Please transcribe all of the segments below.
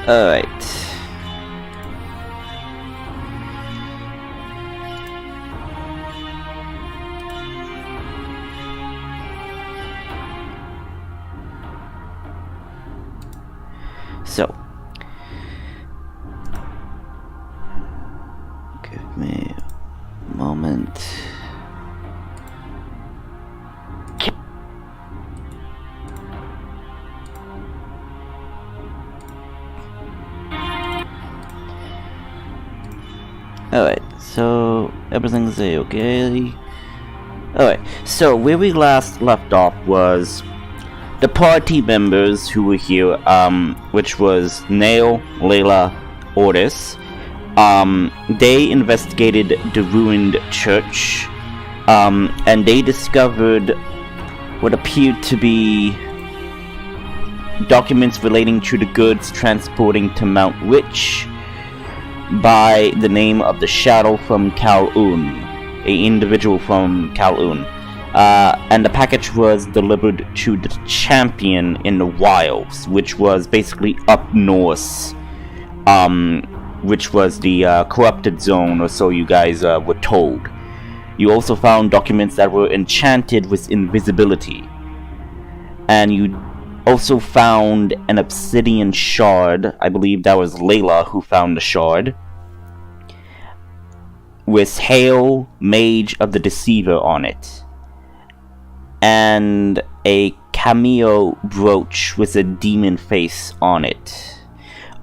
Alright. So, give me a moment. Alright, so everything's okay. Alright, so where we last left off was the party members who were here, which was Nail, Layla, Otis. They investigated the ruined church, and they discovered what appeared to be documents relating to the goods transporting to Mount Witch by the name of the Shadow from Kowloon, an individual from Kowloon. And the package was delivered to the champion in the wilds, which was basically up north, which was the corrupted zone, or so you guys were told. You also found documents that were enchanted with invisibility. And you also found an obsidian shard. I believe that was Layla who found the shard, with Hail, Mage of the Deceiver on it, and a cameo brooch with a demon face on it.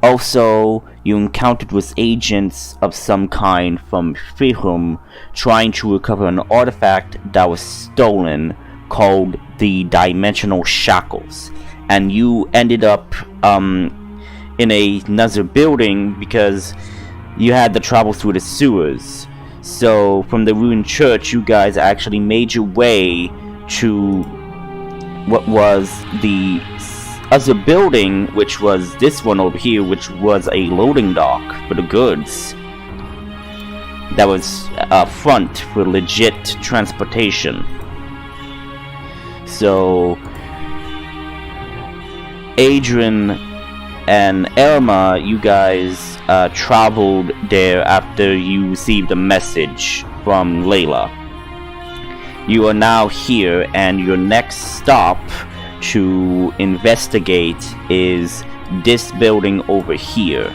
Also, you encountered with agents of some kind from Fihum trying to recover an artifact that was stolen called the Dimensional Shackles. And you ended up in another building because you had to travel through the sewers. So from the ruined church, you guys actually made your way to what was the other building, which was this one over here, which was a loading dock for the goods. That was a front for legit transportation. So Adrian and Elma, you guys traveled there after you received a message from Layla. You are now here, and your next stop to investigate is this building over here.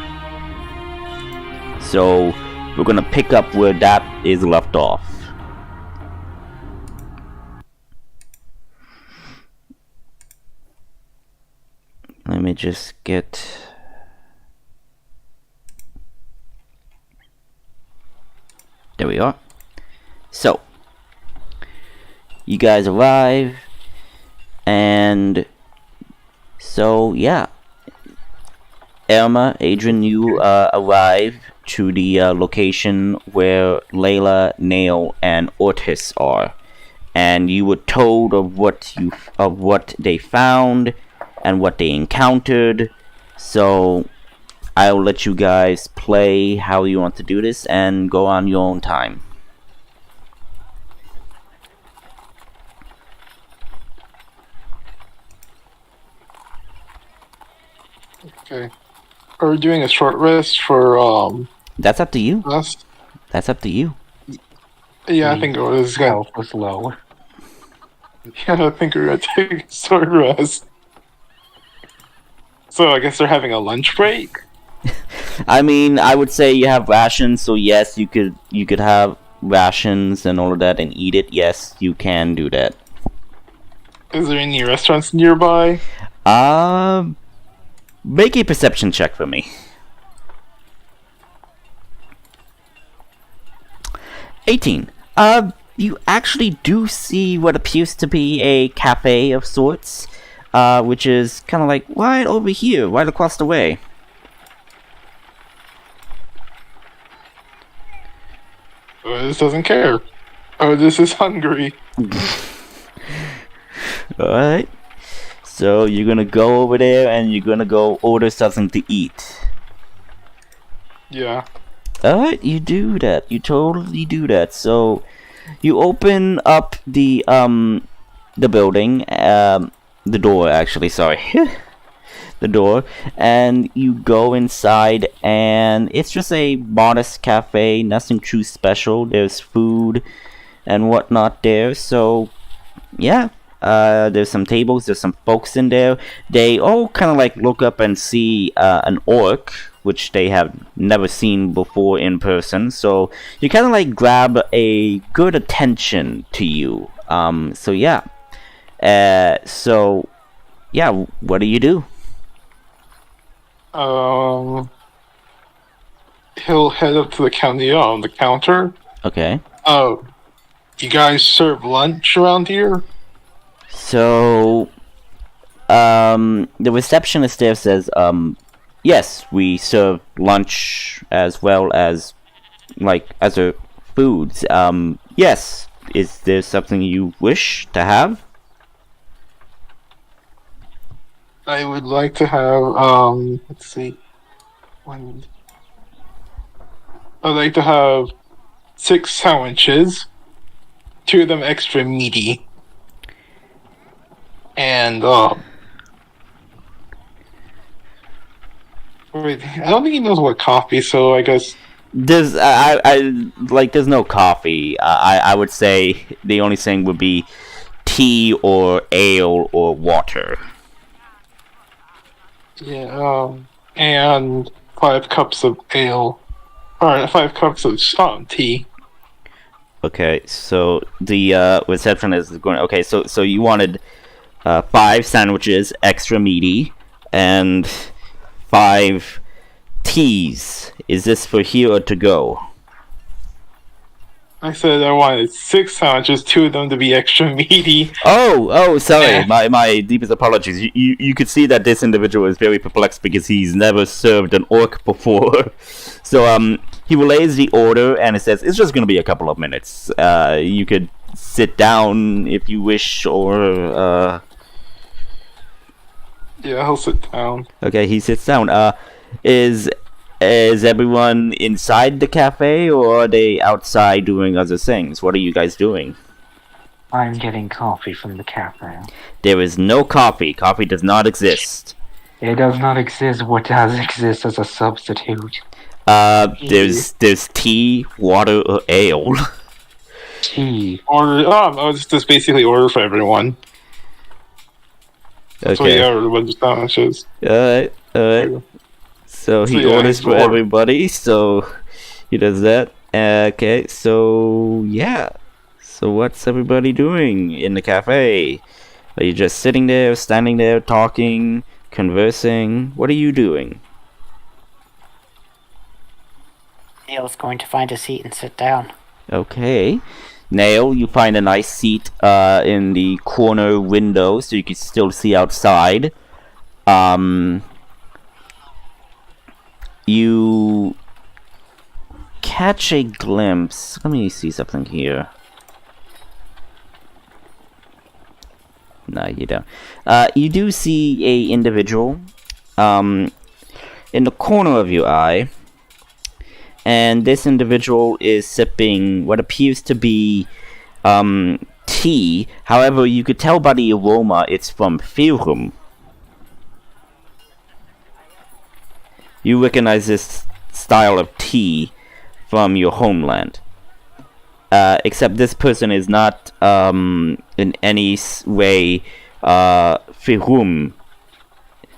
So we're gonna pick up where that is left off. Let me just get... There we are. So, you guys arrive, and so, yeah. Elma, Adrian, you arrive to the location where Layla, Nail, and Ortis are. And you were told of what they found and what they encountered. So I'll let you guys play how you want to do this and go on your own time. Okay. Are we doing a short rest for That's up to you. us? That's up to you. Yeah, I think it was gonna Health was low. Yeah, I think we're gonna take a short rest. So I guess they're having a lunch break? I mean, I would say you have rations, so yes, you could have rations and all of that and eat it. Yes, you can do that. Is there any restaurants nearby? Make a perception check for me. 18. You actually do see what appears to be a cafe of sorts, which is kind of like right over here, right across the way. This doesn't care. Oh, this is hungry. Alright. So you're gonna go over there and you're gonna go order something to eat. Yeah. Alright, you do that. You totally do that. So you open up the building, the door actually, sorry. the door, and you go inside, and it's just a modest cafe, nothing too special. There's food and whatnot there, so yeah. There's some tables, there's some folks in there. They all kind of like look up and see an orc, which they have never seen before in person, so you kind of like grab a good attention to you. So yeah. So yeah, what do you do? He'll head up to the counter. Okay. Oh, you guys serve lunch around here? So, the receptionist there says, yes, we serve lunch as well as, like, other foods. Yes, is there something you wish to have? I would like to have, let's see. I'd like to have 6 sandwiches, 2 of them extra meaty. And, wait, I don't think he knows what coffee, so I guess... There's, there's no coffee. I would say the only thing would be tea or ale or water. Yeah, and 5 cups of ale. Or 5 cups of tea. Okay, so the receptionist is going. Okay, so you wanted 5 sandwiches, extra meaty, and 5 teas. Is this for here or to go? I said I wanted 6 sandwiches, 2 of them to be extra meaty. Oh, sorry. My deepest apologies. You could see that this individual is very perplexed because he's never served an orc before. So he relays the order and it says it's just going to be a couple of minutes. You could sit down if you wish, or Yeah, he'll sit down. Okay, he sits down. Is everyone inside the cafe, or are they outside doing other things? What are you guys doing? I'm getting coffee from the cafe. There is no coffee. Coffee does not exist. It does not exist. What does exist as a substitute? There's tea, water, or ale. Tea. It's just basically order for everyone. Okay. So yeah, ordered a bunch of sandwiches. Alright. So he orders for everybody, so he does that. Okay, so yeah. So what's everybody doing in the cafe? Are you just sitting there, standing there, talking, conversing? What are you doing? Neil's going to find a seat and sit down. Okay. Nail, you find a nice seat in the corner window so you can still see outside. You catch a glimpse. Let me see something here. No, you don't. You do see a individual in the corner of your eye, and this individual is sipping what appears to be tea. However, you could tell by the aroma it's from Firhum. You recognize this style of tea from your homeland. Except this person is not in any way Firhum.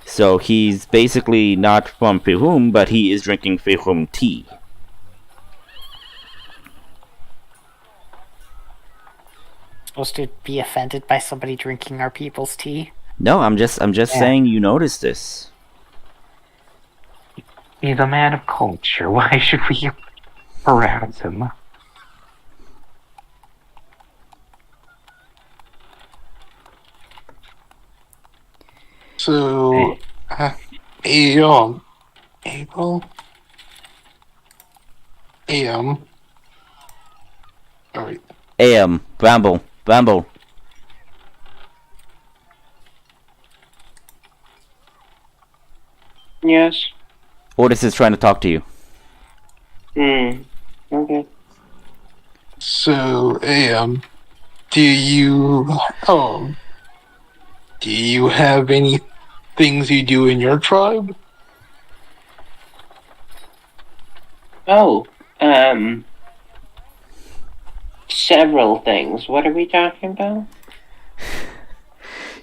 So he's basically not from Firhum, but he is drinking Firhum tea. Supposed to be offended by somebody drinking our people's tea? No, I'm just saying you noticed this. He's a man of culture. Why should we harass him? So, April? AM. Alright. AM, Bramble. Yes. Otis is trying to talk to you. Okay. So, AM, do you have any things you do in your tribe? Oh, several things. What are we talking about?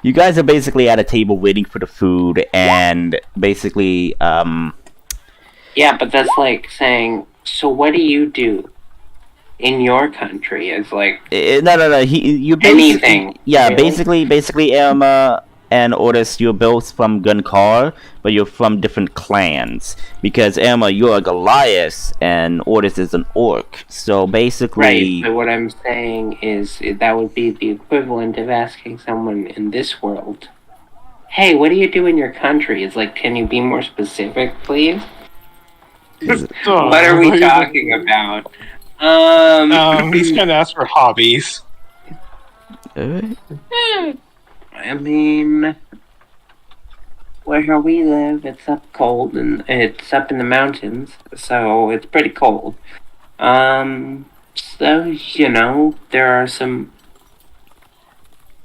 You guys are basically at a table waiting for the food, and basically, Yeah, but that's like saying, so what do you do in your country? Is like no. You anything. yeah, Really? basically, Emma and Otis, you're both from Gunkar, but you're from different clans. Because Emma, you're a Goliath, and Otis is an orc. So basically, Right, but what I'm saying is that would be the equivalent of asking someone in this world, hey, what do you do in your country? It's like, can you be more specific, please? What are we talking about? He's gonna ask for hobbies. I mean, where we live, it's up cold, and it's up in the mountains, so it's pretty cold. So, you know, there are some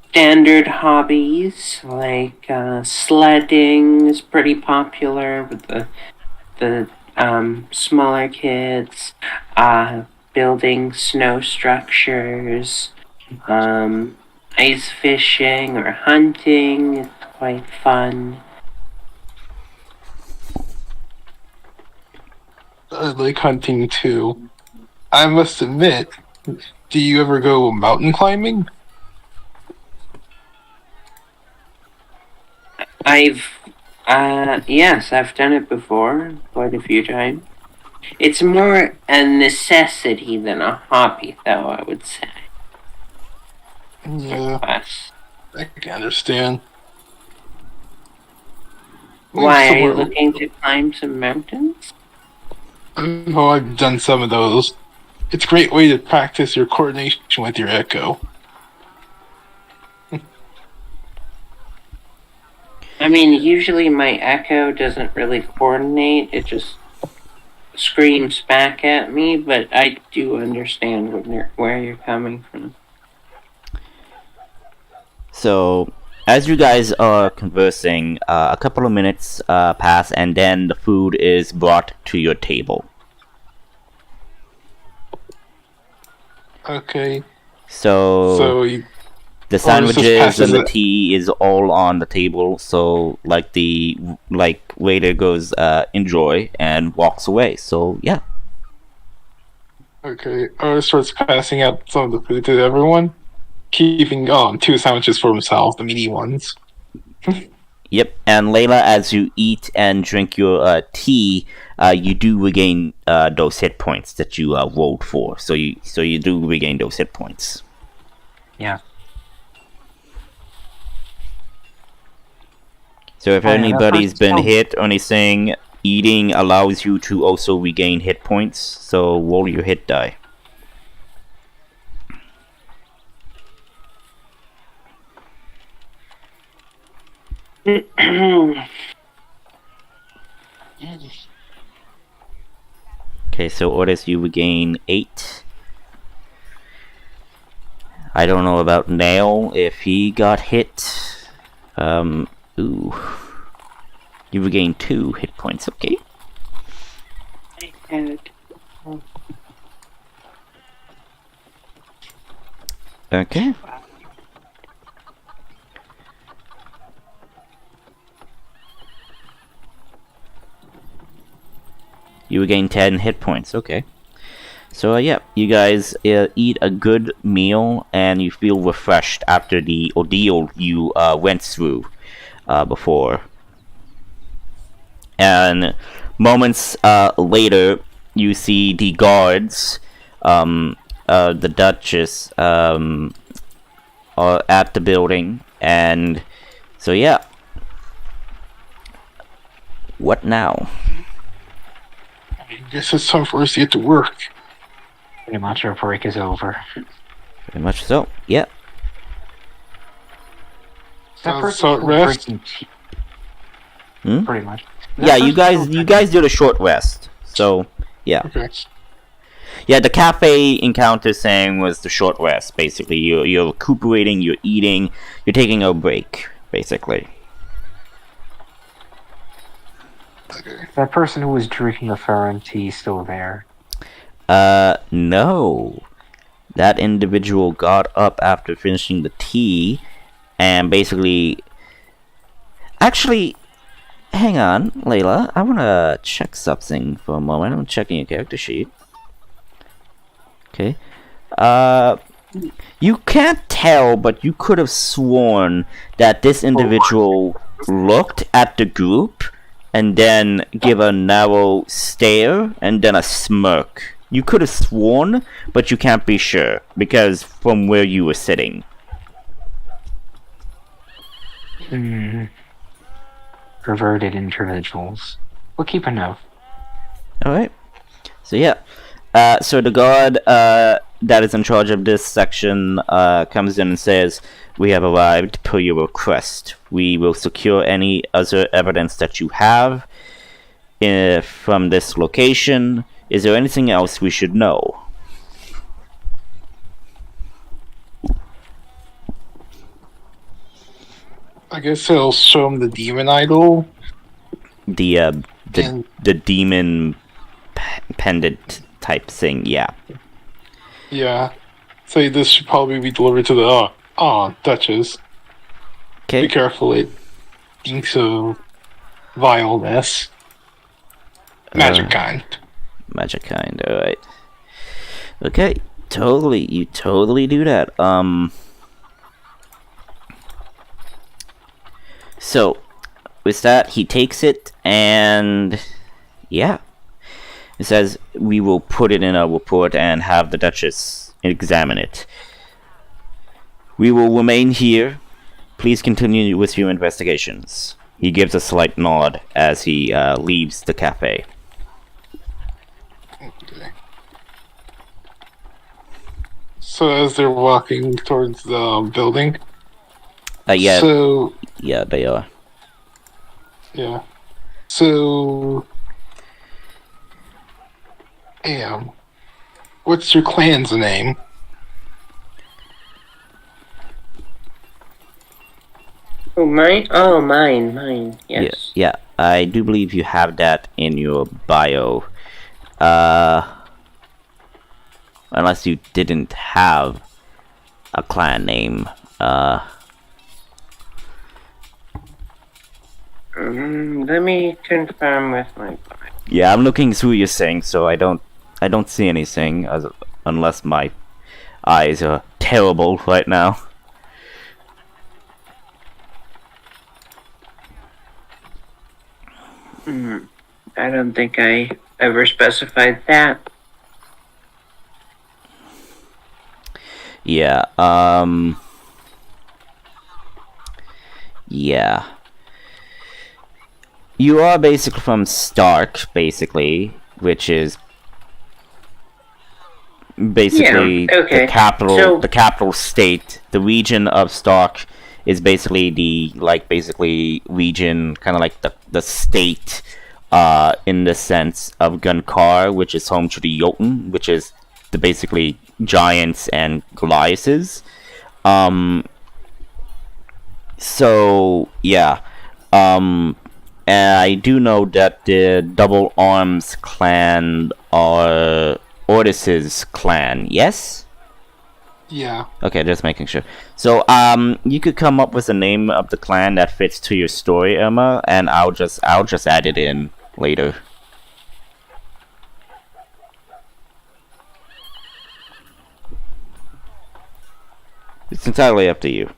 standard hobbies, like, sledding is pretty popular with the smaller kids, building snow structures, ice fishing or hunting is quite fun. I like hunting too. I must admit, do you ever go mountain climbing? Yes, I've done it before, quite a few times. It's more a necessity than a hobby, though, I would say. Yeah, Us. I can understand. Why, are you looking to climb some mountains? Oh, I've done some of those. It's a great way to practice your coordination with your echo. I mean, usually my echo doesn't really coordinate, it just screams back at me, but I do understand where you're coming from. so as you guys are conversing, a couple of minutes pass, and then the food is brought to your table. Okay. So you, the just pass sandwiches and the it. tea is all on the table. So the waiter goes, enjoy, and walks away. So yeah. Okay. Otis starts passing out some of the food to everyone, keeping 2 sandwiches for himself, the meaty ones. Yep, and Layla, as you eat and drink your tea, you do regain those hit points that you rolled for. So you do regain those hit points. Yeah. So if Oh, yeah, anybody's that been sounds- hit or anything, eating allows you to also regain hit points. So roll your hit die. Okay, so Otis, you regain 8. I don't know about Nail if he got hit. Ooh. You regain 2 hit points, okay. Okay. You regain 10 hit points, okay. So yeah, you guys eat a good meal and you feel refreshed after the ordeal you went through before. And moments later, you see the guards, the Duchess, are at the building, and so yeah. What now? I guess it's time for us to get to work. Pretty much our break is over. Pretty much so, yeah. That person So still rest? drinking tea. Hmm? Pretty much. Yeah, you guys did a short rest, so yeah. Okay. Yeah, the cafe encounter saying was the short rest, basically. You're recuperating, you're eating, you're taking a break, basically. Okay. That person who was drinking the Ferran tea still there? No. That individual got up after finishing the tea and basically... Actually, hang on, Layla. I wanna check something for a moment. I'm checking your character sheet. Okay. You can't tell, but you could have sworn that this individual looked at the group and then give a narrow stare and then a smirk. You could have sworn, but you can't be sure because from where you were sitting. Perverted individuals. We'll keep a note. Alright. So yeah. So the guard that is in charge of this section comes in and says, "We have arrived per your request. We will secure any other evidence that you have from this location. Is there anything else we should know?" I guess he'll show him the demon idol. The demon pendant type thing, yeah. Yeah. Say this should probably be delivered to the Duchess. Be Okay. careful, it thinks of vileness. Magic kind. Magic kind, alright. Okay, totally, you totally do that. So, with that, he takes it, and yeah. It says, "We will put it in a report and have the Duchess examine it. We will remain here. Please continue with your investigations." He gives a slight nod as he leaves the cafe. Okay. So as they're walking towards the building, Yeah, so yeah, they are. yeah, so what's your clan's name? Oh, mine? Oh, mine. Yes. Yeah, I do believe you have that in your bio. Unless you didn't have a clan name. Let me confirm with my. Yeah, I'm looking through your thing, so I don't see anything unless my eyes are terrible right now. I don't think I ever specified that. Yeah, yeah. You are basically from Stark, basically, which is basically Yeah, okay. the capital state. The region of Stark is basically the region, kind of like the state, in the sense of Gunkar, which is home to the Jotun, which is the basically giants and Goliaths. So yeah. And I do know that the Double Arms clan are Ordis's clan, yes? Yeah. Okay, just making sure. So, you could come up with a name of the clan that fits to your story, Irma, and I'll just add it in later. It's entirely up to you.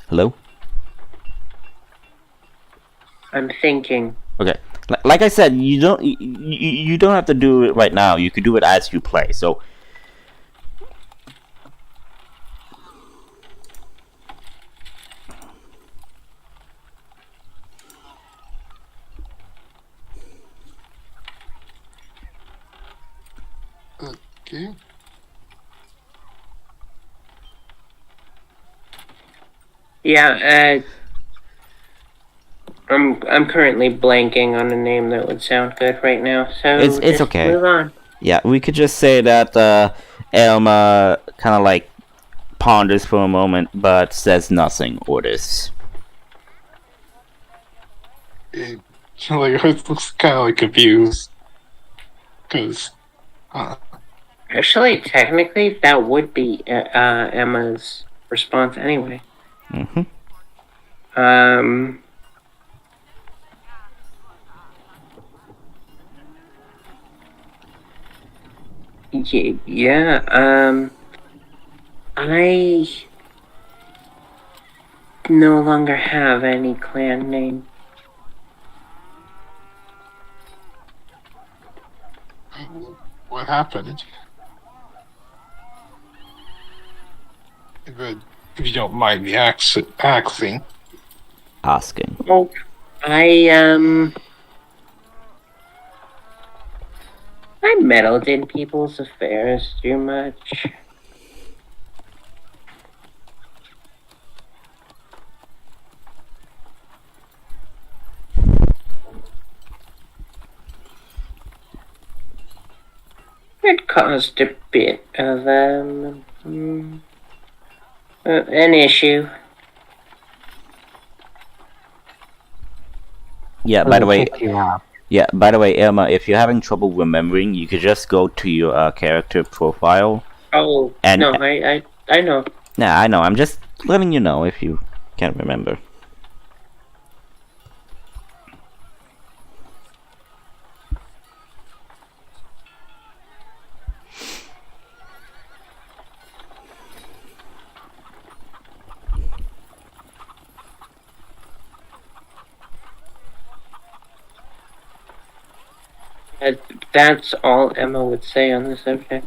Hello? I'm thinking. Okay. Like I said, you don't have to do it right now. You could do it as you play. So Okay. Yeah, I'm currently blanking on a name that would sound good right now, so It's just okay. move on. yeah, we could just say that Elma kind of like ponders for a moment, but says nothing, Ordis. Like, it looks kind of like confused. Because, Actually, technically, that would be Emma's response anyway. Mm-hmm. Yeah, I no longer have any clan name. what happened? If you don't mind me asking. Asking. Oh, I meddled in people's affairs too much. It caused a bit of an issue. Yeah, by the way, Kick you out. yeah, by the way, Irma, if you're having trouble remembering, you could just go to your character profile. Oh, And- no, I know. Nah, I know, I'm just letting you know if you can't remember. That's all Emma would say on the subject.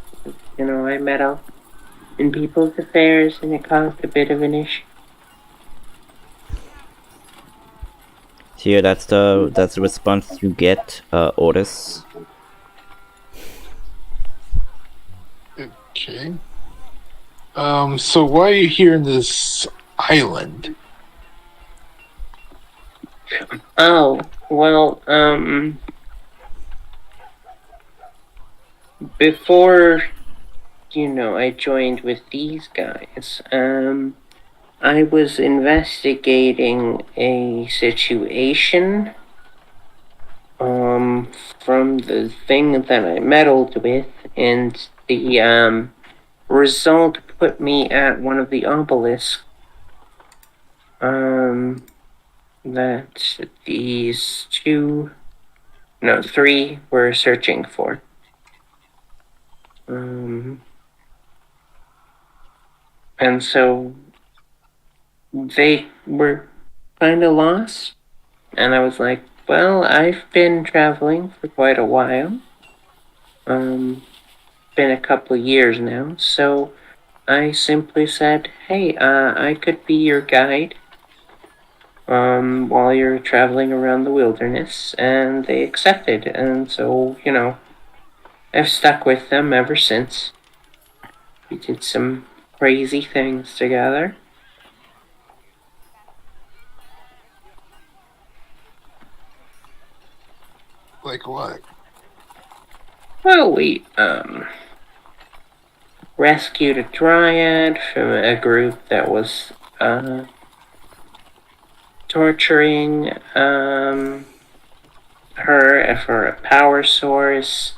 You know, I meddle in people's affairs and it caused a bit of an issue. So yeah, that's the response you get, Ordis. Okay. So why are you here in this island? Oh, well, before, I joined with these guys, I was investigating a situation, from the thing that I meddled with, and the, result put me at one of the obelisks, that these three were searching for. And so they were kind of lost, and I was like, well, I've been traveling for quite a while. Been a couple of years now, so I simply said, hey, I could be your guide while you're traveling around the wilderness, and they accepted, and so, I've stuck with them ever since. We did some crazy things together. Like what? Well, we, rescued a dryad from a group that was, torturing, her for a power source.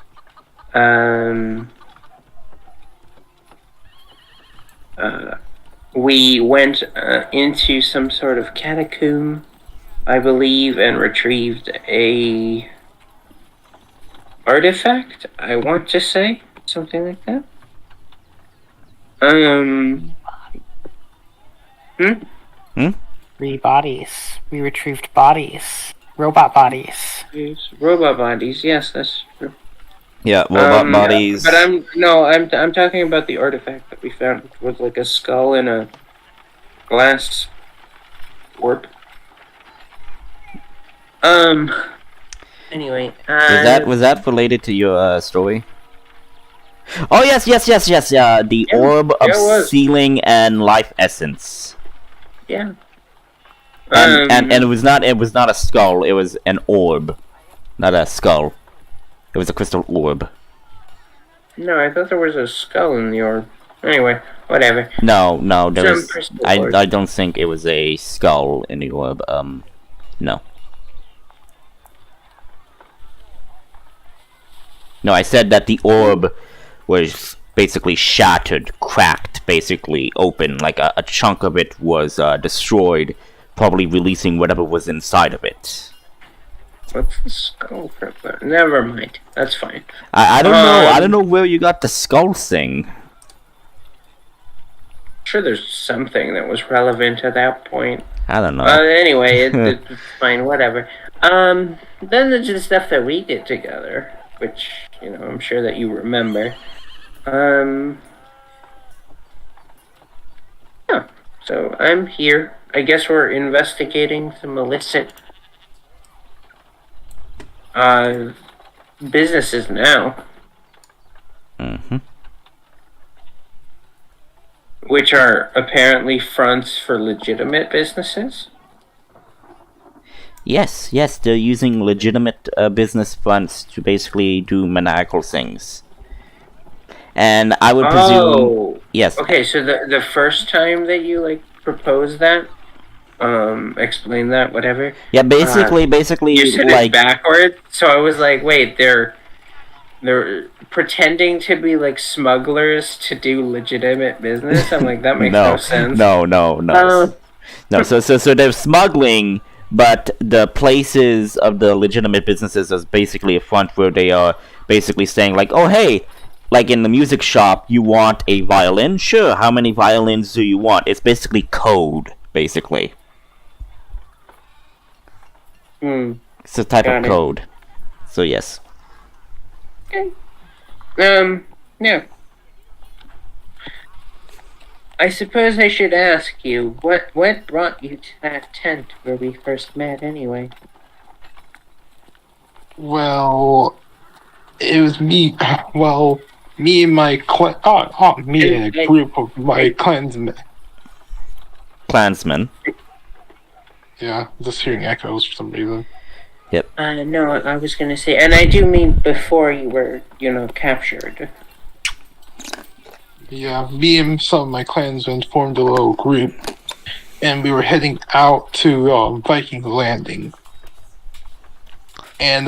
We went into some sort of catacomb, I believe, and retrieved a artifact, I want to say. Something like that. Hmm? 3 bodies. We retrieved bodies. Robot bodies. Robot bodies, yes, that's true. Yeah, robot bodies. But I'm talking about the artifact that we found, which was like a skull in a glass orb. Anyway, Was that related to your story? Oh yes. The orb of sealing and life essence. Yeah. And it was not a skull. It was an orb, not a skull. It was a crystal orb. No, I thought there was a skull in the orb. Anyway, whatever. No, there Some was. crystal I orb. I don't think it was a skull in the orb. No. No, I said that the orb was basically shattered, cracked, basically open, like a chunk of it was destroyed, probably releasing whatever was inside of it. What's the skull from that? Never mind. That's fine. I don't know. I don't know where you got the skull thing. Sure, there's something that was relevant at that point. I don't know. Anyway, it's fine. Whatever. Then there's the stuff that we did together, which I'm sure that you remember. Yeah. So I'm here. I guess we're investigating some illicit businesses now. Mm-hmm. Which are apparently fronts for legitimate businesses. Yes, they're using legitimate business fronts to basically do maniacal things. And I would presume... Yes. Okay, so the first time that you, proposed that, explain that, whatever. Yeah, basically, you said it backwards, so I was like, wait, they're pretending to be, smugglers to do legitimate business? I'm like, that makes no sense. No. No, so they're smuggling, but the places of the legitimate businesses is basically a front where they are basically saying, oh, hey, like in the music shop, you want a violin? Sure, how many violins do you want? It's basically code, basically. It's a type of code. So, yes. Okay. Yeah. I suppose I should ask you, what brought you to that tent where we first met anyway? Well, it was me. Well, me and my me and a group of my clansmen. Clansmen. Yeah, just hearing echoes for some reason. Yep. No, I was gonna say, and I do mean before you were, captured. Yeah, me and some of my clansmen formed a little group, and we were heading out to Viking Landing. And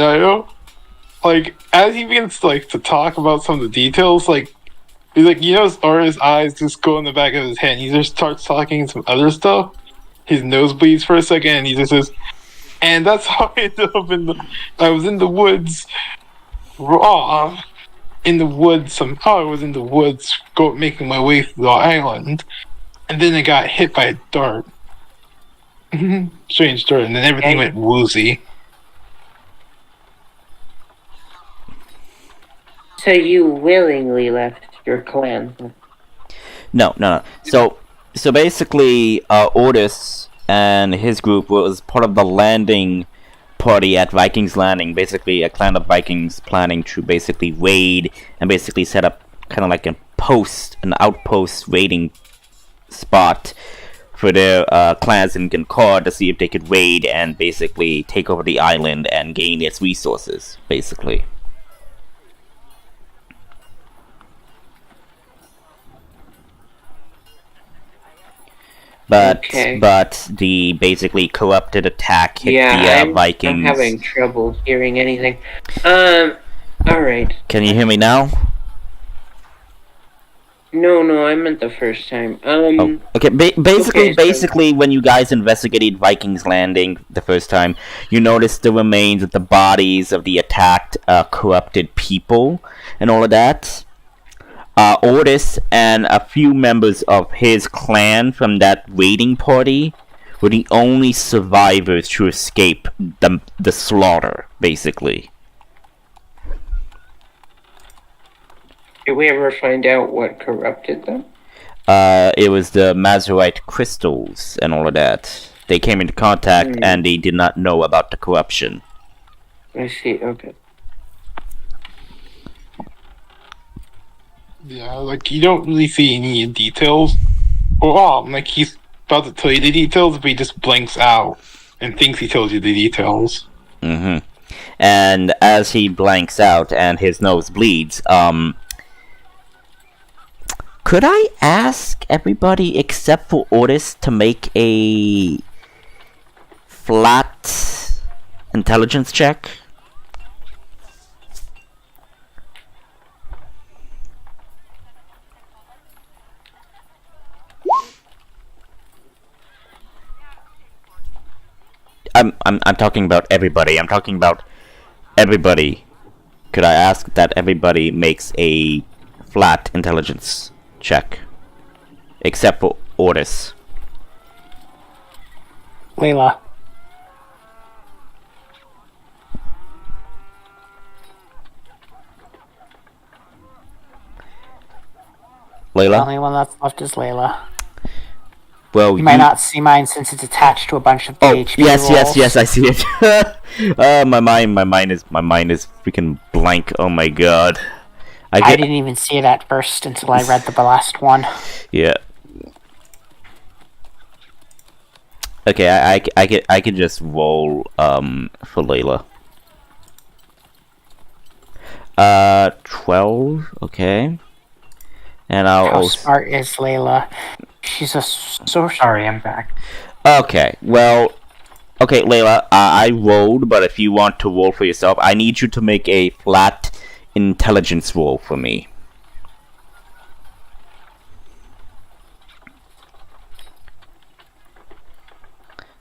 as he begins to talk about some of the details, or his eyes just go in the back of his head, and he just starts talking some other stuff. His nose bleeds for a second, and he just says, and that's how I ended up I was in the woods, raw, in the woods, somehow I was in the woods, making my way through the island, and then I got hit by a dart. Strange dart, and then everything went woozy. So you willingly left your clan? No. So basically, Otis and his group was part of the landing party at Vikings Landing. Basically, a clan of Vikings planning to basically raid and basically set up kind of like an outpost raiding spot for their clans in Gankar to see if they could raid and basically take over the island and gain its resources, basically. But the basically corrupted attack hit the Vikings. I'm having trouble hearing anything. Alright. Can you hear me now? No, I meant the first time. Okay, basically, when you guys investigated Vikings Landing the first time, you noticed the remains of the bodies of the attacked, corrupted people and all of that. Otis and a few members of his clan from that raiding party were the only survivors to escape the slaughter, basically. Did we ever find out what corrupted them? It was the Mazurite crystals and all of that. They came into contact and they did not know about the corruption. I see, okay. Yeah, you don't really see any details. He's about to tell you the details, but he just blanks out and thinks he tells you the details. Mm-hmm. And as he blanks out and his nose bleeds, Could I ask everybody except for Otis to make a flat intelligence check? I'm talking about everybody. I'm talking about everybody. Could I ask that everybody makes a flat intelligence check? Except for Otis. Layla. The Layla? only one that's left is Layla. Well, You might not see mine since it's attached to a bunch of Oh, PHP yes, rolls. I see it. My mind is freaking blank. Oh my god. I didn't even see it at first until I read the last one. Yeah. Okay, I could just roll for Layla. 12. Okay. And I'll How also. smart is Layla? She's a sorcerer. Sorry, I'm back. Okay, well, okay, Layla, I rolled, but if you want to roll for yourself, I need you to make a flat intelligence roll for me.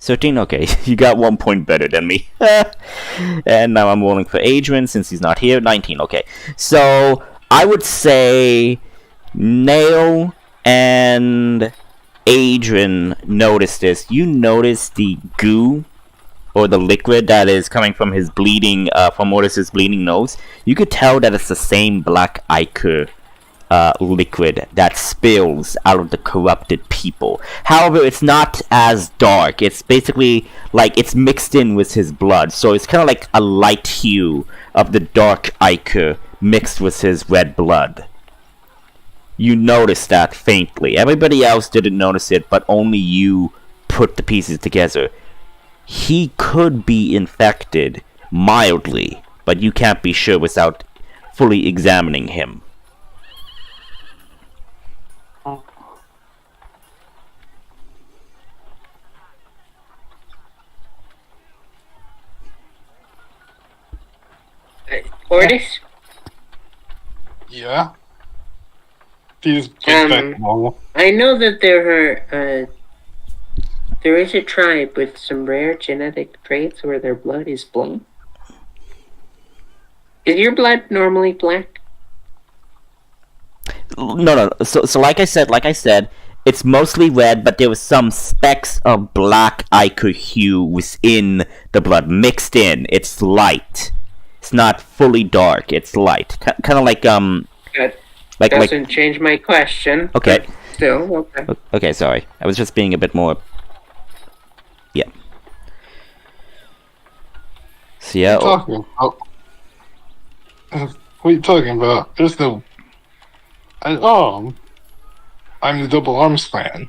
$13, okay, you got 1 point better than me. And now I'm rolling for Adrian since he's not here. 19, okay. So, I would say Nail and Adrian noticed this. You notice the goo or the liquid that is coming from his bleeding, from Otis's bleeding nose. You could tell that it's the same black ichor liquid that spills out of the corrupted people. However, it's not as dark. It's basically like it's mixed in with his blood, so it's kind of like a light hue of the dark ichor mixed with his red blood. You noticed that faintly. Everybody else didn't notice it, but only you put the pieces together. He could be infected mildly, but you can't be sure without fully examining him. Otis? Yeah. These get back to normal. I know that there is a tribe with some rare genetic traits where their blood is black. Is your blood normally black? No. So like I said, it's mostly red, but there was some specks of black ichor hue within the blood, mixed in. It's light. It's not fully dark. It's light, kind of like That doesn't change my question. Okay. but Still, okay. Okay, sorry. I was just being a bit more. Yeah. So yeah. What are you talking about? What are you talking about? There's no. I'm the Double Arms clan.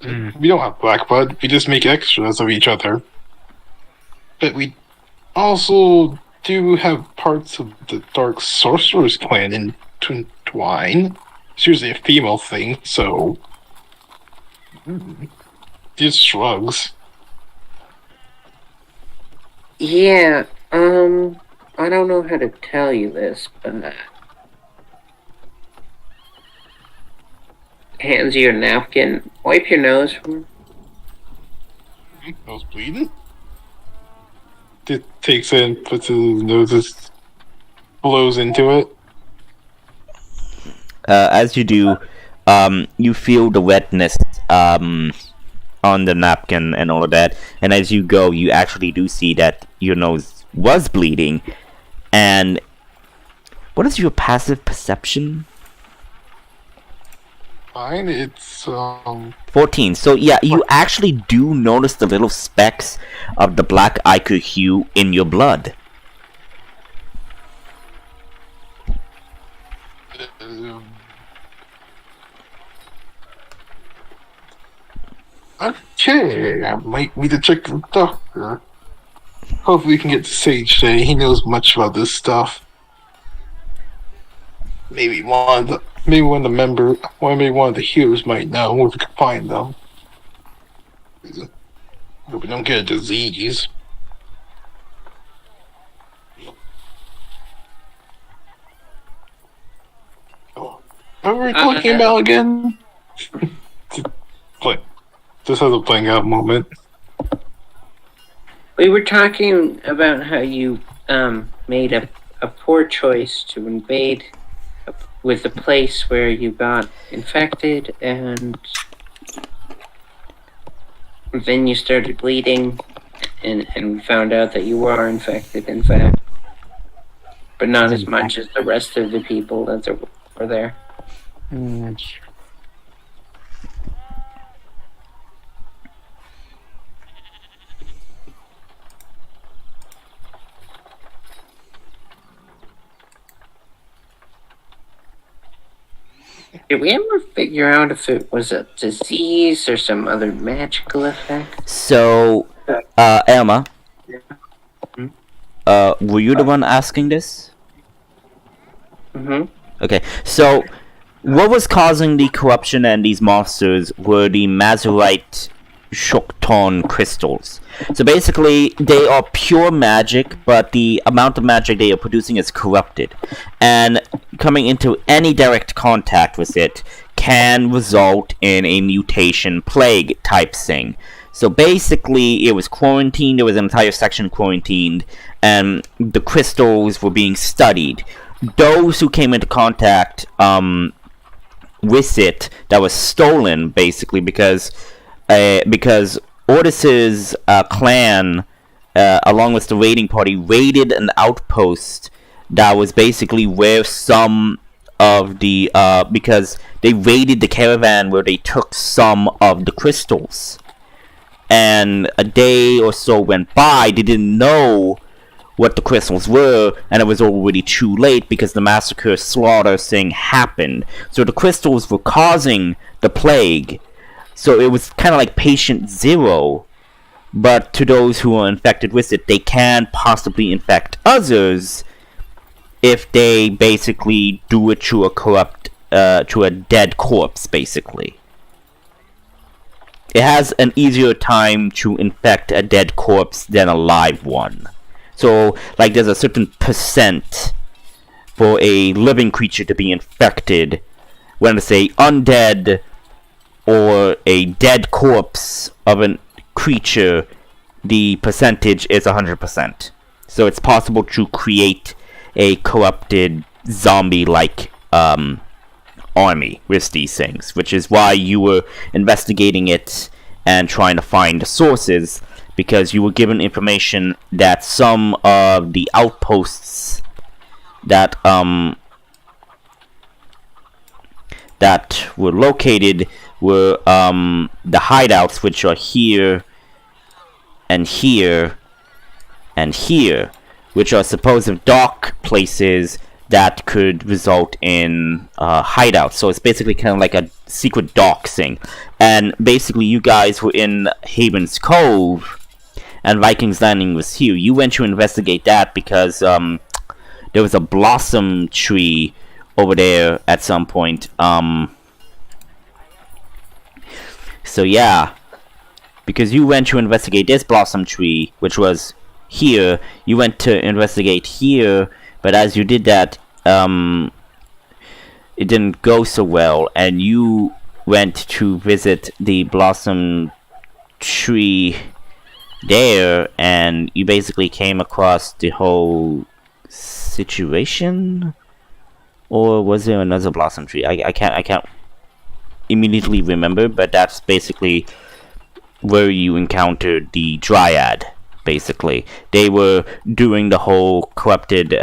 We don't have black blood. We just make extras of each other. But we also do have parts of the Dark Sorcerer's clan intertwined. It's usually a female thing, so. Just shrugs. Yeah, I don't know how to tell you this, but hands you a napkin. Wipe your nose for me. Nose bleeding? It takes it and puts it in his nose, just blows into it. As you do, you feel the wetness on the napkin and all of that, and as you go, you actually do see that your nose was bleeding. And what is your passive perception? Fine, it's 14. So yeah, you actually do notice the little specks of the black ichor hue in your blood. Okay, I might need to check the doctor. Hopefully we can get to Sage today. He knows much about this stuff. maybe one of the healers might know if we can find them. Hope we don't get a disease. What were we talking about again? Just has a blank out moment. We were talking about how you made a poor choice to invade with the place where you got infected, and then you started bleeding, and we found out that you were infected, in fact. But not as much as the rest of the people that were there. Did we ever figure out if it was a disease or some other magical effect? So, Emma, were you the one asking this? Mm-hmm. Okay, so what was causing the corruption and these monsters were the Mazurite Shokton crystals. So basically, they are pure magic, but the amount of magic they are producing is corrupted. And coming into any direct contact with it can result in a mutation plague type thing. So basically, it was quarantined, there was an entire section quarantined, and the crystals were being studied. Those who came into contact with it, that was stolen, basically, because Ordis's clan, along with the raiding party, raided an outpost that was basically where some of the, because they raided the caravan where they took some of the crystals. And a day or so went by, they didn't know what the crystals were, and it was already too late because the massacre slaughter thing happened. So the crystals were causing the plague. So it was kind of like patient zero, but to those who are infected with it, they can possibly infect others if they basically do it to a dead corpse, basically. It has an easier time to infect a dead corpse than a live one. So, like, there's a certain percent for a living creature to be infected. When it's a undead or a dead corpse of a creature, the percentage is 100%. So it's possible to create a corrupted zombie-like army with these things, which is why you were investigating it and trying to find the sources, because you were given information that some of the outposts that were located were the hideouts, which are here and here and here, which are supposed dark places that could result in hideouts. So it's basically kind of like a secret dock thing. And basically you guys were in Haven's Cove and Viking's Landing was here. You went to investigate that because there was a blossom tree over there at some point. So yeah, because you went to investigate this blossom tree, which was here. You went to investigate here, but as you did that, it didn't go so well, and you went to visit the blossom tree there, and you basically came across the whole situation. Or was there another blossom tree? I can't immediately remember, but that's basically where you encountered the Dryad. Basically, they were doing the whole corrupted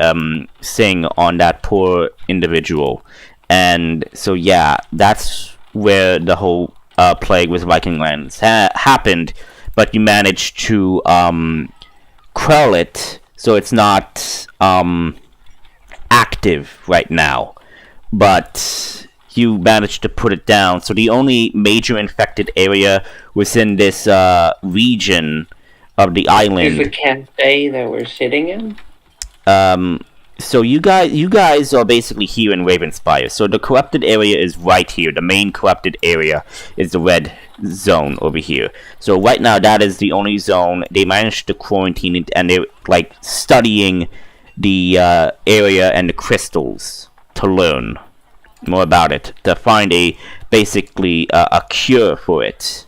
thing on that poor individual, and so yeah, that's where the whole plague with Viking lands happened. But you managed to quell it, so it's not active right now. But you managed to put it down. So the only major infected area within this region of the island is the cafe that we're sitting in. So you guys are basically here in Ravenspire. So the corrupted area is right here. The main corrupted area is the red zone over here. So right now that is the only zone. They managed to quarantine it, and they're like studying the area and the crystals to learn more about it, to find basically a cure for it.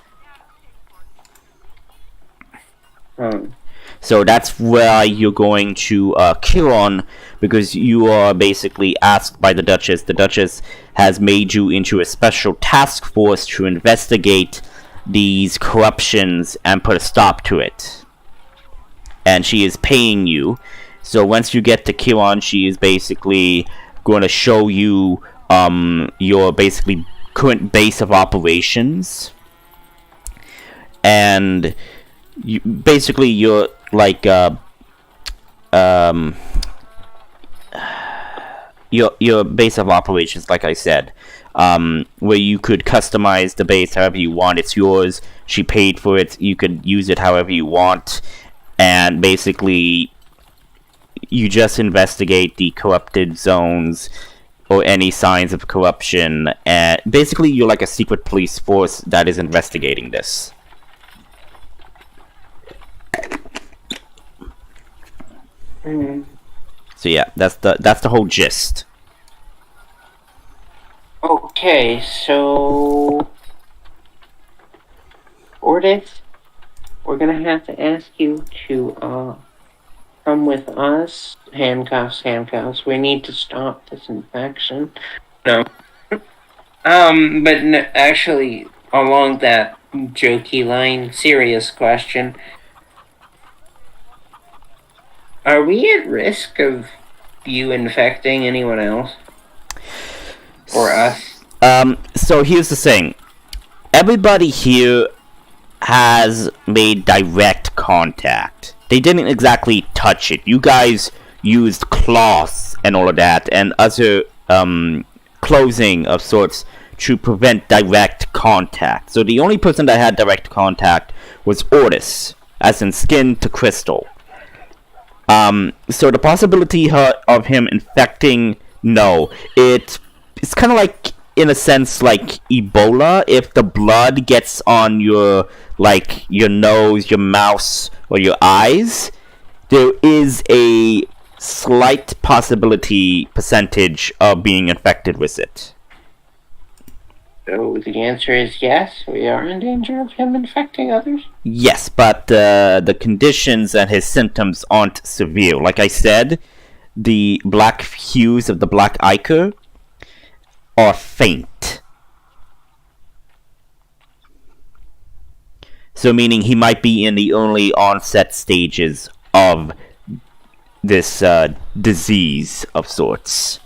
So that's where you're going to Kiron, because you are basically asked by the Duchess. The Duchess has made you into a special task force to investigate these corruptions and put a stop to it. And she is paying you. So once you get to Kiron, she is basically going to show you your basically current base of operations. And you're like your base of operations, like I said, where you could customize the base however you want. It's yours. She paid for it. You could use it however you want, and basically you just investigate the corrupted zones or any signs of corruption, and basically you're like a secret police force that is investigating this. So yeah, that's the whole gist. Okay, so for this, we're gonna have to ask you to come with us. Handcuffs. We need to stop this infection. No. But actually, along that jokey line, serious question. Are we at risk of you infecting anyone else? Or us? So here's the thing. Everybody here has made direct contact. They didn't exactly touch it. You guys used cloths and all of that, and other clothing of sorts to prevent direct contact. So the only person that had direct contact was Ortis, as in skin to crystal. So the possibility of him infecting, no. It's kind of like, in a sense, like Ebola. If the blood gets on your nose, your mouth, or your eyes, there is a slight percentage of being infected with it. So the answer is yes, we are in danger of him infecting others? Yes, but the conditions and his symptoms aren't severe. Like I said, the black hues of the black ichor are faint. So meaning he might be in the early onset stages of this disease of sorts.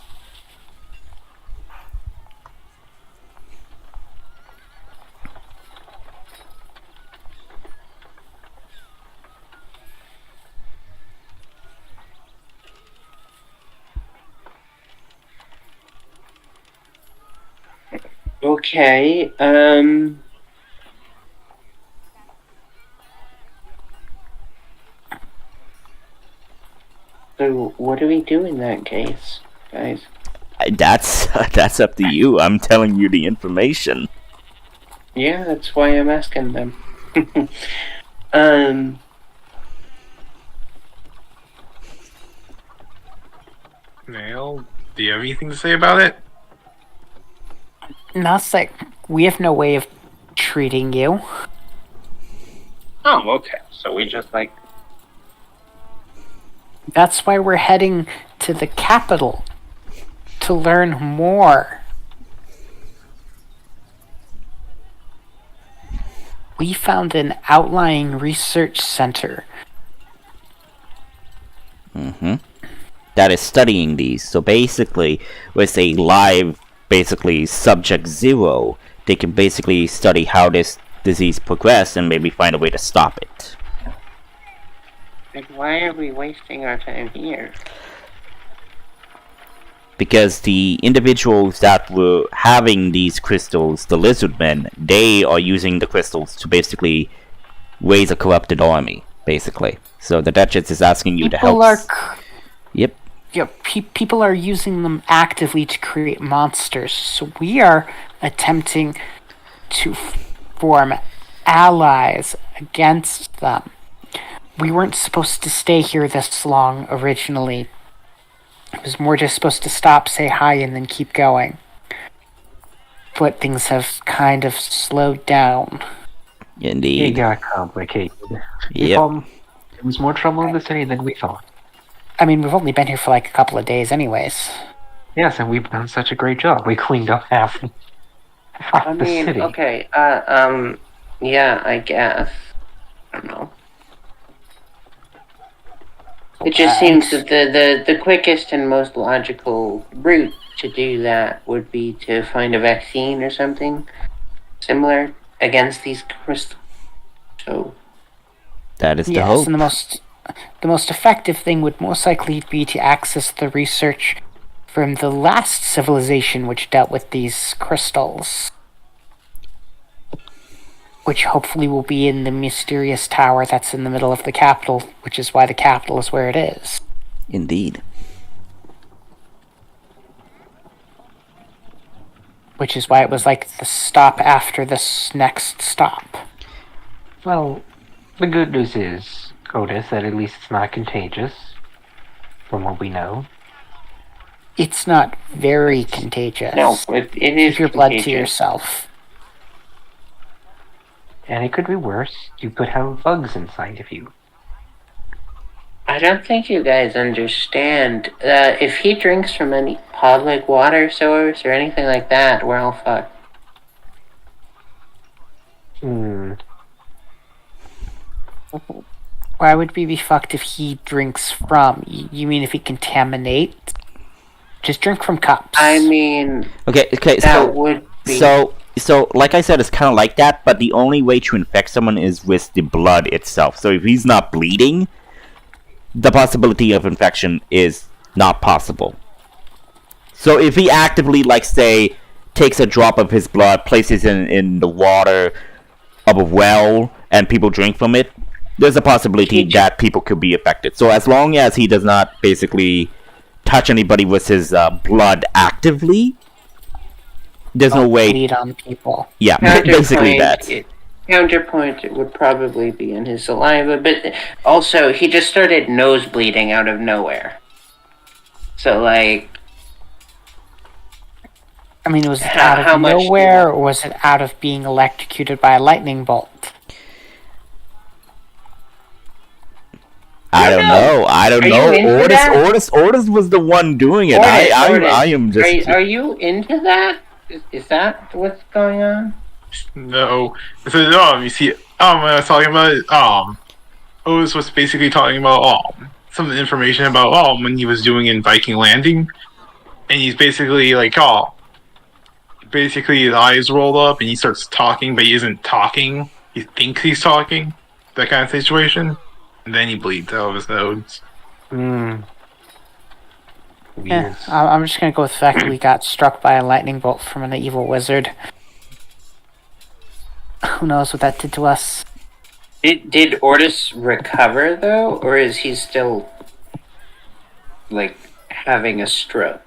Okay, so what do we do in that case, guys? That's up to you. I'm telling you the information. Yeah, that's why I'm asking them. Nail, do you have anything to say about it? Nothing. We have no way of treating you. Oh, okay. So we just That's why we're heading to the capital. To learn more. We found an outlying research center. That is studying these. So basically, with a live, subject 0, they can basically study how this disease progressed and maybe find a way to stop it. Then why are we wasting our time here? Because the individuals that were having these crystals, the lizard men, they are using the crystals to basically raise a corrupted army, basically. So the Duchess is asking you to help. People are Yep. people are using them actively to create monsters. So we are attempting to form allies against them. We weren't supposed to stay here this long originally. It was more just supposed to stop, say hi, and then keep going. But things have kind of slowed down. It Indeed. got complicated. Yep. There was more trouble in the city than we thought. I mean, we've only been here for like a couple of days anyways. Yes, and we've done such a great job. We cleaned up half I the mean, city. okay, yeah, I guess. I don't know. It just seems that the quickest and most logical route to do that would be to find a vaccine or something similar against these crystals. So, That is the Yes, hope. and the most effective thing would most likely be to access the research from the last civilization which dealt with these crystals. Which hopefully will be in the mysterious tower that's in the middle of the capital, which is why the capital is where it is. Indeed. Which is why it was like the stop after this next stop. Well, the good news is, Otis, that at least it's not contagious, from what we know. It's not very contagious. no, it is Keep your blood to contagious. yourself. And it could be worse. You could have bugs inside of you. I don't think you guys understand. If he drinks from any public water source or anything like that, we're all fucked. Why would we be fucked if he drinks from? You mean if he contaminate? Just drink from cups. I mean, Okay, that so would be... so like I said, it's kind of like that, but the only way to infect someone is with the blood itself. So if he's not bleeding, the possibility of infection is not possible. So if he actively, like, say, takes a drop of his blood, places it in the water of a well, and people drink from it, there's a possibility that people could be affected. So as long as he does not basically touch anybody with his blood actively, there's no way. Bleed on people. Yeah, basically that. Counterpoint, it would probably be in his saliva, but also he just started nose bleeding out of nowhere. So, like, I mean, was it How out of much do you nowhere, want? or was it out of being electrocuted by a lightning bolt? I don't know. I don't Are you know. into that? Orders was the one doing it. Otis, I am just. Are you into that? Is that what's going on? No. So, you see, when I was talking about it, Otis was basically talking about, some of the information about, when he was doing in Viking Landing. And he's basically like, basically his eyes rolled up and he starts talking, but he isn't talking. He thinks he's talking. That kind of situation. And then he bleeds out of his nose. Weird. Yeah, I'm just gonna go with the fact that we got struck by a lightning bolt from an evil wizard. Who knows what that did to us? Did Ortis recover though, or is he still like having a stroke?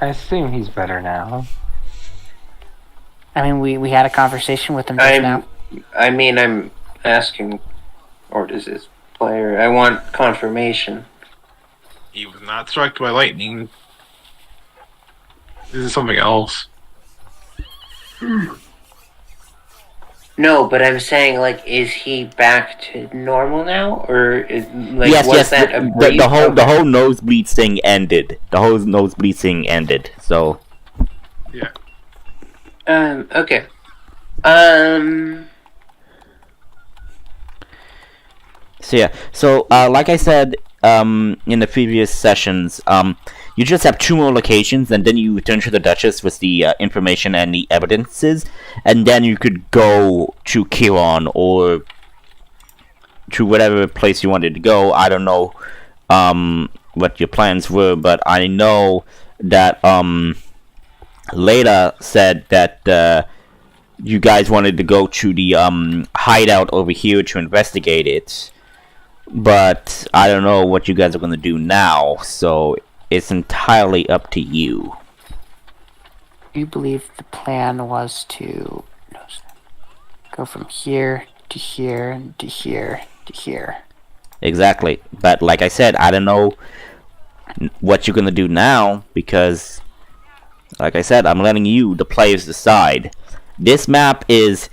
I assume he's better now. I mean, we had a conversation with him just now. I'm asking Ortis's player. I want confirmation. He was not struck by lightning. This is something else. No, but I'm saying, like, is he back to normal now, or like Yes, was yes. that a The brief? whole nosebleed thing ended. The whole nosebleed thing ended. So. Yeah. Okay. So yeah. So like I said in the previous sessions, you just have 2 more locations, and then you return to the Duchess with the information and the evidences, and then you could go to Kiron or to whatever place you wanted to go. I don't know what your plans were, but I know that Leda said that you guys wanted to go to the hideout over here to investigate it, but I don't know what you guys are gonna do now, so it's entirely up to you. You believe the plan was to go from here to here to here to here. Exactly, but like I said, I don't know what you're gonna do now, because like I said, I'm letting you, the players, decide. This map is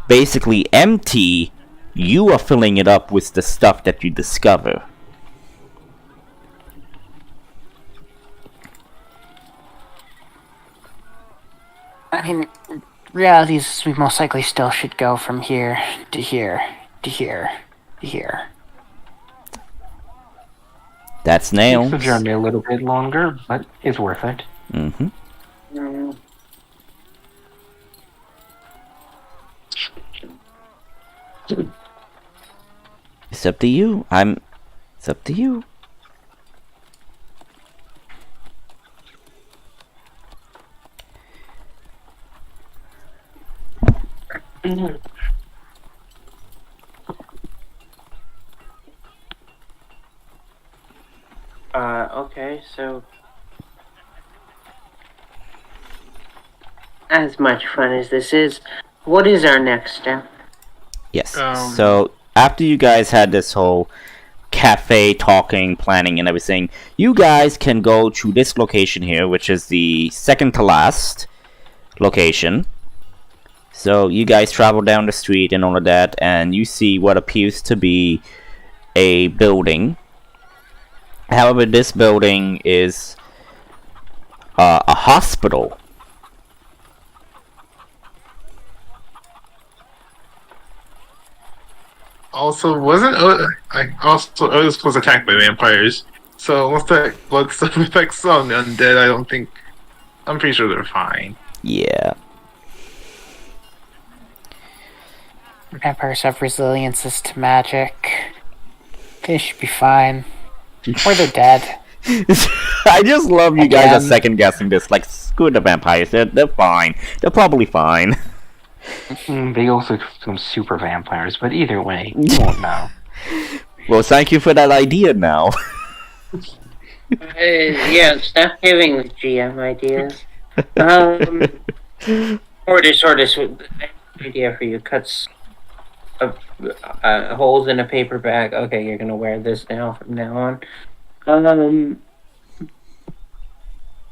basically empty. You are filling it up with the stuff that you discover. I mean, reality is we most likely still should go from here to here to here to here. That's Makes nails. the journey a little bit longer, but it's worth it. Mm-hmm. It's up to you. It's up to you. Okay, so as much fun as this is, what is our next step? Yes. So after you guys had this whole cafe talking, planning, and everything, you guys can go to this location here, which is the second to last location. So you guys travel down the street and all of that, and you see what appears to be a building. However, this building is a hospital. Also, wasn't Otis was attacked by vampires? So once that blood stuff affects on the undead, I'm pretty sure they're fine. Yeah. Vampires have resiliences to magic. They should be fine. Or they're dead. I just love you guys are Again. second guessing this. Like, screw the vampires. They're fine. They're probably fine. They also become super vampires, but either way, you won't know. Well, thank you for that idea now. Yeah, stop giving the GM ideas. Ordis, idea for you. Cuts holes in a paper bag. Okay, you're gonna wear this now from now on.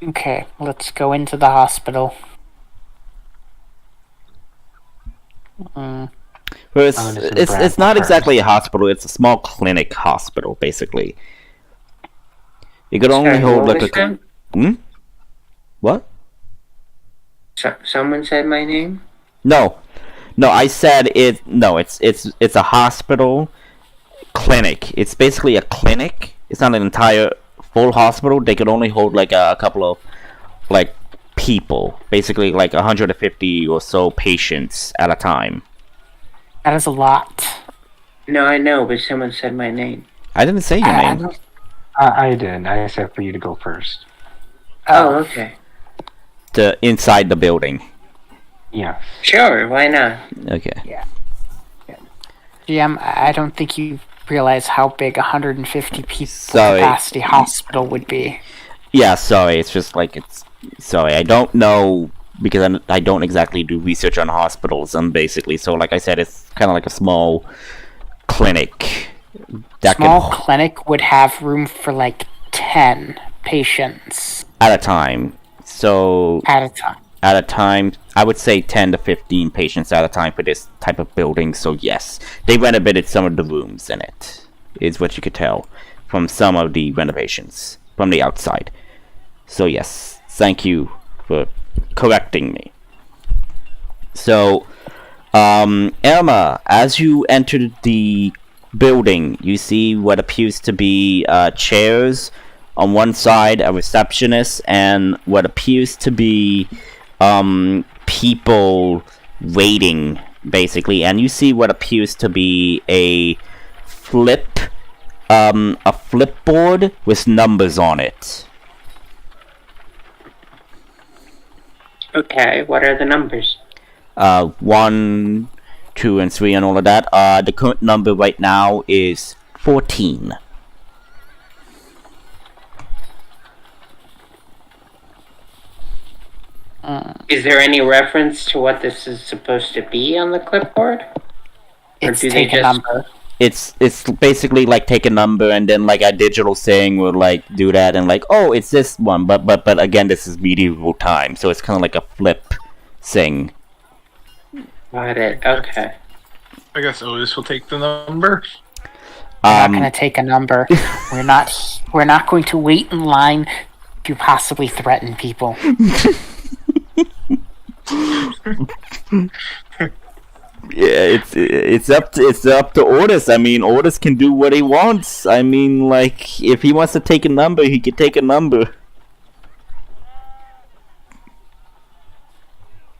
Okay, let's go into the hospital. Well, it's not exactly a hospital. It's a small clinic hospital, basically. You could only Sorry, hold what like was a. that? What? Someone said my name? No, I said it. No, it's a hospital clinic. It's basically a clinic. It's not an entire full hospital. They could only hold like a couple of like people, basically like 150 or so patients at a time. That is a lot. No, I know, but someone said my name. I didn't say your I name. don't- I did. I said for you to go first. Oh, okay. To inside the building. Yes. Sure, why not? Okay. GM, I don't think you realize how big 150 people Sorry. capacity hospital would be. Yeah, sorry. It's just like it's. Sorry, I don't know because I don't exactly do research on hospitals. Basically, so like I said, it's kind of like a small clinic. That Small can clinic would have room for like 10 patients at a time. So at a time. at a time, I would say 10 to 15 patients at a time for this type of building. So yes, they renovated some of the rooms in it. Is what you could tell from some of the renovations from the outside. So yes, thank you for correcting me. So, Emma, as you entered the building, you see what appears to be chairs on one side, a receptionist, and what appears to be people waiting, basically. And you see what appears to be a flipboard with numbers on it. Okay, what are the numbers? 1, 2, and 3, and all of that. The current number right now is 14. Is there any reference to what this is supposed to be on the clipboard? Or It's do they take a just number. It's basically like take a number and then like a digital saying will like do that and like, oh, it's this one, but again, this is medieval time, so it's kind of like a flip thing. got it? Okay. I guess Otis will take the number. We're not going to take a number. We're not going to wait in line to possibly threaten people. Yeah, it's up to Otis. I mean, Otis can do what he wants. I mean, like, if he wants to take a number, he can take a number.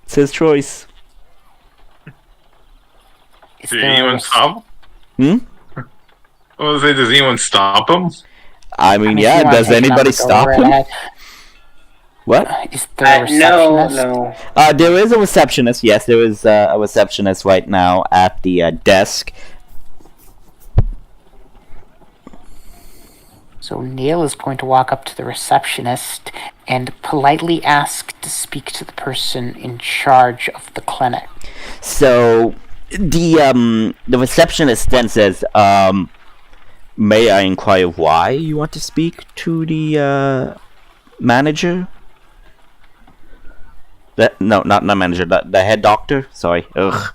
It's his choice. Is Did there anyone a- stop? Hmm? What was it? Does anyone stop him? I mean, if yeah. you wanna Does take a anybody number, go stop right him? ahead. What? Is there a No, receptionist? no. There is a receptionist. Yes, there is a receptionist right now at the desk. So Neil is going to walk up to the receptionist and politely ask to speak to the person in charge of the clinic. So the receptionist then says, "May I inquire why you want to speak to the manager?" No, not manager. The head doctor. Sorry. Ugh.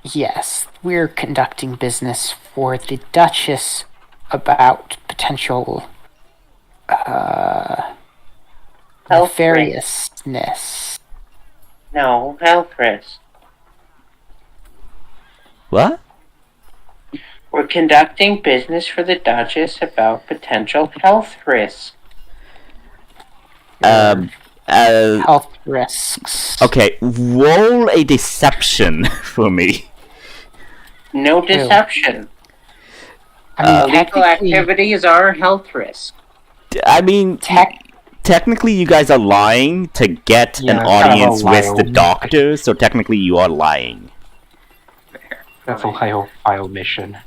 Yes, we're conducting business for the Duchess about potential Health nefariousness. No, health risk. What? We're conducting business for the Duchess about potential health risks. Health risks. Okay. Roll a deception for me. No deception. I mean, Illegal technically, activities are health risk. I mean, technically, you guys are lying to get Yeah, an it's kind of a audience with the wild- doctor. So technically, you are lying. That's a high mission.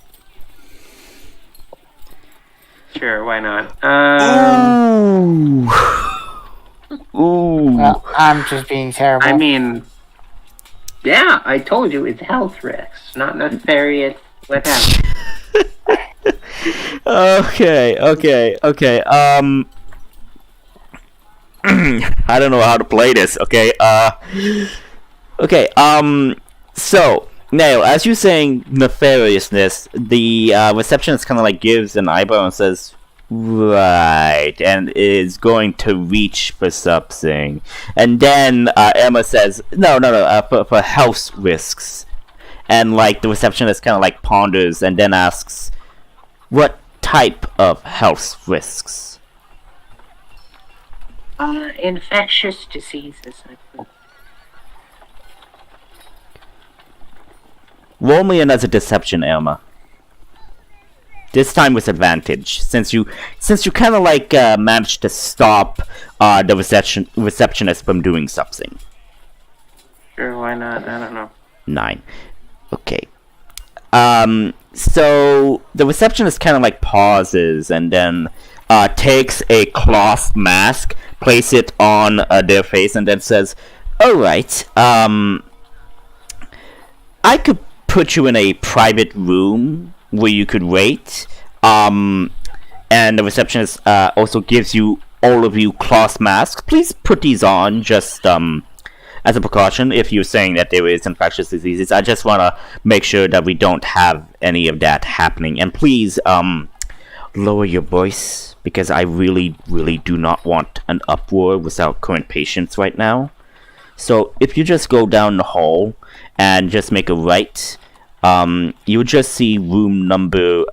Sure, why not? Ooh. Ooh. well, I'm just being terrible. I mean, yeah, I told you it's health risks, not nefarious whatever. Okay. I don't know how to play this. Okay. Okay. So now, as you're saying nefariousness, the receptionist kind of like gives an eyebrow and says, "Right," and is going to reach for something, and then Emma says, "No, for health risks," and like the receptionist kind of like ponders and then asks, "What type of health risks?" Infectious diseases, I think. Roll me another deception, Elma. This time with advantage, since you kind of like managed to stop the receptionist from doing something. Sure, why not? I don't know. 9. Okay. So the receptionist kind of like pauses and then takes a cloth mask, place it on their face, and then says, "All right. I could put you in a private room where you could wait." And the receptionist also gives all of you cloth masks. Please put these on, just as a precaution. If you're saying that there is infectious diseases, I just want to make sure that we don't have any of that happening. And please lower your voice, because I really, really do not want an uproar without current patients right now. So if you just go down the hall and just make a right, you'll just see room number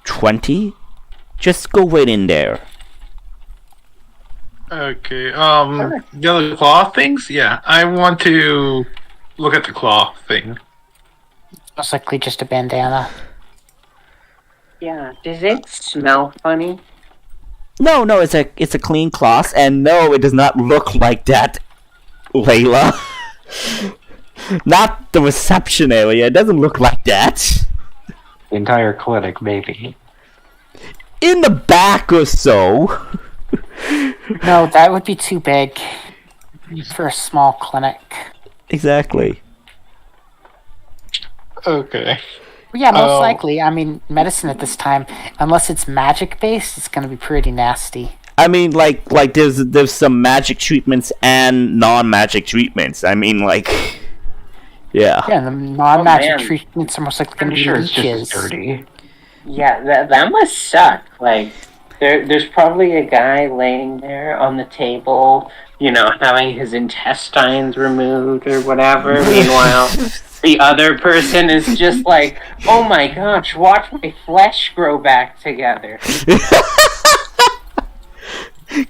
20. Just go right in there. Okay. The other cloth things? Yeah, I want to look at the cloth thing. Most likely just a bandana. Yeah, does it smell funny? No, it's a clean cloth, and no, it does not look like that, Layla. Not the reception area. It doesn't look like that. The entire clinic, maybe. In the back or so. No, that would be too big for a small clinic. Exactly. Okay. Yeah, most likely. I mean, medicine at this time, unless it's magic based, it's going to be pretty nasty. I mean, like there's some magic treatments and non-magic treatments. I mean, like, yeah. Yeah, the non-magic man. treatments are most likely going I'm to be sure it's just leeches. as dirty. Yeah, that must suck. Like, there's probably a guy laying there on the table, having his intestines removed or whatever. Meanwhile, the other person is just like, oh my gosh, watch my flesh grow back together.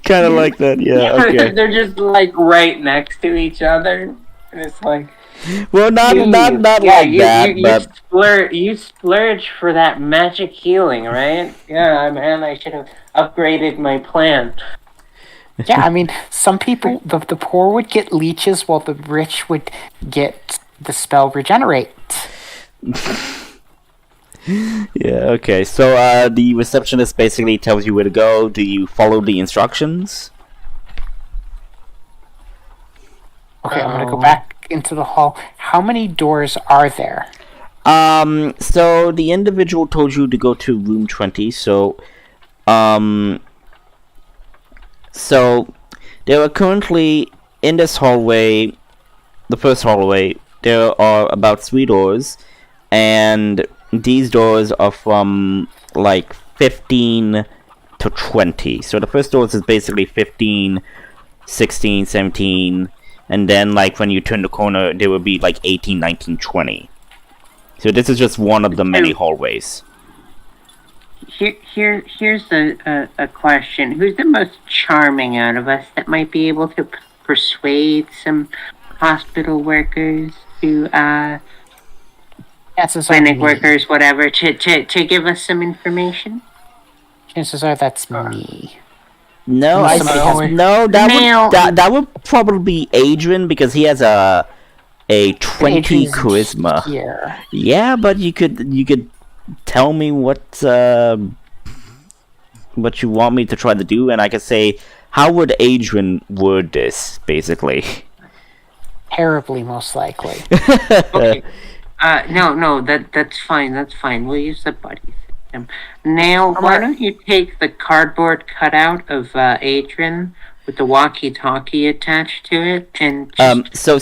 Kind of like that, yeah. Okay. They're just like right next to each other. And it's like, Well, not yeah, like that, but you splurge for that magic healing, right? Yeah, man, I should have upgraded my plan. Yeah, I mean, some people, the poor would get leeches while the rich would get the spell regenerate. yeah. Okay. So, the receptionist basically tells you where to go. Do you follow the instructions? Okay, I'm going to go back into the hall. How many doors are there? So the individual told you to go to room 20. So there are currently in this hallway, the first hallway, there are about 3 doors, and these doors are from like 15 to 20. So the first doors is basically 15, 16, 17, and then like when you turn the corner, there will be like 18, 19, 20. So this is just one of the many hallways. Here's a question. Who's the most charming out of us that might be able to persuade some hospital workers to clinic workers, whatever, to give us some information? Chances are that's me. No, that would probably be Adrian, because he has a 20 Adrian's charisma. Here. Yeah, but you could tell me what you want me to try to do, and I could say, how would Adrian word this, basically? Terribly, most likely. Okay. No, that's fine. That's fine. We'll use the buddy system. Now, why don't you take the cardboard cutout of Adrian with the walkie-talkie attached to it, and just so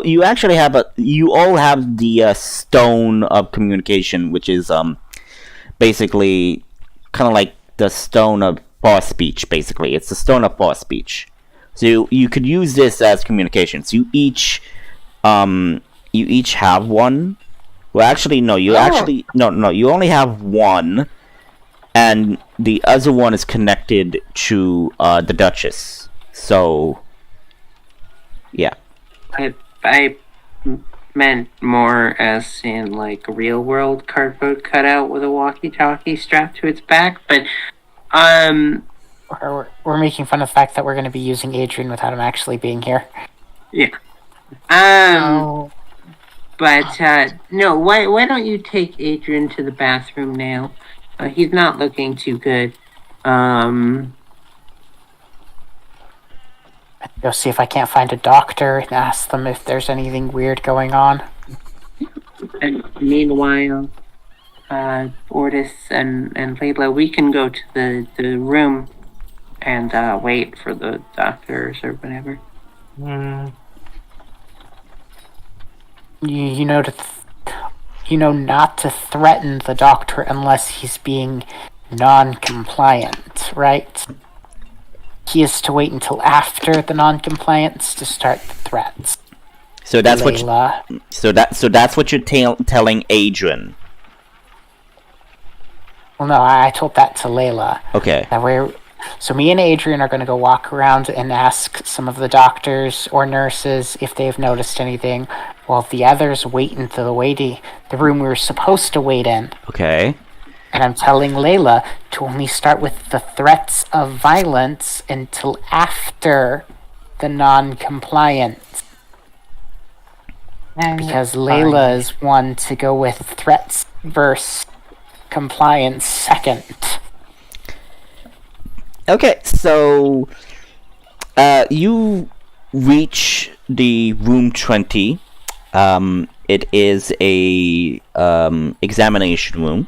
you actually have you all have the stone of communication, which is basically kind of like the stone of far speech. Basically, it's the stone of far speech. So you could use this as communication. So you each have one. Well, actually, no. You only have one, and the other one is connected to the Duchess. So, yeah. I meant more as in like a real world cardboard cutout with a walkie-talkie strapped to its back, but we're making fun of the fact that we're going to be using Adrian without him actually being here. Yeah. But no, why don't you take Adrian to the bathroom now? He's not looking too good. Go see if I can't find a doctor and ask them if there's anything weird going on. And meanwhile, Ortis and Layla, we can go to the room and wait for the doctors or whatever. You know not to threaten the doctor unless he's being non-compliant, right? He is to wait until after the non-compliance to start the threats. So that's Layla. that's what you're telling Adrian. Well, no, I told that to Layla. Okay. So me and Adrian are going to go walk around and ask some of the doctors or nurses if they've noticed anything, while the others wait into the room we were supposed to wait in. Okay. And I'm telling Layla to only start with the threats of violence until after the non-compliance. Because Layla is one to go with threats versus compliance second. Okay, so you reach the room 20. It is a examination room.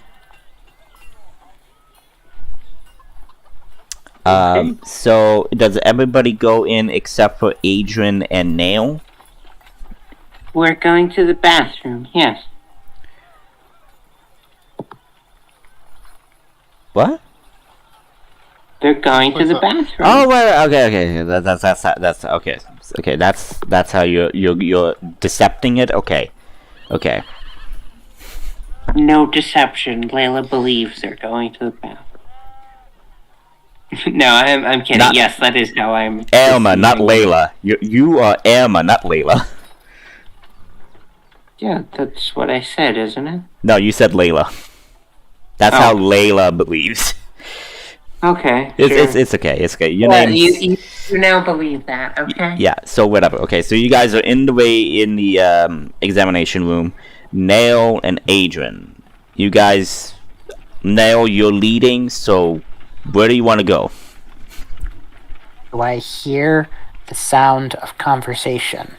So does everybody go in except for Adrian and Nail? We're going to the bathroom, yes. What? They're going to What's the up? bathroom. Oh, right. Okay. That's okay. Okay, that's how you're decepting it. Okay. No deception. Layla believes they're going to the bathroom. No, I'm kidding. Not- yes, that is how I'm... Elma, not Layla. You are Elma, not Layla. Yeah, that's what I said, isn't it? No, you said Layla. That's how Layla believes. Okay, It's okay. It's okay. Your well, name's... you now believe that, okay? Yeah, so whatever. Okay, so you guys are in the examination room. Nail and Adrian. You guys... Nail, you're leading, so where do you want to go? Do I hear the sound of conversation?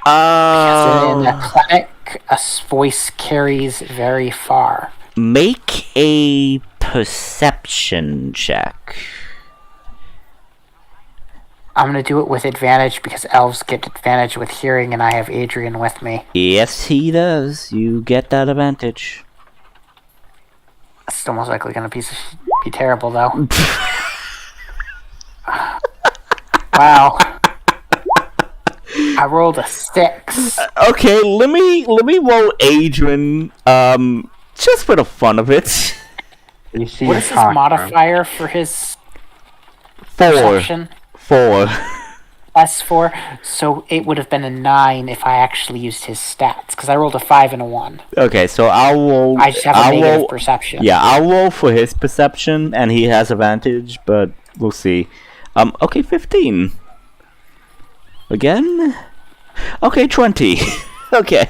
In a clinic, a voice carries very far. Make a perception check. I'm gonna do it with advantage because elves get advantage with hearing, and I have Adrian with me. Yes, he does. You get that advantage. It's still most likely gonna be terrible, though. Wow. I rolled a 6. Okay, let me roll Adrian. Just for the fun of it. You see What a is his cockroach. modifier for his 4. perception? 4. +4, so it would have been a 9 if I actually used his stats, because I rolled a 5 and a 1. Okay, so I'll roll. I just have a I'll negative roll, perception. Yeah, I'll roll for his perception, and he has advantage, but we'll see. Okay, 15. Again? Okay, 20. Okay.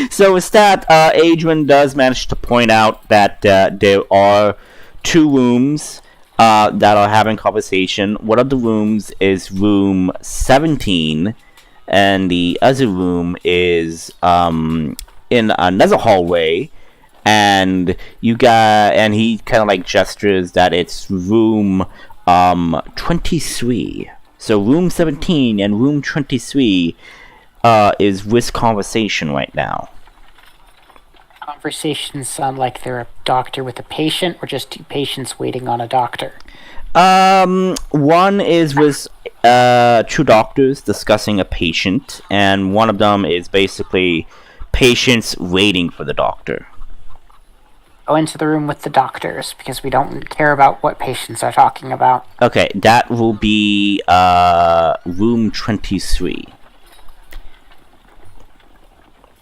So with that, Adrian does manage to point out that there are 2 rooms that are having conversation. One of the rooms is room 17, and the other room is in another hallway. And he kind of like gestures that it's room 23. So room 17 and room 23 is with conversation right now. Conversations sound like they're a doctor with a patient, or just 2 patients waiting on a doctor. One is with 2 doctors discussing a patient, and one of them is basically patients waiting for the doctor. Go into the room with the doctors, because we don't care about what patients are talking about. Okay, that will be room 23.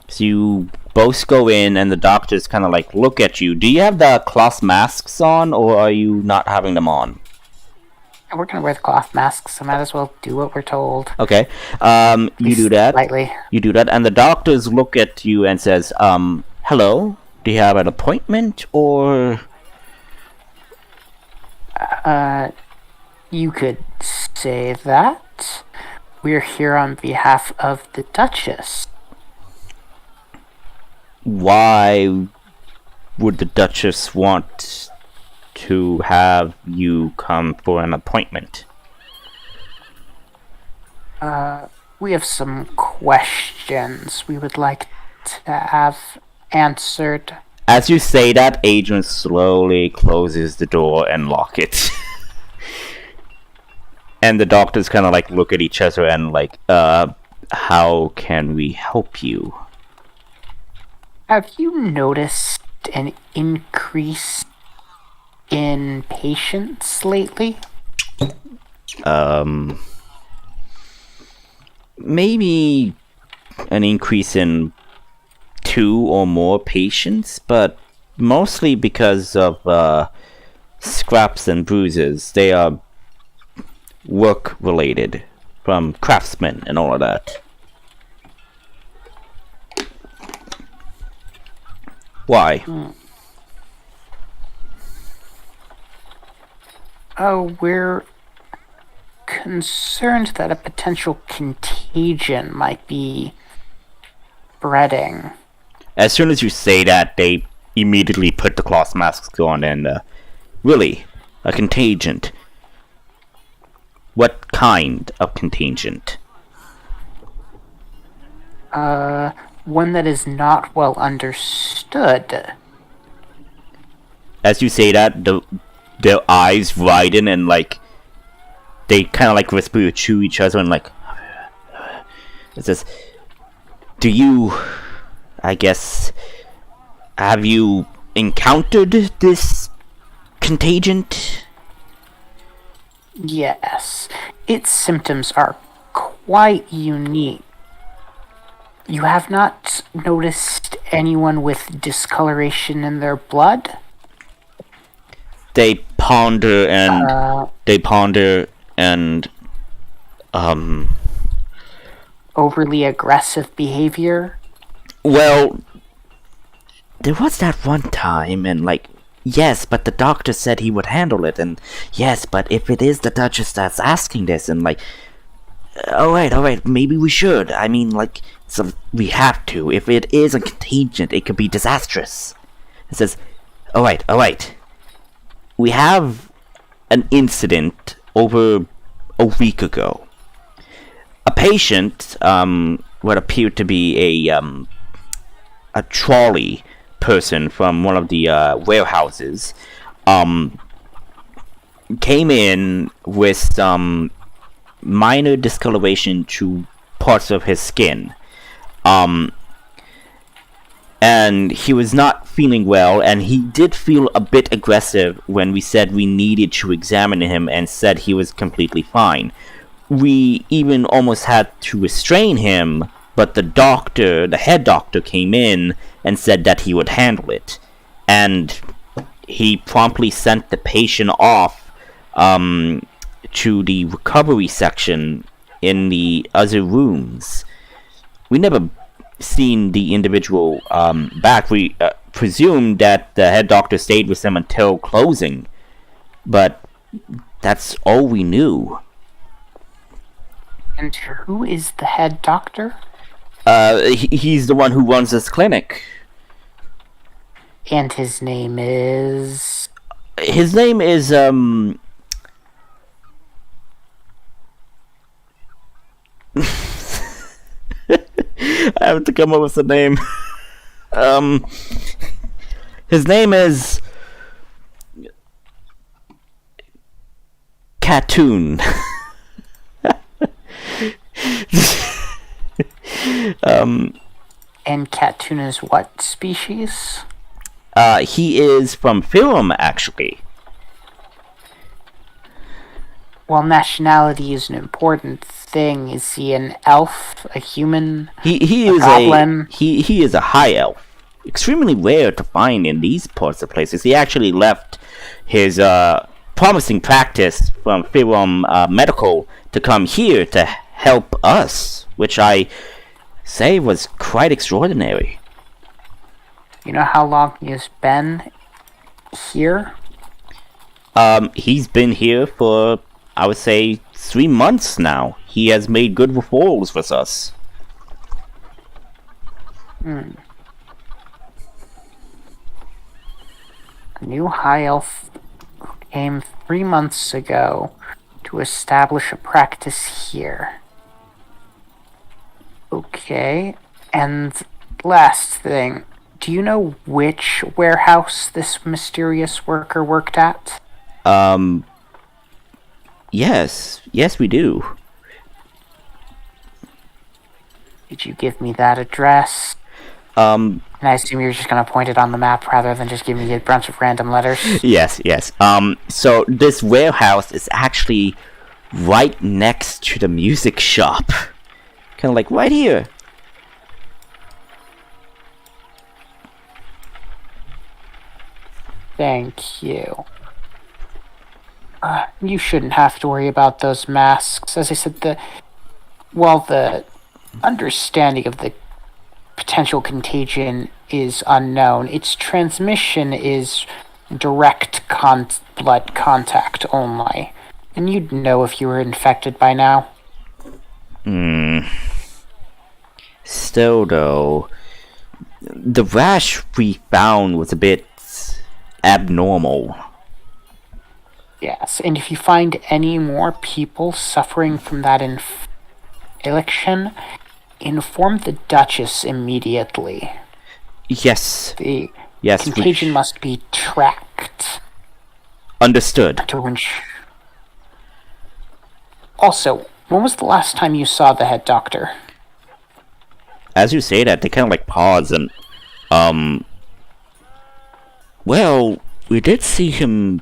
So you both go in, and the doctors kind of like look at you. Do you have the cloth masks on, or are you not having them on? We're gonna wear the cloth masks, so might as well do what we're told. Okay, you do that. Slightly. You do that, and the doctors look at you and says, hello? Do you have an appointment, or... You could say that. We're here on behalf of the Duchess. Why would the Duchess want to have you come for an appointment? We have some questions we would like to have answered. As you say that, Adrian slowly closes the door and lock it. And the doctors kind of like look at each other and like, how can we help you? Have you noticed an increase in patients lately? Maybe an increase in 2 or more patients, but mostly because of scraps and bruises. They are work related, from craftsmen and all of that. Why? Oh, we're concerned that a potential contagion might be spreading. As soon as you say that, they immediately put the cloth masks on and, really, a contagion. What kind of contagion? One that is not well understood. As you say that, their eyes widen and, like, they kind of, like, whisper to each other and, like, it says, do you, I guess, have you encountered this contagion? Yes, its symptoms are quite unique. You have not noticed anyone with discoloration in their blood? They ponder and Overly aggressive behavior? well, there was that one time, and, like, yes, but the doctor said he would handle it, and yes, but if it is the Duchess that's asking this, and, like, alright, maybe we should. I mean, like, so we have to. If it is a contagion, it could be disastrous. It says, alright. We have an incident over a week ago. A patient, what appeared to be a trolley person from one of the warehouses, came in with some minor discoloration to parts of his skin. And he was not feeling well, and he did feel a bit aggressive when we said we needed to examine him, and said he was completely fine. We even almost had to restrain him, but the head doctor came in and said that he would handle it. And he promptly sent the patient off to the recovery section in the other rooms. We never seen the individual back. We presumed that the head doctor stayed with them until closing, but that's all we knew. And who is the head doctor? He's the one who runs this clinic. And his name is... His name is, I have to come up with a name. His name is... Catoon. And Catoon is what species? He is from film, actually. Well, nationality is an important thing. Is he an elf, a human, He a is goblin? he is a high elf. Extremely rare to find in these parts of places. He actually left his promising practice from Firum Medical to come here to help us, which I say was quite extraordinary. You know how long he has been here? He's been here for, I would say, 3 months now. He has made good referrals with us. A new high elf who came 3 months ago to establish a practice here. Okay, and last thing, do you know which warehouse this mysterious worker worked at? Yes, we do. Did you give me that address? And I assume you're just gonna point it on the map rather than just give me a bunch of random letters? Yes. So this warehouse is actually right next to the music shop. Kind of like right here. Thank you. You shouldn't have to worry about those masks. As I said, the understanding of the potential contagion is unknown, its transmission is direct blood contact only. And you'd know if you were infected by now. Still, though, the rash we found was a bit abnormal. Yes, and if you find any more people suffering from that infection, inform the Duchess immediately. Yes. The Yes. contagion must be tracked. Understood. To ensure. Also, when was the last time you saw the head doctor? As you say that, they kind of like pause and, well, we did see him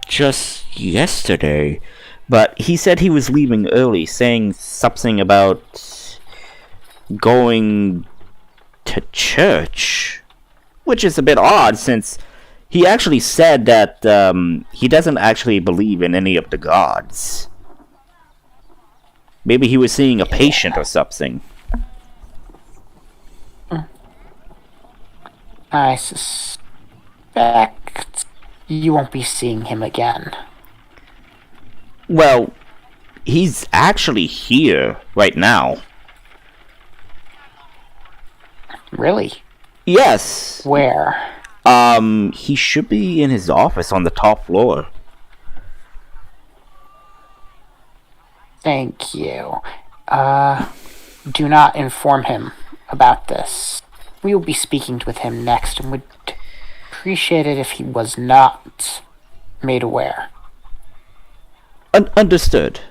just yesterday, but he said he was leaving early, saying something about going to church, which is a bit odd since he actually said that he doesn't actually believe in any of the gods. Maybe he was seeing a patient or something. I suspect you won't be seeing him again. Well, he's actually here right now. Really? Yes. Where? He should be in his office on the top floor. Thank you. Do not inform him about this. We will be speaking with him next and would appreciate it if he was not made aware. Understood.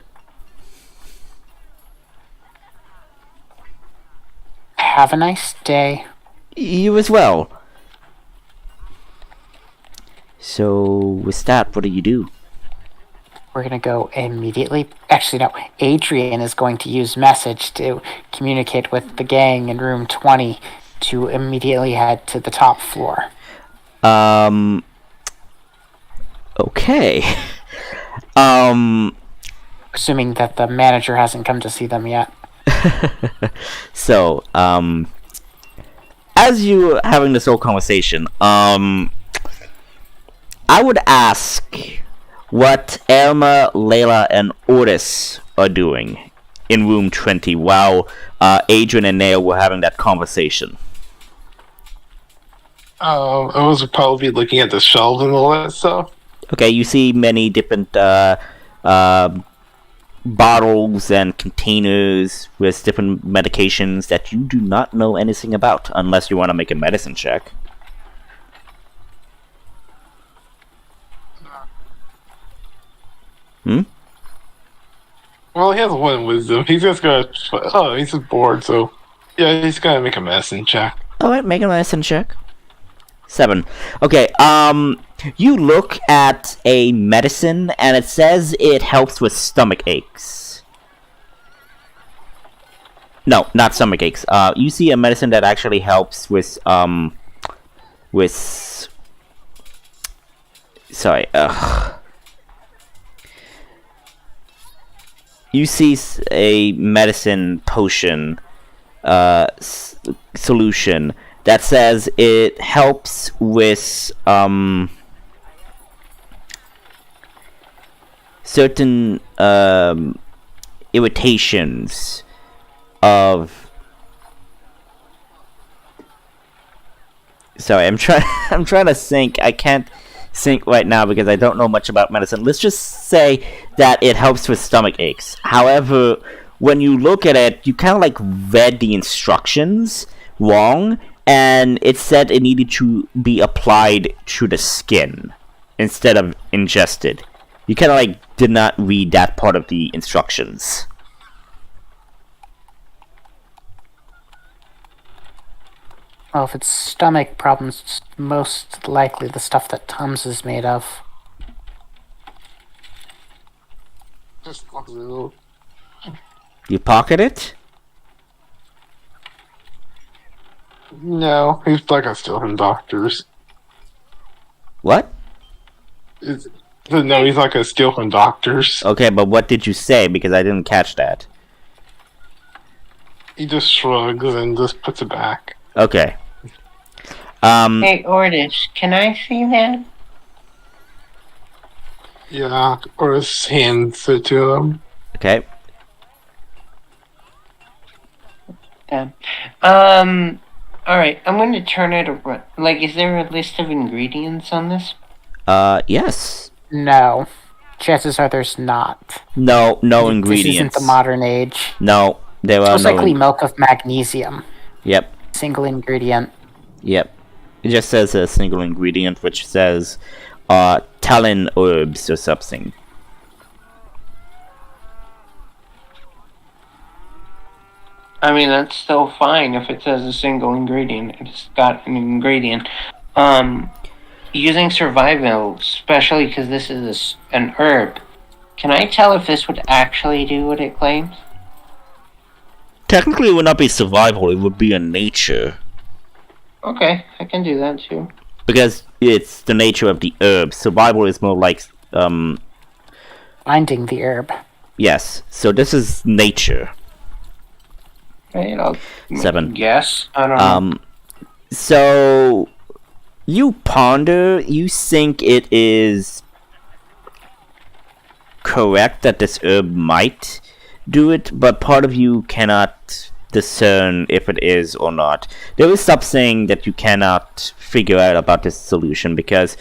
Have a nice day. You as well. So, with that, what do you do? We're gonna go immediately. Actually, no. Adrian is going to use message to communicate with the gang in room 20 to immediately head to the top floor. Okay. Assuming that the manager hasn't come to see them yet. So, as you having this whole conversation, I would ask what Elma, Layla, and Otis are doing in room 20 while Adrian and Nail were having that conversation. I was probably looking at the shelves and all that stuff. Okay, you see many different bottles and containers with different medications that you do not know anything about unless you want to make a medicine check. Well, he has one wisdom. He's just gonna. Oh, he's just bored, so yeah, he's gonna make a medicine check. Alright, make a medicine check. 7. Okay, you look at a medicine and it says it helps with stomach aches. No, not stomach aches. You see a medicine that actually helps with, sorry, you see a medicine potion, solution that says it helps with certain irritations of. Sorry, I'm trying to think. I can't think right now because I don't know much about medicine. Let's just say that it helps with stomach aches. However, when you look at it, you kind of like read the instructions wrong, and it said it needed to be applied to the skin instead of ingested. You kind of like did not read that part of the instructions. Well, if it's stomach problems, it's most likely the stuff that Tums is made of. Just fuck it. You pocket it? No, he's not gonna steal from doctors. What? No, he's not gonna steal from doctors. Okay, but what did you say? Because I didn't catch that. He just shrugs and just puts it back. Okay. Hey, Ordis, can I see that? Yeah, or his hands it to him. Okay. Yeah. Alright, I'm going to turn it around. Like, is there a list of ingredients on this? Yes. No. Chances are there's not. No This ingredients. isn't the modern age. No, there It's are most no. likely milk of magnesium. Yep. Single ingredient. Yep. It just says a single ingredient, which says, talon herbs or something. I mean, that's still fine if it says a single ingredient. It's got an ingredient. Using survival, especially because this is an herb, can I tell if this would actually do what it claims? Technically, it would not be survival, it would be a nature. Okay, I can do that too. Because it's the nature of the herb. Survival is more like, Finding the herb. yes. So this is nature. Right, I'll 7. guess. I don't know. So you ponder, you think it is correct that this herb might do it, but part of you cannot discern if it is or not. There is something that you cannot figure out about this solution, because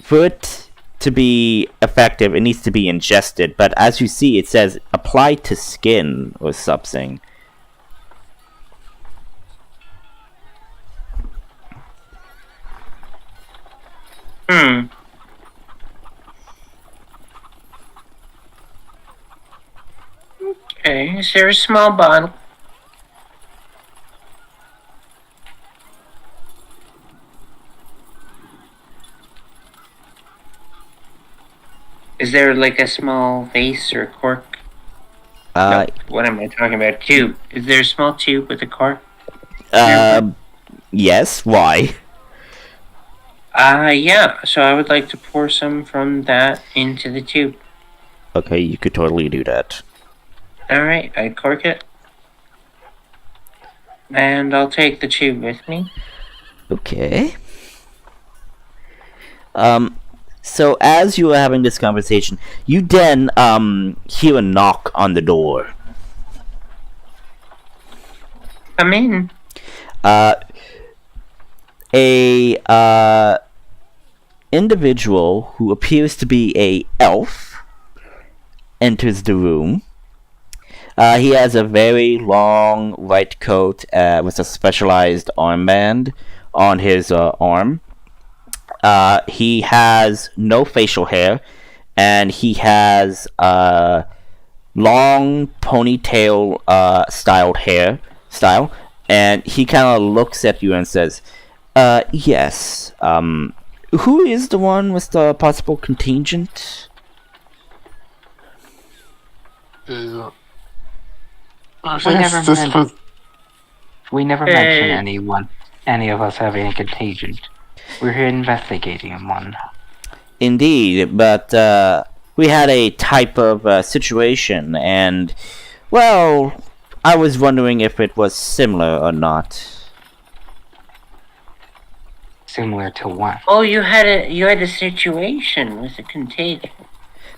for it to be effective, it needs to be ingested, but as you see, it says apply to skin or something. Okay, is there a small bottle? Is there like a small vase or cork? No, what am I talking about? Tube. Is there a small tube with a cork? Yes, why? Yeah, so I would like to pour some from that into the tube. Okay, you could totally do that. Alright, I cork it. And I'll take the tube with me. Okay. So as you are having this conversation, you then, hear a knock on the door. Come in. A individual who appears to be a elf enters the room. He has a very long white coat with a specialized armband on his arm. He has no facial hair, and he has long ponytail style, and he kind of looks at you and says, yes, who is the one with the possible contingent? We never mention any of us having a contingent. We're here investigating one. Indeed, but we had a type of situation, and, well, I was wondering if it was similar or not. Similar to what? Oh, you had a situation with a contagion.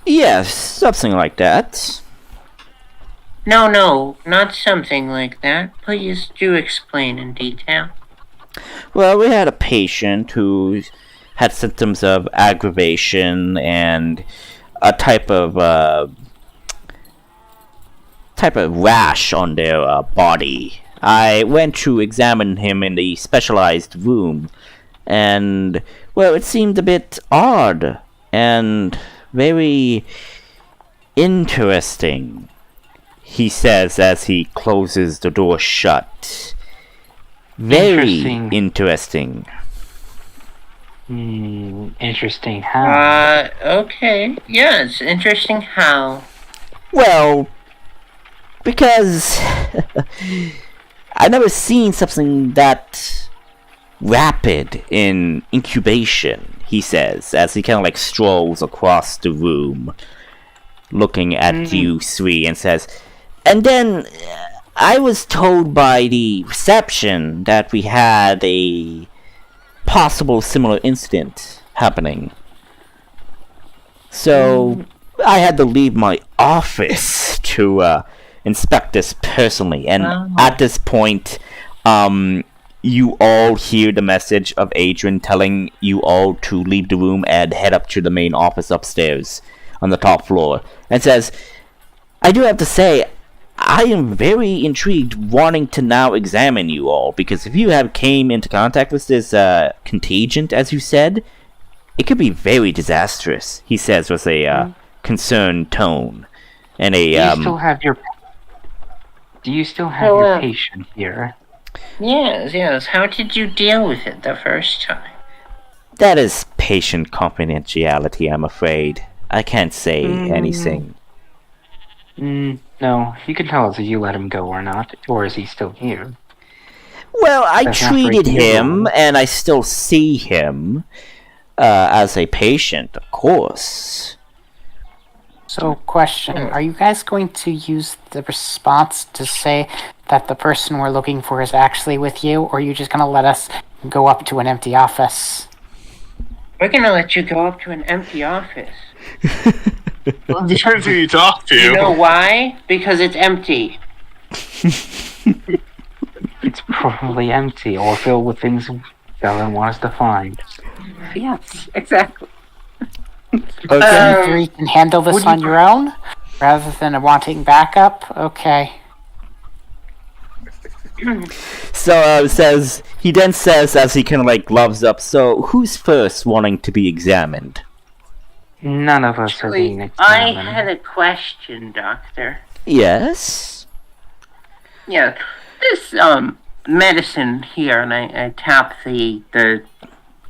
Yes, something like that. No, not something like that. Please do explain in detail. Well, we had a patient who had symptoms of aggravation and a type of rash on their body. I went to examine him in the specialized room, and, well, it seemed a bit odd and very interesting, he says as he closes the door shut. Very interesting. Interesting how? Okay. Yeah, it's interesting how. Well, because I've never seen something that rapid in incubation. he says, as he kind of like strolls across the room, looking at you three, and says, and then I was told by the reception that we had a possible similar incident happening. So I had to leave my office to inspect this personally, and at this point, you all hear the message of Adrian telling you all to leave the room and head up to the main office upstairs on the top floor, and says, I do have to say, I am very intrigued, wanting to now examine you all, because if you have came into contact with this contagion, as you said, it could be very disastrous, he says with a concerned tone. And a Do you still have your patient here? Yes. How did you deal with it the first time? That is patient confidentiality, I'm afraid. I can't say anything. No, you can tell us if you let him go or not, or is he still here? Well, I That's not treated breaking the him, rules. and I still see him as a patient, of course. So, question, are you guys going to use the response to say that the person we're looking for is actually with you, or are you just going to let us go up to an empty office? We're gonna let you go up to an empty office. Well, it depends who you talk to. You know why? Because it's empty. It's probably empty or filled with things Belen wants to find. Yes, exactly. You three can handle this on your own, rather than wanting backup? Okay. So he then says, as he kind of like gloves up, so who's first wanting to be examined? None of us are being I examined. had a question, Doctor. Yes? Yeah, this medicine here, and I tap the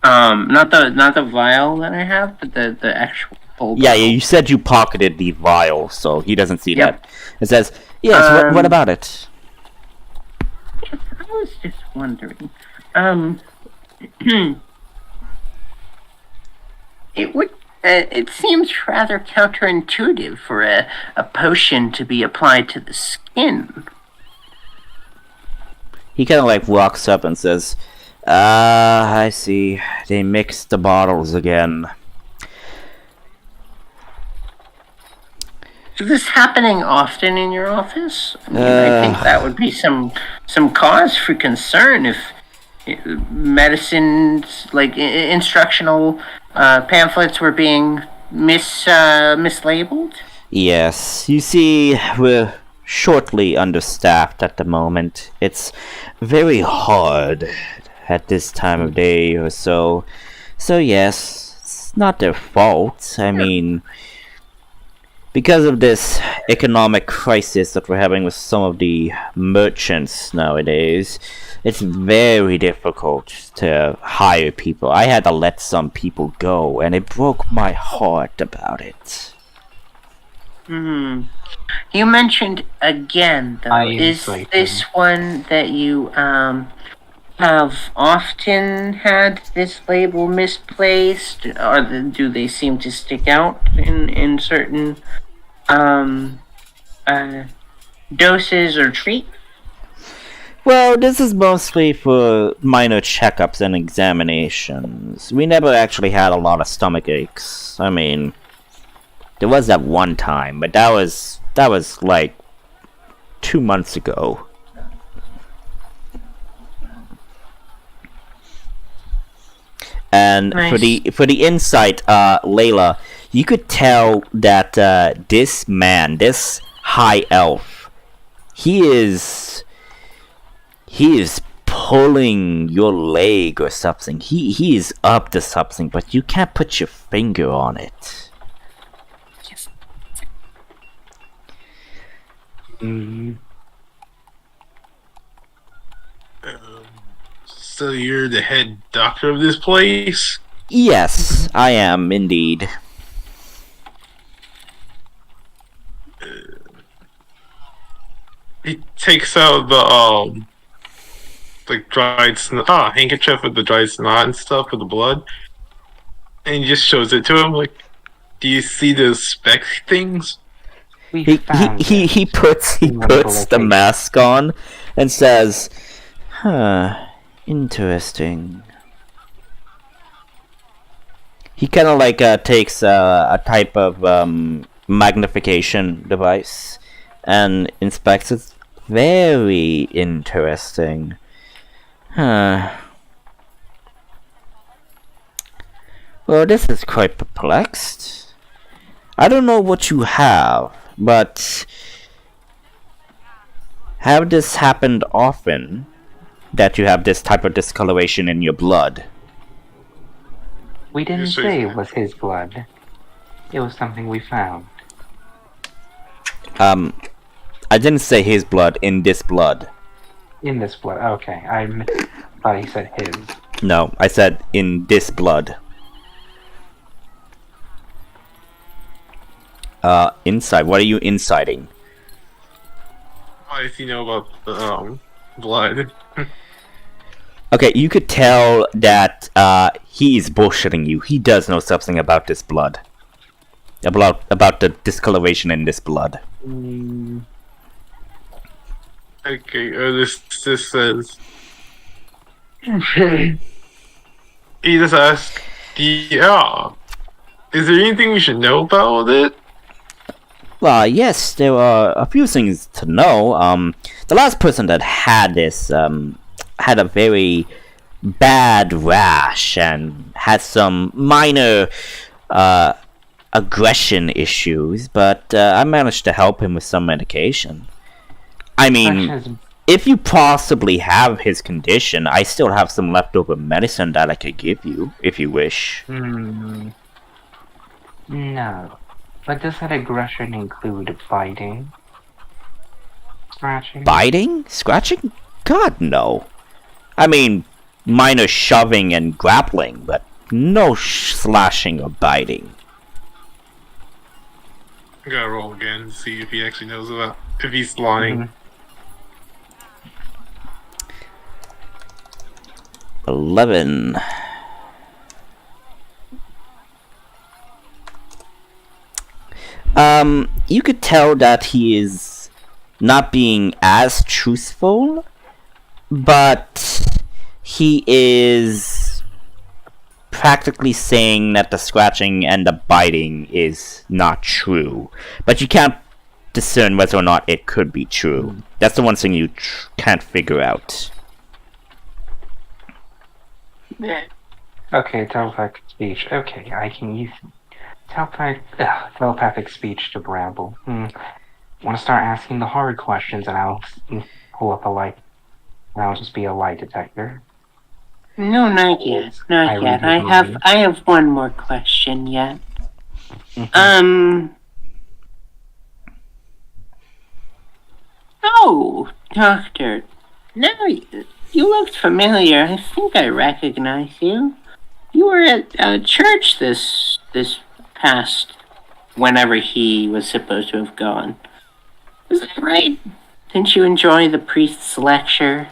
not the vial that I have, but the actual full Yeah, bottle. you said you pocketed the vial, so he doesn't see Yep. that. It says, yes, what about it? I was just wondering. It seems rather counterintuitive for a potion to be applied to the skin. He kind of like walks up and says, I see. They mixed the bottles again. Is this happening often in your office? I mean, I think that would be some cause for concern if medicines, like instructional pamphlets, were being mislabeled. Yes, you see, we're shortly understaffed at the moment. It's very hard at this time of day or so. So yes, it's not their fault. I mean, because of this economic crisis that we're having with some of the merchants nowadays, it's very difficult to hire people. I had to let some people go, and it broke my heart about it. You mentioned again, though, is this one that you have often had this label misplaced, or do they seem to stick out in certain doses or treatments? Well, this is mostly for minor checkups and examinations. We never actually had a lot of stomach aches. I mean, there was that one time, but that was like 2 months ago. And Nice. for the insight, Layla, you could tell that this man, this high elf, he is pulling your leg or something. He is up to something, but you can't put your finger on it. So you're the head doctor of this place? Yes, I am indeed. He takes out the like dried handkerchief with the dried snot and stuff for the blood. And he just shows it to him, like, do you see those speck things? We He found he it he puts in one of the locations. mask on and says, "Huh, interesting." He kind of like takes a type of magnification device and inspects it. Very interesting. Huh. Well, this is quite perplexed. I don't know what you have, but have this happened often that you have this type of discoloration in your blood? We didn't Yes, say sir. it was his blood. It was something we found. I didn't say his blood, in this blood. In this blood. Okay, thought he said his. No, I said in this blood. Inside. What are you inciting? Why does he know about the blood? Okay, you could tell that he is bullshitting you. He does know something about this blood. About the discoloration in this blood. Okay, this says. He just asks, yeah. Is there anything we should know about it? Well, yes, there are a few things to know. The last person that had this, had a very bad rash and had some minor, aggression issues, but I managed to help him with some medication. I mean, if you possibly have his condition, I still have some leftover medicine that I could give you, if you wish. No. But does that aggression include biting? Scratching? Biting? Scratching? God, no. I mean, minor shoving and grappling, but no slashing or biting. I gotta roll again to see if he actually knows about. If he's lying. 11. You could tell that he is not being as truthful, but he is practically saying that the scratching and the biting is not true. But you can't discern whether or not it could be true. That's the one thing you can't figure out. Okay, telepathic speech. Okay, I can use telepathic speech to bramble. Want to start asking the hard questions, and I'll pull up a light. And I'll just be a lie detector. No, not yet. Not yet. I have one more question yet. Oh, Doctor. Now you looked familiar. I think I recognize you. You were at church this past whenever he was supposed to have gone. Is that right? Didn't you enjoy the priest's lecture?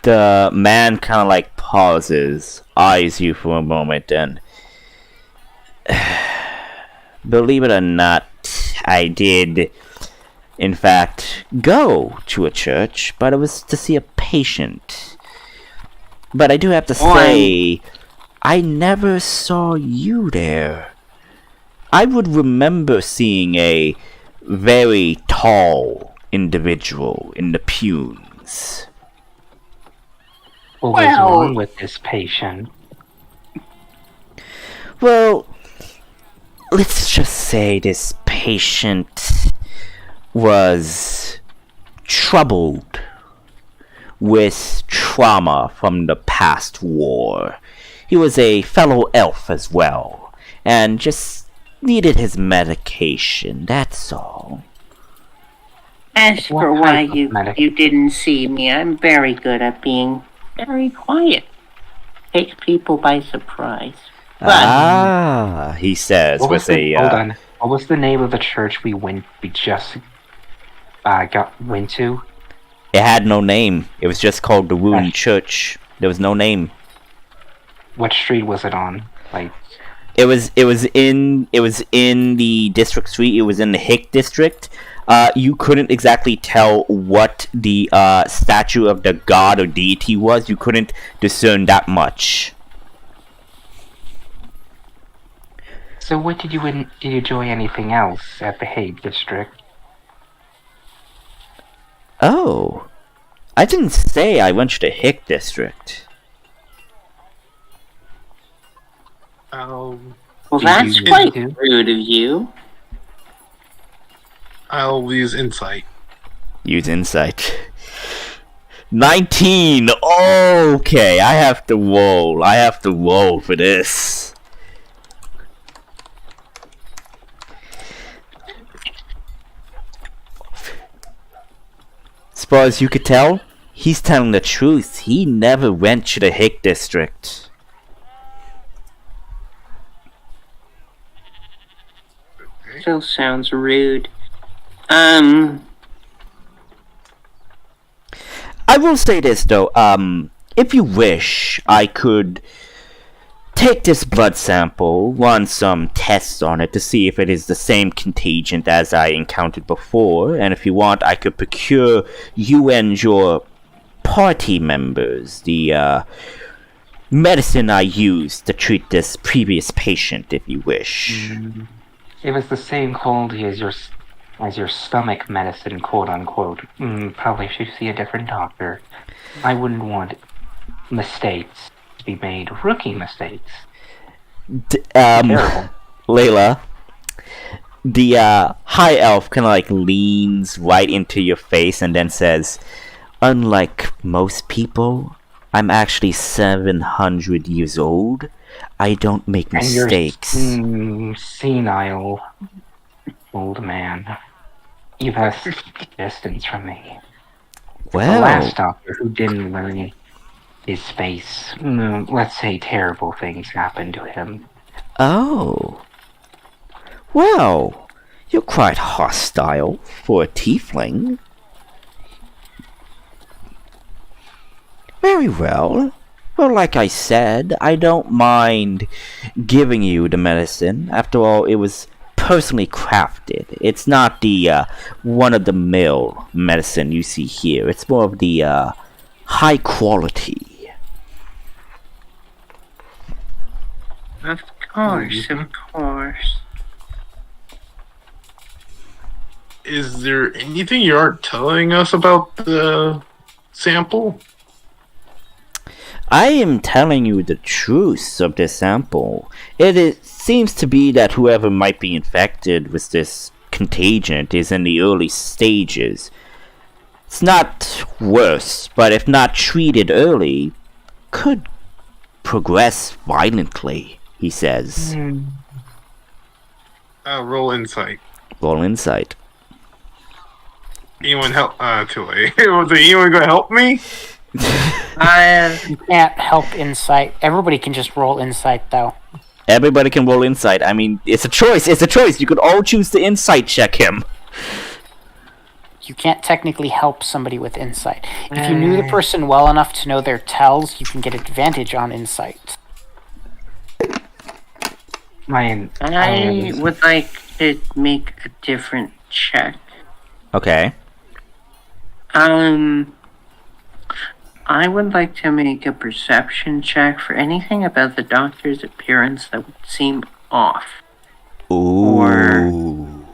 The man kind of like pauses, eyes you for a moment, and believe it or not, I did in fact go to a church, but it was to see a patient. But I do have to say, I never saw you there. I would remember seeing a very tall individual in the pews. What was wrong with this patient? Well, let's just say this patient was troubled with trauma from the past war. He was a fellow elf as well, and just needed his medication, that's all. As for why you didn't see me, I'm very good at being very quiet. Takes people by surprise. But, he says with a... Hold on. What was the name of the church we just went to? It had no name. It was just called the Wound Church. There was no name. What street was it on? Like, It was in the District 3. It was in the Hick District. You couldn't exactly tell what the statue of the god or deity was. You couldn't discern that much. so what did you enjoy anything else at the Hague District? Oh, I didn't say I went to the Hick District. Well, Did that's you quite do? rude of you. I'll use insight. Use insight. 19. Okay, I have to roll. I have to roll for this. As far as you could tell, he's telling the truth. He never went to the Hick District. Still sounds rude. I will say this though, if you wish, I could take this blood sample, run some tests on it to see if it is the same contagion as I encountered before, and if you want, I could procure you and your party members the medicine I used to treat this previous patient, if you wish. It was the same quality as your stomach medicine, quote unquote. Probably should see a different doctor. I wouldn't want mistakes to be made, rookie mistakes. Terrible. Layla, the high elf kind of like leans right into your face and then says, "Unlike most people, I'm actually 700 years old. I don't make mistakes." And you're senile, old man. You have distance from me. The Well, last doctor who didn't learn his face, let's say terrible things happened to him. oh. Well, you're quite hostile for a tiefling. Very well. Well, like I said, I don't mind giving you the medicine. After all, it was personally crafted. It's not the one-of-the-mill medicine you see here. It's more of the high quality. Of course, of course. Is there anything you aren't telling us about the sample? I am telling you the truth of this sample. It seems to be that whoever might be infected with this contagion is in the early stages. It's not worse, but if not treated early, could progress violently, he says. Roll insight. Roll insight. Anyone help? Too late. Was anyone gonna help me? You can't help insight. Everybody can just roll insight, though. Everybody can roll insight. I mean, it's a choice. It's a choice. You could all choose to insight check him. You can't technically help somebody with insight. If you knew the person well enough to know their tells, you can get advantage on insight. I would like to make a different check. Okay. I would like to make a perception check for anything about the doctor's appearance that would seem off. Ooh.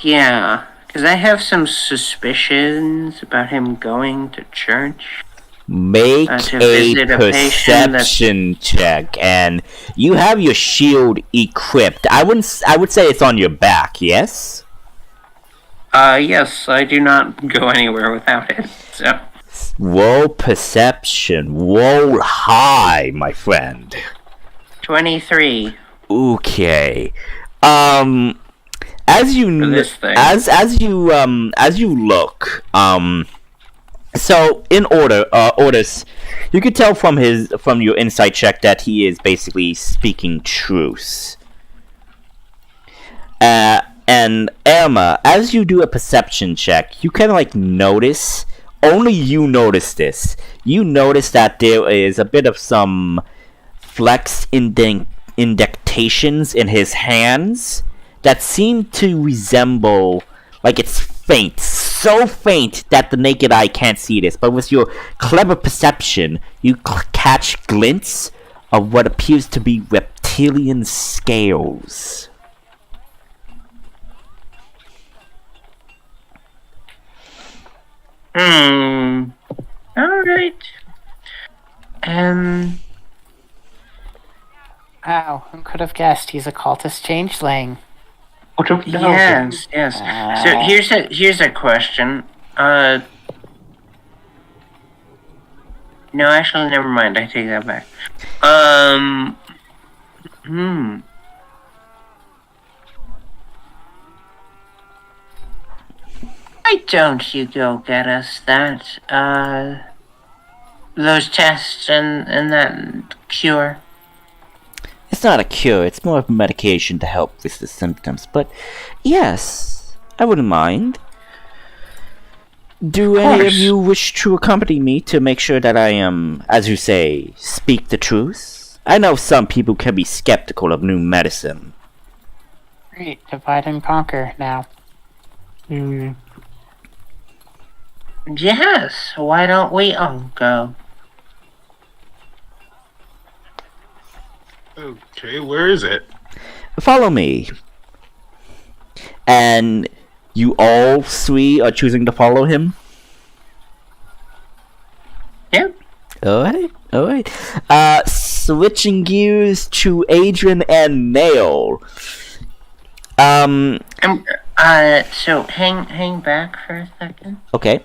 Yeah, because I have some suspicions about him going to church. Make To a visit a patient perception check, and you have your shield equipped. I would say it's on your back. Yes. Yes, I do not go anywhere without it, so. Roll perception. Roll high, my friend. 23. Okay. As you For this thing. as you look, so in orders, you could tell from your insight check that he is basically speaking truth. And Emma, as you do a perception check, you kind of like notice only you notice this. You notice that there is a bit of some flexed indentations in his hands that seem to resemble, like it's faint, so faint that the naked eye can't see this, but with your clever perception, you catch glints of what appears to be reptilian scales. Alright. Wow, who could have guessed he's a cultist changeling? Yes. So here's a question. No, actually, never mind. I take that back. Why don't you go get us those tests and that cure? It's not a cure, it's more of a medication to help with the symptoms, but yes, I wouldn't mind. Do any of you wish to accompany me to make sure that I am, as you say, speak the truth? I know some people can be skeptical of new medicine. Great, divide and conquer now. Yes, why don't we all go? Okay, where is it? Follow me. And you all three are choosing to follow him? Yep. Alright. Switching gears to Adrian and Nail. So hang back for a second. Okay.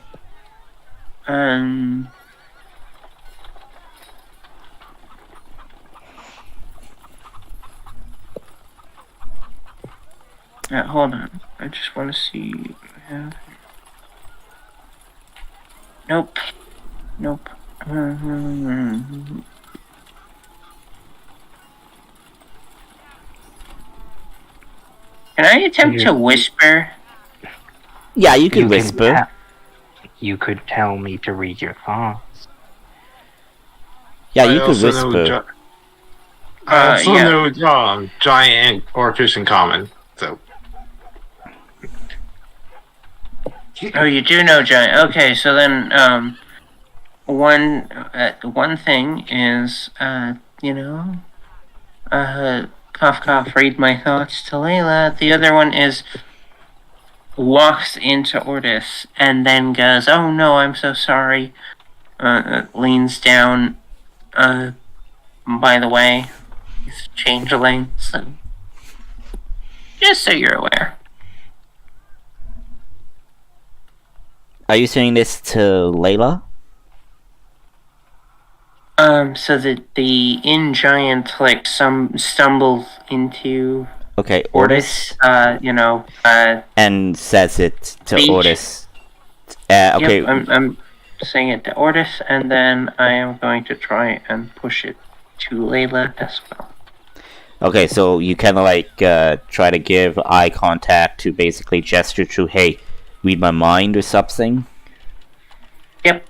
Hold on. I just want to see what I have here. Nope. Can I attempt to whisper? Yeah, you can whisper. You could tell me to read your thoughts. Yeah, you could whisper. I also know giant orcish in common, so. Oh, you do know giant. Okay, so then, one thing is, cough cough, read my thoughts to Layla. The other one is walks into Ortis and then goes, "Oh no, I'm so sorry." Leans down. By the way, he's a changeling, so just so you're aware. Are you saying this to Layla? So that the giant stumbles into Ortis. And says it to Beach. Ortis. Okay. Yep, I'm saying it to Ortis, and then I am going to try and push it to Layla as well. Okay, so you kind of try to give eye contact to basically gesture to, hey, read my mind or something. Yep.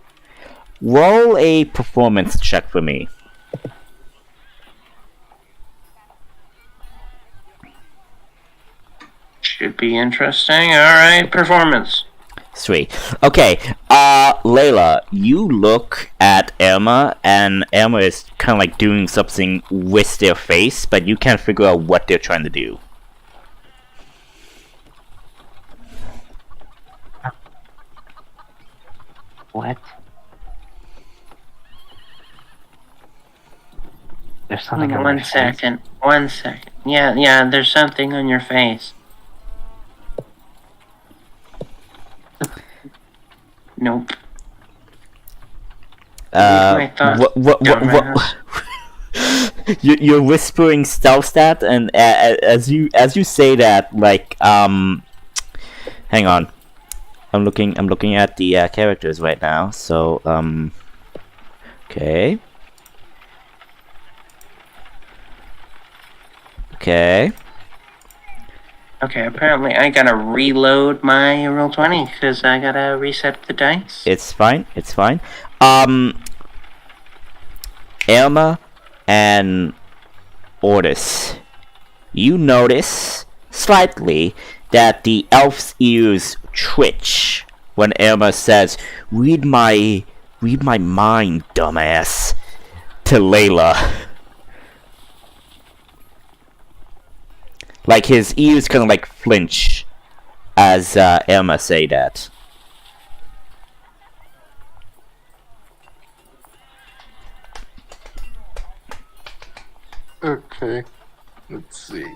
Roll a performance check for me. Should be interesting. Alright, performance. Sweet. Okay, Layla, you look at Emma, and Emma is kind of doing something with their face, but you can't figure out what they're trying to do. What? There's something on One my second. Yeah, there's something on your face. Nope. My thoughts, What? You're whispering stealth stat, and as you say that, hang on, I'm looking at the characters right now. So okay. Okay, apparently I gotta reload my Roll20 because I gotta reset the dice. It's fine. It's fine. Elma and Ordis, you notice slightly that the elf's ears twitch when Elma says, read my mind, dumbass," to Layla. Like his ears kind of like flinch as Elma say that. Okay. Let's see.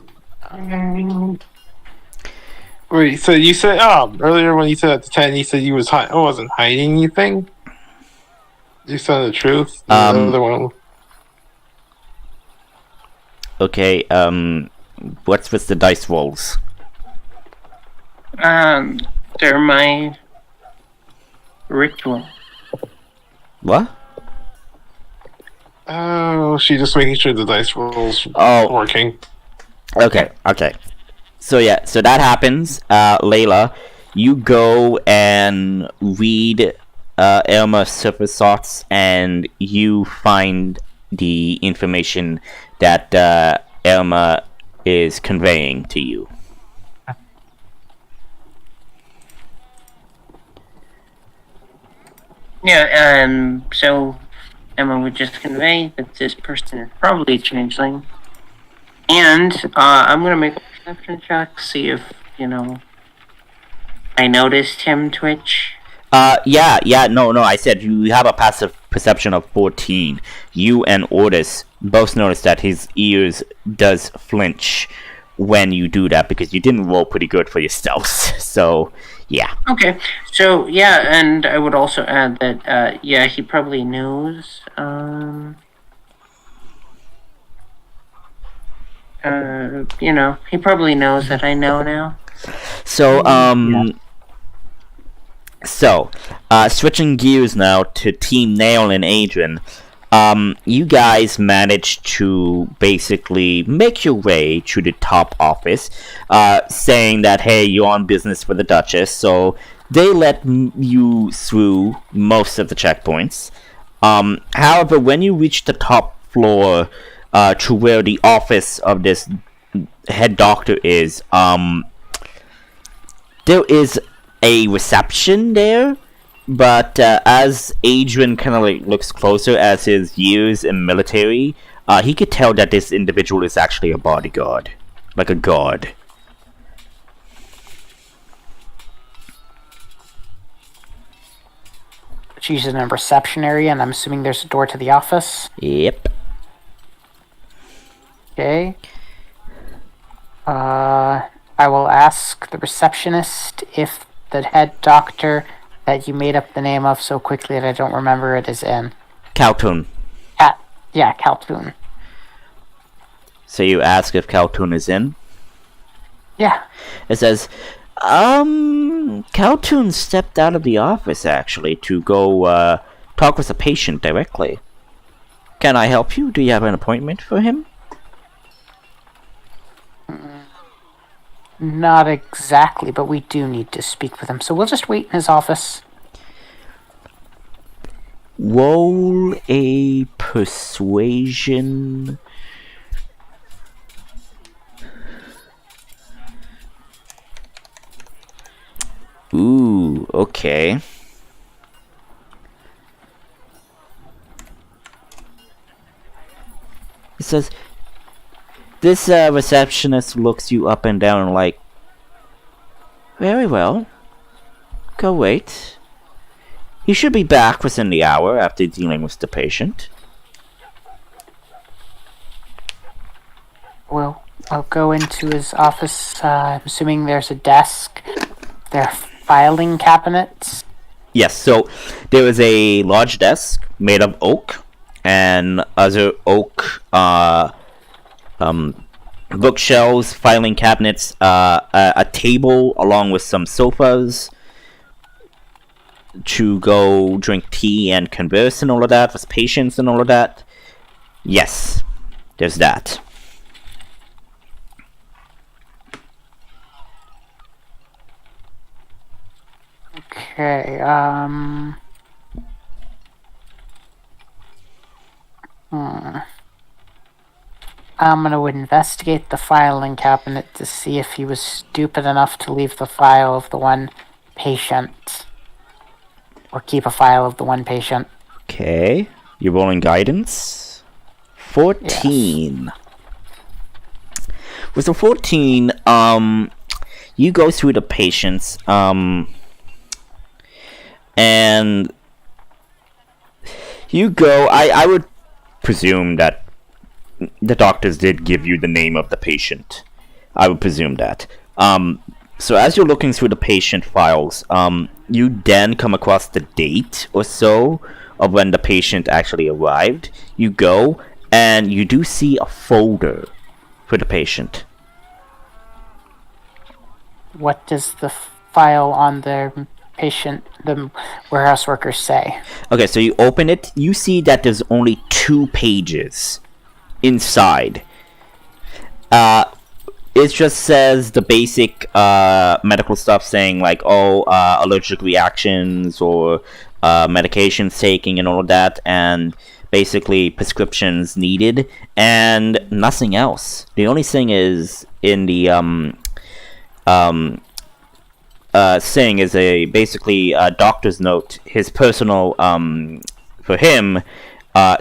Wait, so you said earlier when you said at the 10, you said you wasn't hiding anything? You said the truth? The other one. Okay, what's with the dice rolls? They're my ritual. What? Oh, she's just making sure the dice rolls working. Okay. So yeah, so that happens. Layla, you go and read Elma's surface thoughts, and you find the information that Elma is conveying to you. Yeah, so Emma would just convey that this person is probably a changeling. And I'm gonna make a perception check, see if, I noticed him twitch. No, I said you have a passive perception of 14. You and Ordis both notice that his ears does flinch when you do that, because you didn't roll pretty good for your stealth. So, yeah. Okay, so, yeah, and I would also add that, he probably knows, he probably knows that I know now. So, switching gears now to Team Nail and Adrian, you guys managed to basically make your way to the top office, saying that, hey, you're on business for the Duchess, so they let you through most of the checkpoints. However, when you reach the top floor, to where the office of this head doctor is, there is a reception there, but as Adrian kind of like looks closer, as his years in military, he could tell that this individual is actually a bodyguard, like a guard. She's in a reception area, and I'm assuming there's a door to the office. Yep. Okay. I will ask the receptionist if the head doctor that you made up the name of so quickly that I don't remember it is in. Caltoon. Caltoon. So you ask if Caltoon is in? Yeah. It says, Caltoon stepped out of the office, actually, to go, talk with a patient directly. Can I help you? Do you have an appointment for him? Not exactly, but we do need to speak with him, so we'll just wait in his office. Roll a persuasion. Ooh, okay. It says, this receptionist looks you up and down like, very well. Go wait. He should be back within the hour after dealing with the patient. Well, I'll go into his office. I'm assuming there's a desk. There are filing cabinets. Yes, so there is a large desk made of oak and other oak bookshelves, filing cabinets, a table along with some sofas to go drink tea and converse and all of that with patients and all of that. Yes, there's that. Okay, I'm gonna investigate the filing cabinet to see if he was stupid enough to leave the file of the one patient. Or keep a file of the one patient. Okay. You're rolling guidance. 14. With a 14, you go through the patients, and you go. I would presume that the doctors did give you the name of the patient. I would presume that. So as you're looking through the patient files, you then come across the date or so of when the patient actually arrived. You go, and you do see a folder for the patient. What does the file on the patient, the warehouse workers say? Okay, so you open it, you see that there's only 2 pages inside. It just says the basic medical stuff saying like, allergic reactions or medications taking and all of that, and basically prescriptions needed, and nothing else. The only thing is in the saying is a basically doctor's note. His personal for him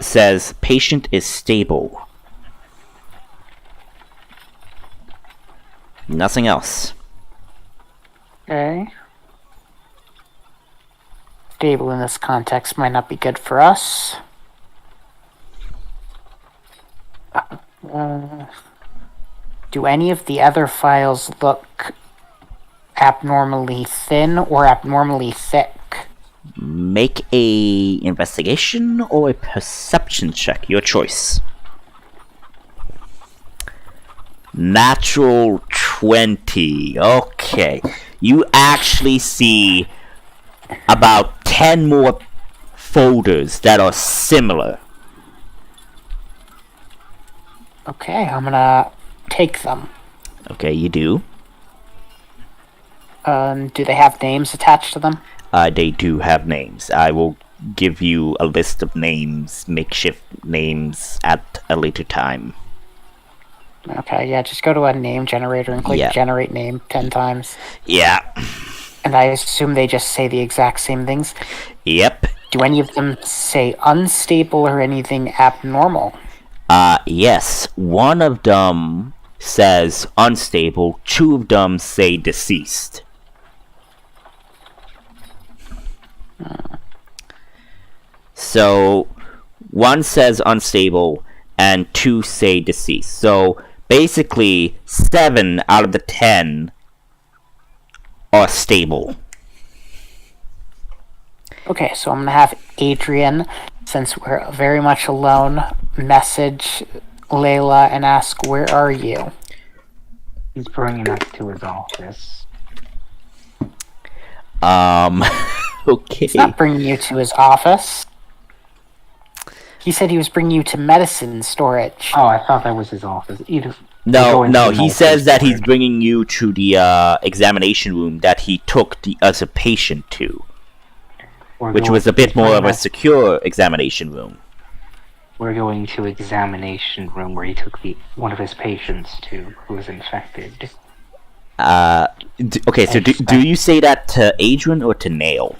says patient is stable. Nothing else. Okay. Stable in this context might not be good for us. Do any of the other files look abnormally thin or abnormally thick? Make a investigation or a perception check, your choice. Natural 20. Okay. You actually see about 10 more folders that are similar. Okay, I'm gonna take them. Okay, you do. Do they have names attached to them? They do have names. I will give you a list of names, makeshift names, at a later time. Okay, yeah, just go to a name generator and click generate name 10 times. Yeah. And I assume they just say the exact same things? Yep. Do any of them say unstable or anything abnormal? Yes. One of them says unstable, 2 of them say deceased. So, 1 says unstable, and 2 say deceased. So, basically, 7 out of the 10 are stable. Okay, so I'm gonna have Adrian, since we're very much alone, message Layla and ask, where are you? He's bringing us to his office. Okay. He's not bringing you to his office. He said he was bringing you to medicine storage. Oh, I thought that was his office. Either No, he says that he's bringing you to the examination room that he took as a patient to, which was a bit more of a secure examination room. We're going to examination room where he took one of his patients to, who was infected. Okay, so do you say that to Adrian or to Nail?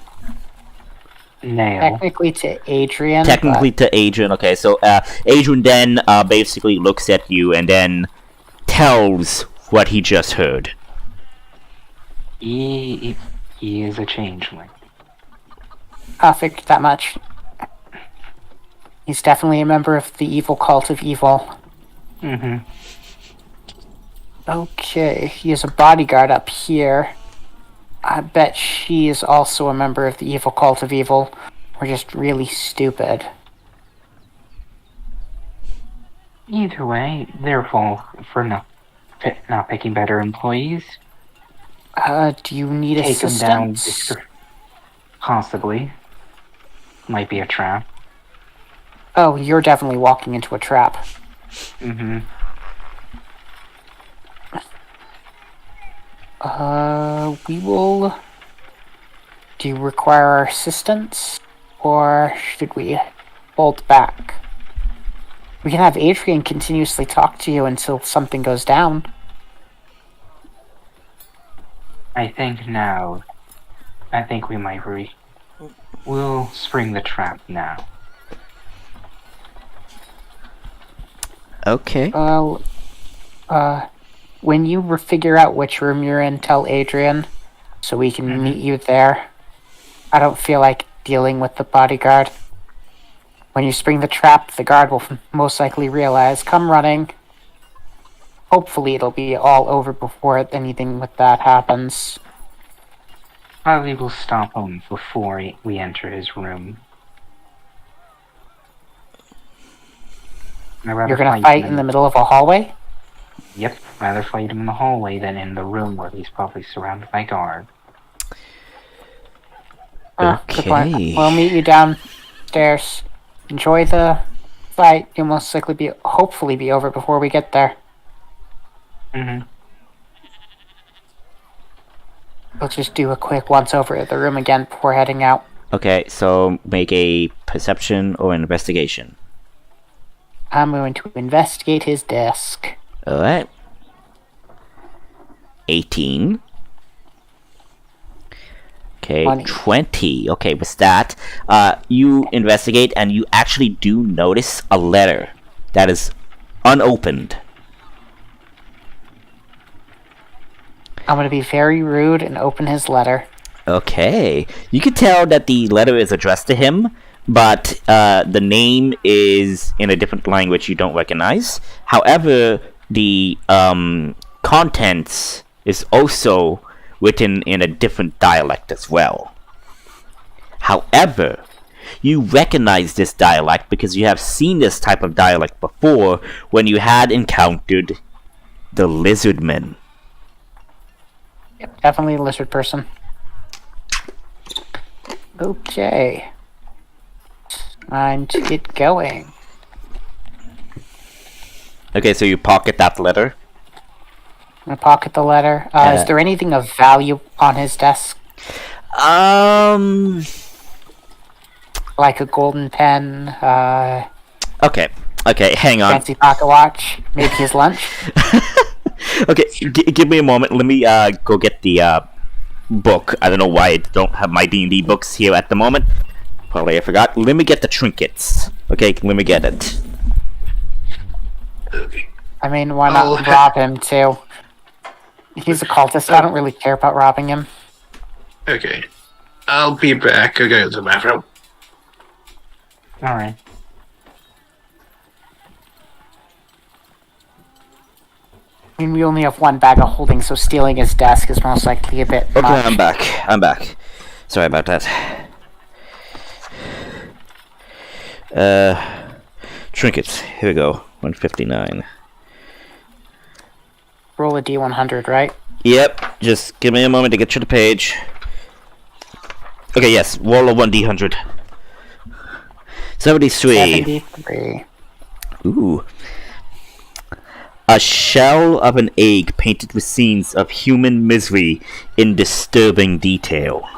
Nail. Technically to Adrian. Technically to Adrian, okay. So Adrian then basically looks at you and then tells what he just heard. He is a changeling. I figured that much. He's definitely a member of the evil cult of evil. Mm-hmm. Okay, he has a bodyguard up here. I bet she is also a member of the evil cult of evil. We're just really stupid. Either way, their fault for not picking better employees. Do you need Take assistance? them down, possibly. Might be a trap. Oh, you're definitely walking into a trap. Mm-hmm. We will Do you require our assistance, or should we hold back? We can have Adrian continuously talk to you until something goes down. I think we might We'll spring the trap now. Okay. Well, when you figure out which room you're in, tell Adrian, so we can meet you there. I don't feel like dealing with the bodyguard. When you spring the trap, the guard will most likely realize, come running. Hopefully it'll be all over before anything with that happens. Probably will stop him before we enter his room. You're gonna fight in the middle of a hallway? Yep, rather fight him in the hallway than in the room where he's probably surrounded by guards. Good point. We'll meet you downstairs. Enjoy the fight. You'll most likely hopefully be over before we get there. We'll just do a quick once over of the room again before heading out. Okay, so make a perception or an investigation. I'm going to investigate his desk. Alright. 18. Okay, 20. Okay, with that, you investigate and you actually do notice a letter that is unopened. I'm going to be very rude and open his letter. Okay. You can tell that the letter is addressed to him, but the name is in a different language you don't recognize. However, the contents is also written in a different dialect as well. However, you recognize this dialect because you have seen this type of dialect before when you had encountered the lizardmen. Yep, definitely a lizard person. Okay. Time to get going. Okay, so you pocket that letter. I'm gonna pocket the letter. Is there anything of value on his desk? Like a golden pen, Okay, hang on. fancy pocket watch, maybe his lunch? Okay, give me a moment. Let me go get the book. I don't know why I don't have my D&D books here at the moment. Probably I forgot. Let me get the trinkets. Okay, let me get it. I mean, why not rob him too? He's a cultist. I don't really care about robbing him. Okay. I'll be back. I'll go to the bathroom. Alright. I mean, we only have one bag of holding, so stealing his desk is most likely a bit Okay, much. I'm back. Sorry about that. Trinkets. Here we go. 159. Roll a D100, right? Yep, just give me a moment to get to the page. Okay, yes, roll a 1d100. 73. 73. Ooh. A shell of an egg painted with scenes of human misery in disturbing detail.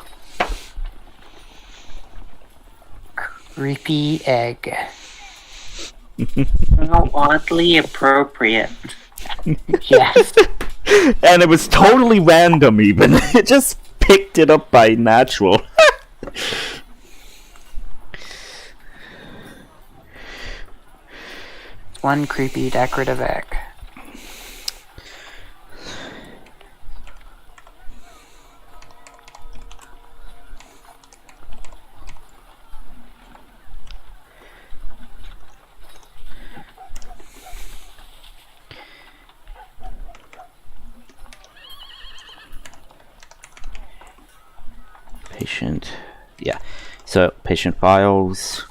Creepy egg. How oddly appropriate. Yes. And it was totally random even. It just picked it up by natural. One creepy decorative egg. Patient. Yeah. So, patient files.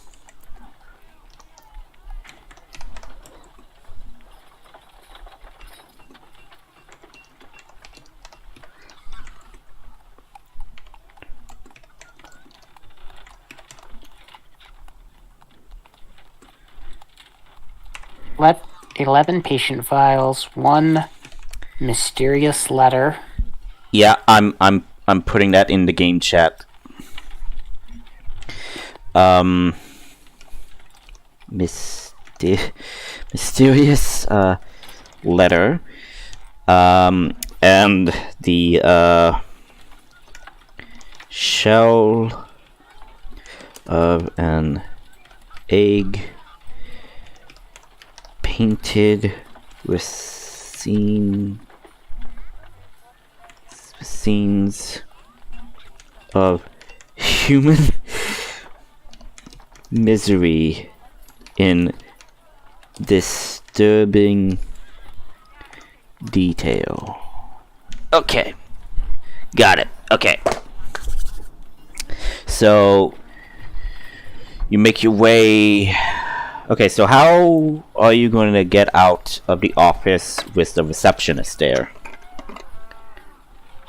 Let 11 patient files, one mysterious letter. Yeah, I'm putting that in the game chat. um mysterious letter, and the shell of an egg painted with scenes of human misery in disturbing detail. Okay. Got it. Okay. So you make your way. Okay, so how are you going to get out of the office with the receptionist there?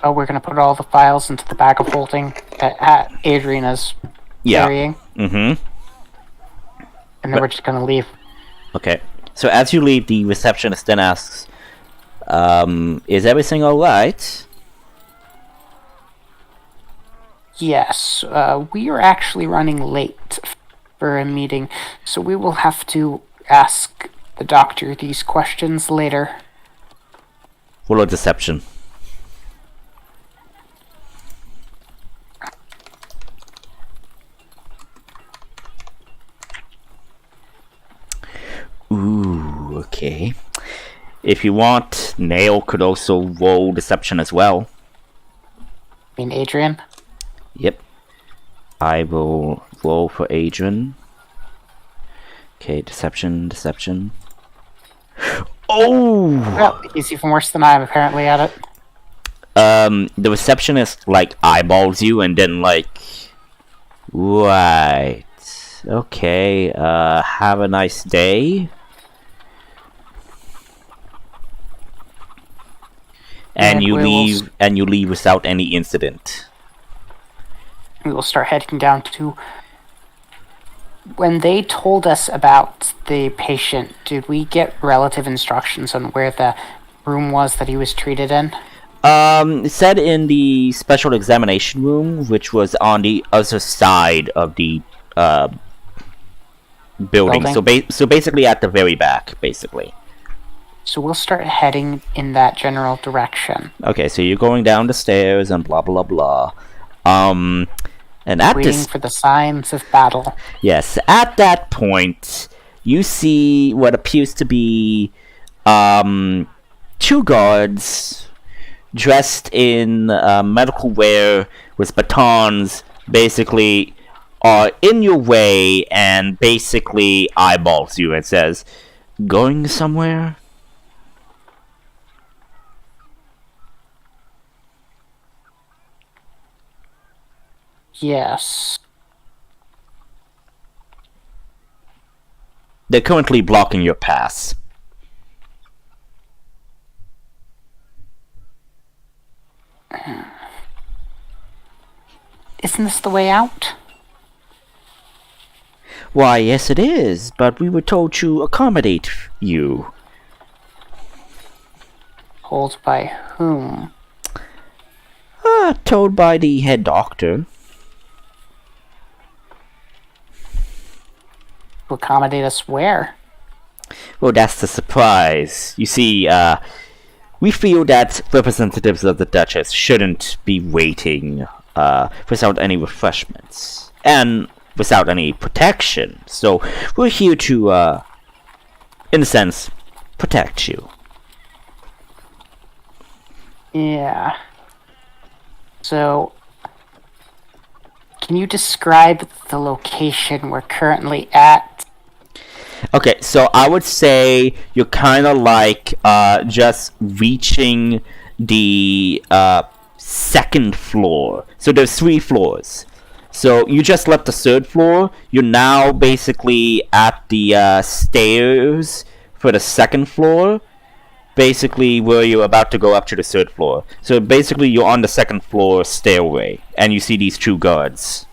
Oh, we're gonna put all the files into the bag of holding that Adrian is carrying, Mm-hmm. and then we're just gonna leave. Okay. So as you leave, the receptionist then asks, is everything alright? Yes, we are actually running late for a meeting, so we will have to ask the doctor these questions later. Roll a deception. Ooh, okay. If you want, Nail could also roll deception as well. I mean, Adrian? Yep. I will roll for Adrian. Okay, deception. Oh! Well, he's even worse than I am apparently at it. The receptionist, like, eyeballs you and then, like... Right. Okay, have a nice day. And you leave without any incident. We will start heading down to... When they told us about the patient, did we get relative instructions on where the room was that he was treated in? It said in the special examination room, which was on the other side of the building. So basically at the very back, basically. So we'll start heading in that general direction. Okay, so you're going down the stairs and blah blah blah. And at waiting this, for the signs of battle. yes, at that point, you see what appears to be two guards dressed in medical wear with batons, basically are in your way and basically eyeballs you and says, "Going somewhere?" Yes. They're currently blocking your pass. Isn't this the way out? Why, yes it is, but we were told to accommodate you. Told by whom? Told by the head doctor. To accommodate us where? Well, that's the surprise. You see, we feel that representatives of the Duchess shouldn't be waiting without any refreshments. And without any protection. So, we're here to, in a sense, protect you. Yeah. So, can you describe the location we're currently at? Okay, so I would say you're kind of like just reaching the second floor. So there's 3 floors. So you just left the 3rd floor. You're now basically at the stairs for the 2nd floor. Basically where you're about to go up to the 3rd floor. So basically you're on the 2nd floor stairway. And you see these 2 guards.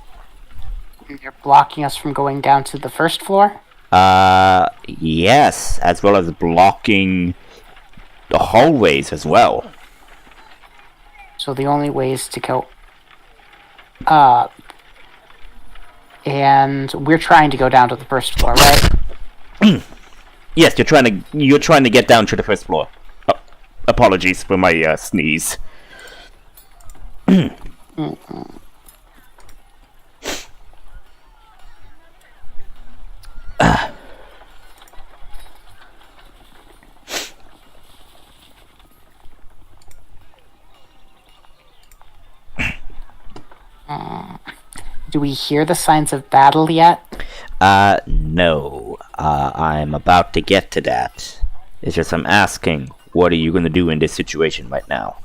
You're blocking us from going down to the 1st floor? Yes, as well as blocking the hallways as well. So the only ways to go And we're trying to go down to the first floor, right? Yes, you're trying to get down to the first floor. Apologies for my sneeze. Do we hear the signs of battle yet? No. I'm about to get to that. It's just I'm asking, what are you gonna do in this situation right now?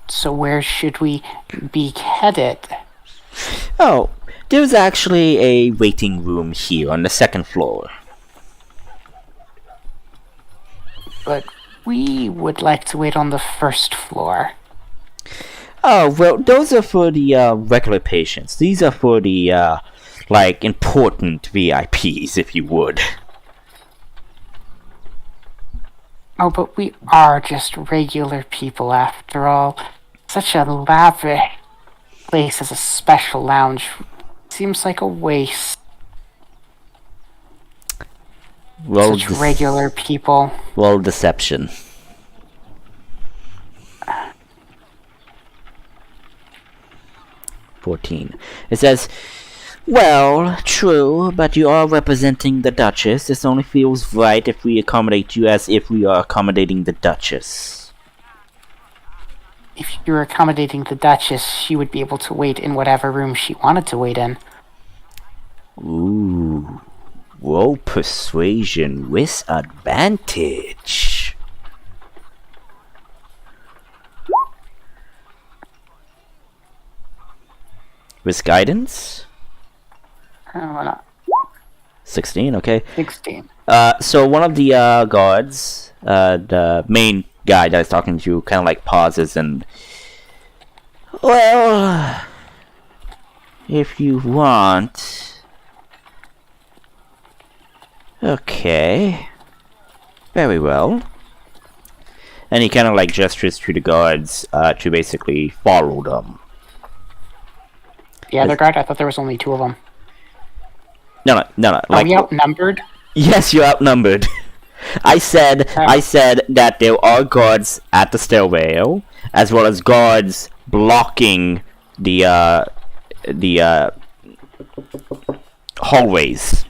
So where should we be headed? Oh, there's actually a waiting room here on the second floor. But we would like to wait on the first floor. Oh, well, those are for the regular patients. These are for the, important VIPs, if you would. Oh, but we are just regular people after all. Such a lavish place as a special lounge seems like a waste. Roll Such regular people. Roll deception. It says, well, true, but you are representing the Duchess. This only feels right if we accommodate you as if we are accommodating the Duchess. If you're accommodating the Duchess, she would be able to wait in whatever room she wanted to wait in. Ooh. Roll persuasion with advantage. With guidance? 16, okay. 16. So one of the guards, the main guy that I was talking to, kind of like pauses and... Well... If you want... Okay. Very well. And he kind of like gestures to the guards to basically follow them. The other guard? I thought there was only 2 of them. No. Are we outnumbered? Yes, you're outnumbered. I said that there are guards at the stairwell, as well as guards blocking the hallways.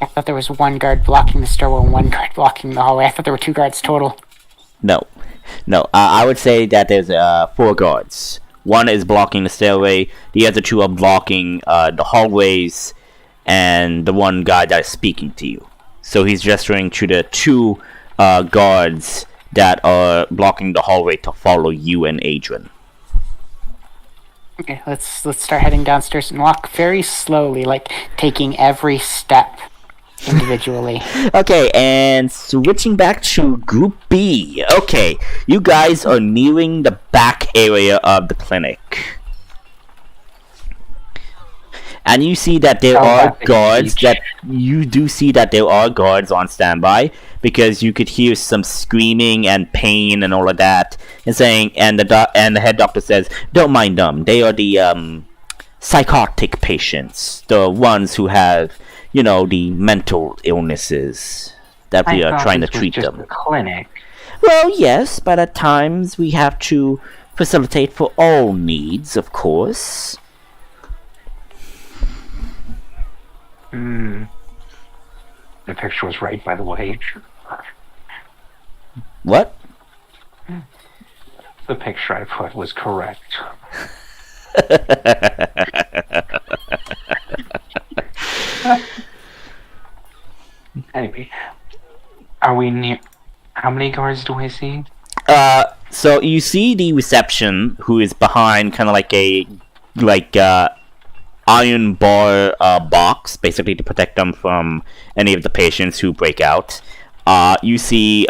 I thought there was 1 guard blocking the stairwell and 1 guard blocking the hallway. I thought there were 2 guards total. No. I would say that there's 4 guards. 1 is blocking the stairway, the other 2 are blocking the hallways, and the 1 guy that is speaking to you. So he's gesturing to the 2 guards that are blocking the hallway to follow you and Adrian. Okay, let's start heading downstairs and walk very slowly, like taking every step individually. Okay, and switching back to Group B. Okay, you guys are nearing the back area of the clinic. And you see that there are guards on standby, because you could hear some screaming and pain and all of that, and the head doctor says, "Don't mind them. They are the psychotic patients, the ones who have, the mental illnesses that we are trying to treat them." The clinic. Well, yes, but at times we have to facilitate for all needs, of course. The picture was right, by the way. What? The picture I put was correct. Anyway, are we near? How many guards do I see? So you see the reception, who is behind kind of like a iron bar box, basically to protect them from any of the patients who break out. You see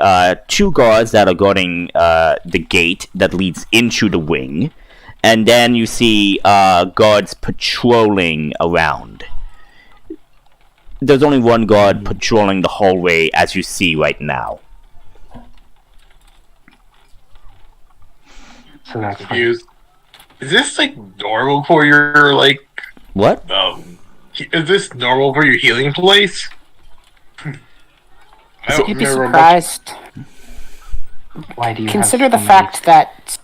2 guards that are guarding the gate that leads into the wing, and then you see guards patrolling around. there's only one guard patrolling the hallway, as you see right now. So that's like, Confused. Is this like normal for your like? What? Is this normal for your healing place? I don't You'd be remember surprised. why do you Consider have the so many- fact that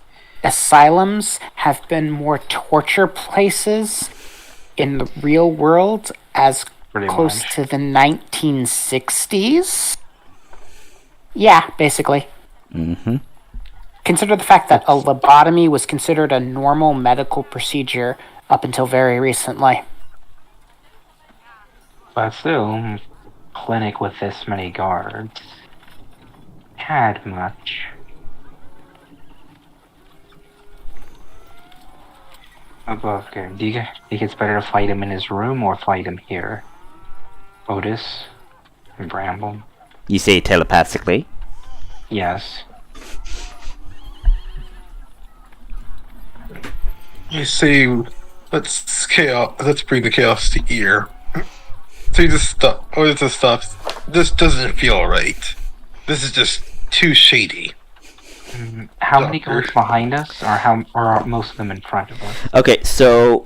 asylums have been more torture places in the real world as Pretty close much. to the 1960s. Yeah, basically. Mm-hmm. Consider the fact that a lobotomy was considered a normal medical procedure up until very recently. But still, clinic with this many guards had much. Above game. Do you think it's better to fight him in his room or fight him here? Otis and Bramble? You say telepathically? Yes. You say, let's bring the chaos to here. So you just stop. Or it's just stops. This doesn't feel right. This is just too shady. How many Doctor. guards behind us, or are most of them in front of us? Okay, so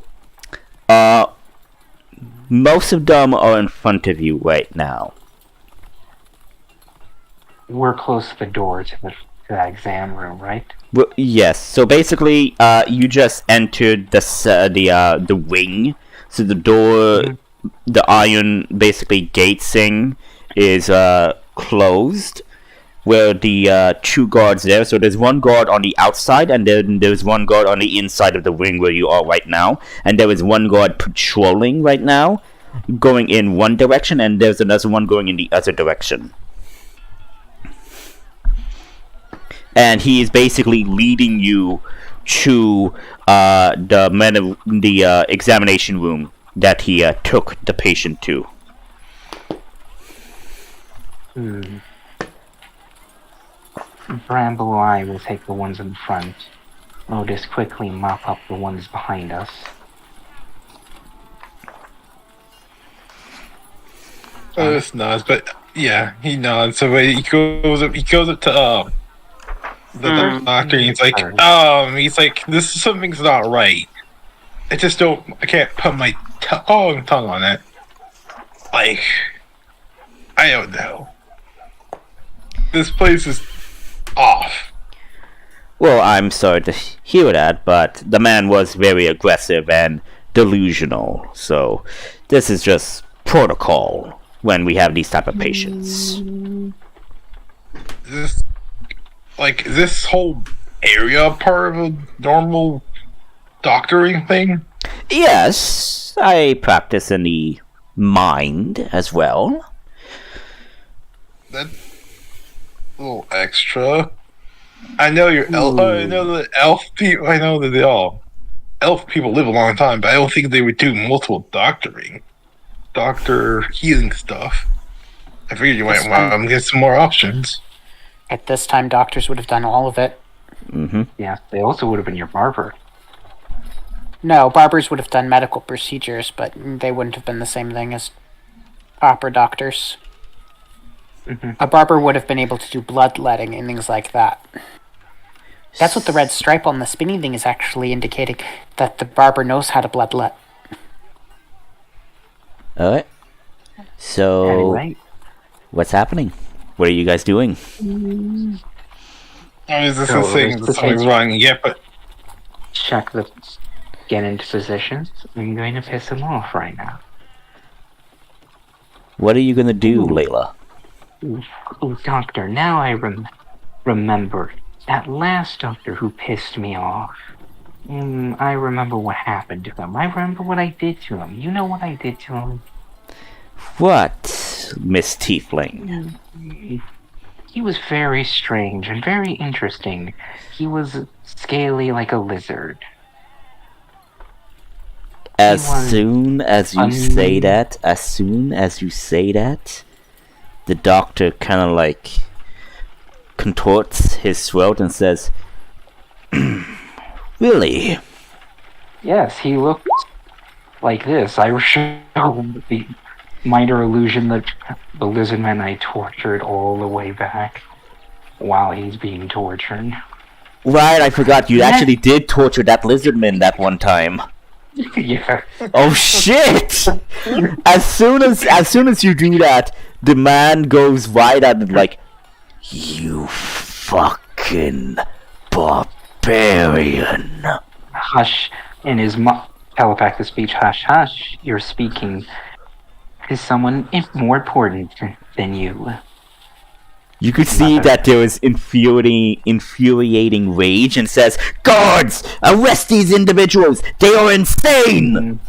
most of them are in front of you right now. We're close to the door to that exam room, right? Well, yes. So basically, you just entered the wing. So the door, the iron basically gating is closed. Where the two guards there. So there's one guard on the outside, and then there's one guard on the inside of the wing where you are right now. And there is one guard patrolling right now, going in one direction, and there's another one going in the other direction. And he is basically leading you to the examination room that he took the patient to. Bramble and I will take the ones in front. Otis quickly mop up the ones behind us. Otis nods, but yeah, he nods. So he goes up to the doctor, and he's like, this something's not right. I can't put my tongue on it. Like, I don't know. This place is off. Well, I'm sorry to hear that, but the man was very aggressive and delusional. So this is just protocol when we have these type of patients. Is this whole area part of a normal doctoring thing? Yes, I practice in the mind as well. That's a little extra. I know I know that elf people. I know that elf people live a long time, but I don't think they would do multiple doctor healing stuff. I figured you might want to get some more options. At this time, doctors would have done all of it. Mm-hmm. Yeah, they also would have been your barber. No, barbers would have done medical procedures, but they wouldn't have been the same thing as opera doctors. A barber would have been able to do bloodletting and things like that. That's what the red stripe on the spinny thing is actually indicating, that the barber knows how to bloodlet. Alright. So, Anyway, what's happening? What are you guys doing? I was just So, saying it's that something's wrong. Yeah, but get into positions. I'm going to piss him off right now. What are you gonna do, Layla? Oh, doctor, now I remember. That last doctor who pissed me off. I remember what happened to him. I remember what I did to him. You know what I did to him? What, Miss Tiefling? He was very strange and very interesting. He was scaly like a lizard. As was soon as you say that, the doctor kind of like contorts his throat and says, "Really? Yes, he looked like this. I showed the minor illusion that the lizard man I tortured all the way back while he's being tortured. Right, I forgot you actually did torture that lizardman that one time. Yeah. Oh shit! As soon as you do that, the man goes right at it like, "You fucking barbarian." Hush, in his telepathic speech, hush, hush, you're speaking to someone more important than you. You could see that there was infuriating rage and says, "Guards! Arrest these individuals! They are insane!"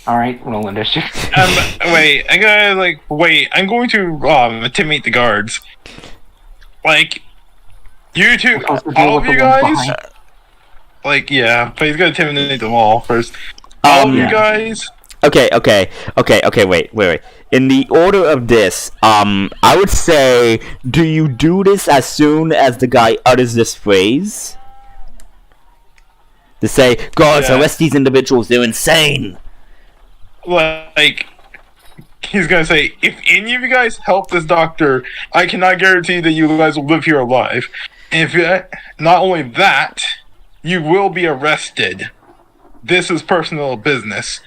Alright, roll initiative. Wait, I'm going to intimidate the guards. Like, you two, all of you guys. Yeah, but he's gonna intimidate them all first. All of you guys. Okay, wait. In the order of this, I would say, do you do this as soon as the guy utters this phrase? To say, "Guards, arrest these individuals, they're insane!" Like, he's gonna say, "If any of you guys help this doctor, I cannot guarantee that you guys will live here alive. And if not only that, you will be arrested. This is personal business.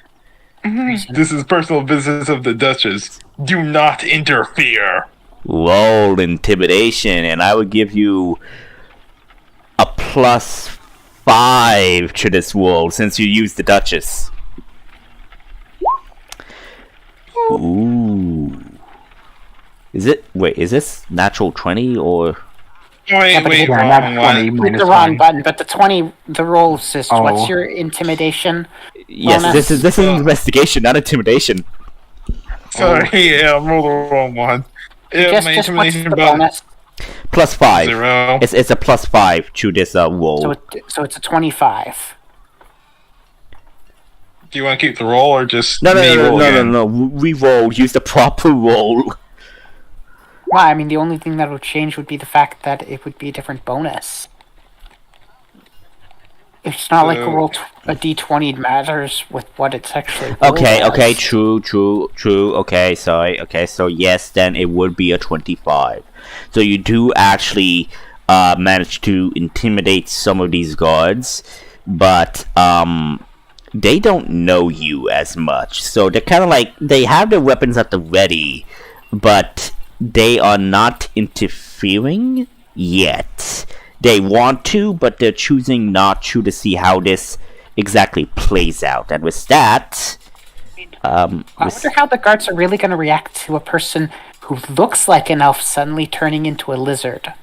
This is personal business of the Duchess. Do not interfere." Roll intimidation, and I would give you a +5 to this roll since you used the Duchess. Ooh. Is this natural 20 or? Wait, wrong one. Hit the wrong button, but the roll assist. Oh. What's your intimidation? Yes, bonus? this is investigation, not intimidation. Sorry, yeah, I rolled the wrong one. Yeah, Just my what's intimidation the bonus bonus? +5. 0. It's a +5 to this roll. So it's a 25. Do you want to keep the roll or just No. roll again? Re-roll. Use the proper roll. Well, I mean, the only thing that would change would be the fact that it would be a different bonus. It's not like a d20 matters with what it's actually rolled Okay, as. true. Okay, sorry. Okay, so yes, then it would be a 25. So you do actually manage to intimidate some of these guards, but they don't know you as much. So they're kind of like, they have their weapons at the ready, but they are not interfering yet. They want to, but they're choosing not to see how this exactly plays out. And with that, I wonder how the guards are really going to react to a person who looks like an elf suddenly turning into a lizard.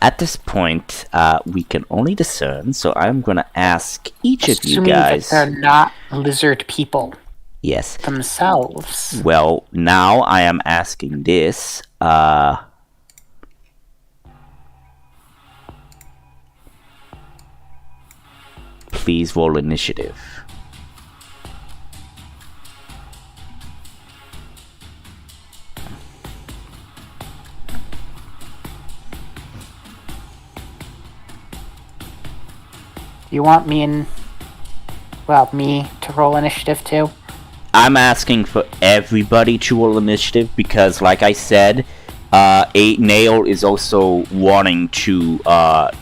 at this point, we can only discern. So I'm going to ask each of you Assuming guys. that they're not lizard people Yes. themselves. Well, now I am asking this. Please roll initiative. You want me to roll initiative too? I'm asking for everybody to roll initiative because, like I said, Nail is also wanting to,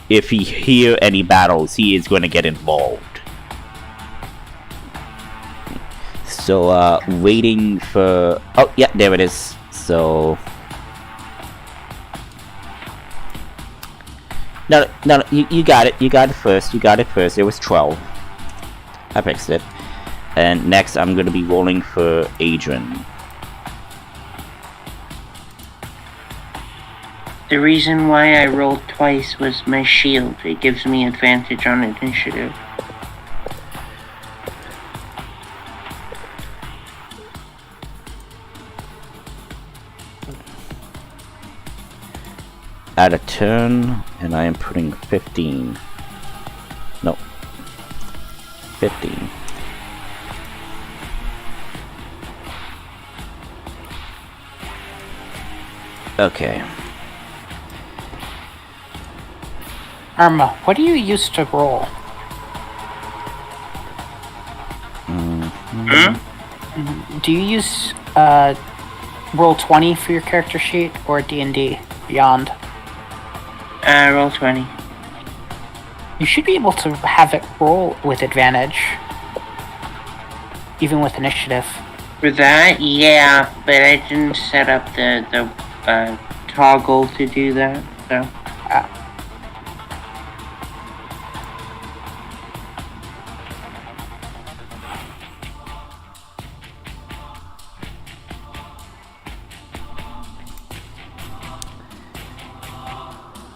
if he hear any battles, he is going to get involved. So, waiting for... Oh, yeah, there it is. So... No, you got it. You got it first. It was 12. I fixed it. And next, I'm going to be rolling for Adrian. The reason why I rolled twice was my shield. It gives me advantage on initiative. Add a turn, and I am putting 15. No. 15. Okay. Irma, what do you use to roll? Mm-hmm. Do you use roll 20 for your character sheet or D&D Beyond? Roll 20. You should be able to have it roll with advantage, even with initiative. For that, yeah, but I didn't set up the toggle to do that, so.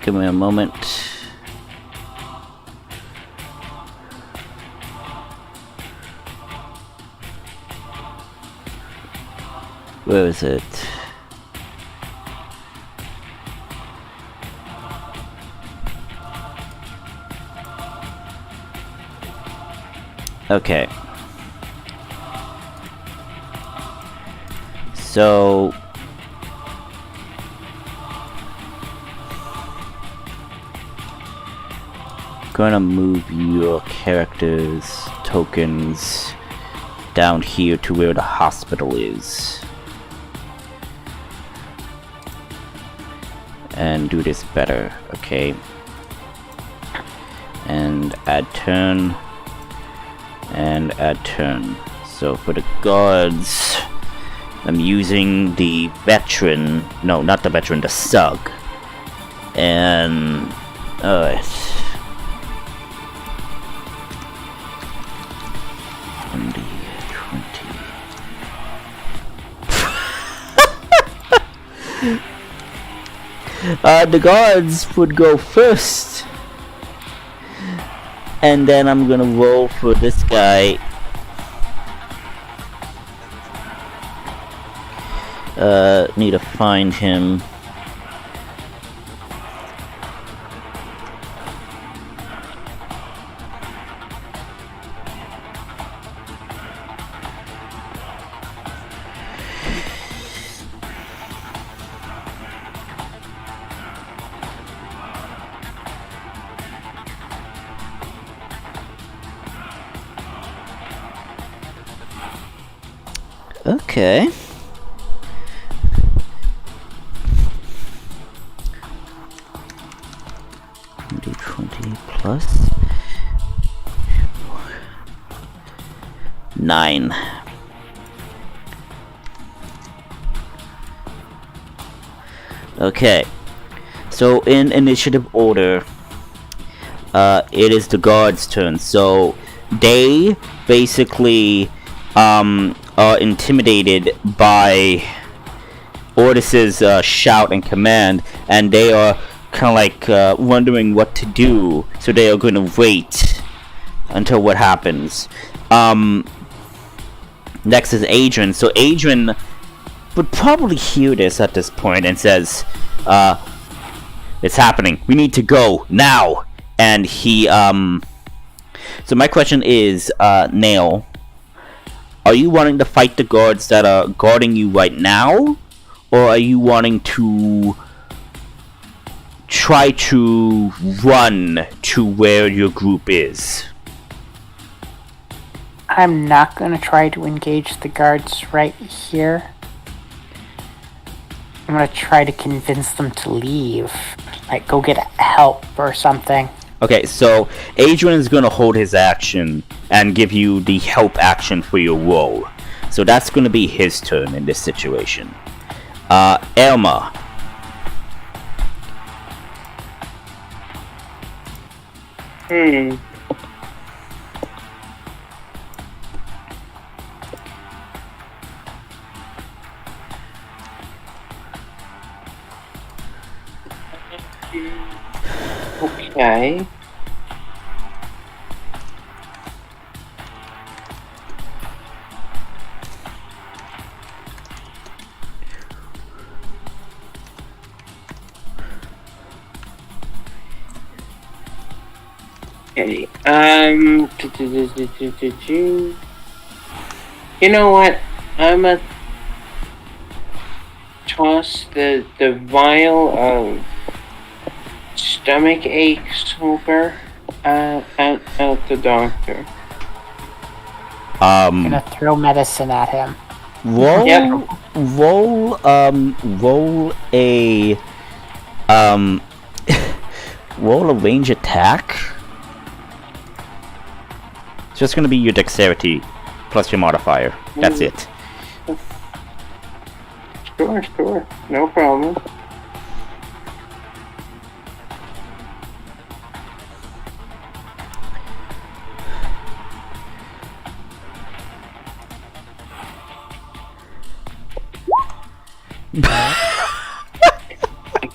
Give me a moment. Where is it? Okay. So gonna move your character's tokens down here to where the hospital is. And do this better, okay? And add turn. And add turn. So for the guards, I'm using the veteran. No, not the veteran, the sug. And alright. The guards would go first. And then I'm gonna roll for this guy. Need to find him. Okay. Do 20 plus 9. Okay. So in initiative order, it is the guards' turn. So they basically are intimidated by Ordis's shout and command, and they are kind of like wondering what to do. So they are going to wait until what happens. Next is Adrian. So Adrian would probably hear this at this point and says, it's happening. We need to go now. And he, so my question is, Nail, are you wanting to fight the guards that are guarding you right now? Or are you wanting to try to run to where your group is? I'm not going to try to engage the guards right here. I'm going to try to convince them to leave. Like, go get help or something. Okay, so Adrian is going to hold his action and give you the help action for your roll. So that's going to be his turn in this situation. Elma. Okay. Okay. You know what? I'm gonna toss the vial of stomach ache sober out the doctor. Gonna throw medicine at him. Roll, Yep. roll a, roll a range attack. It's just gonna be your dexterity plus your modifier. That's it. Sure. No problem.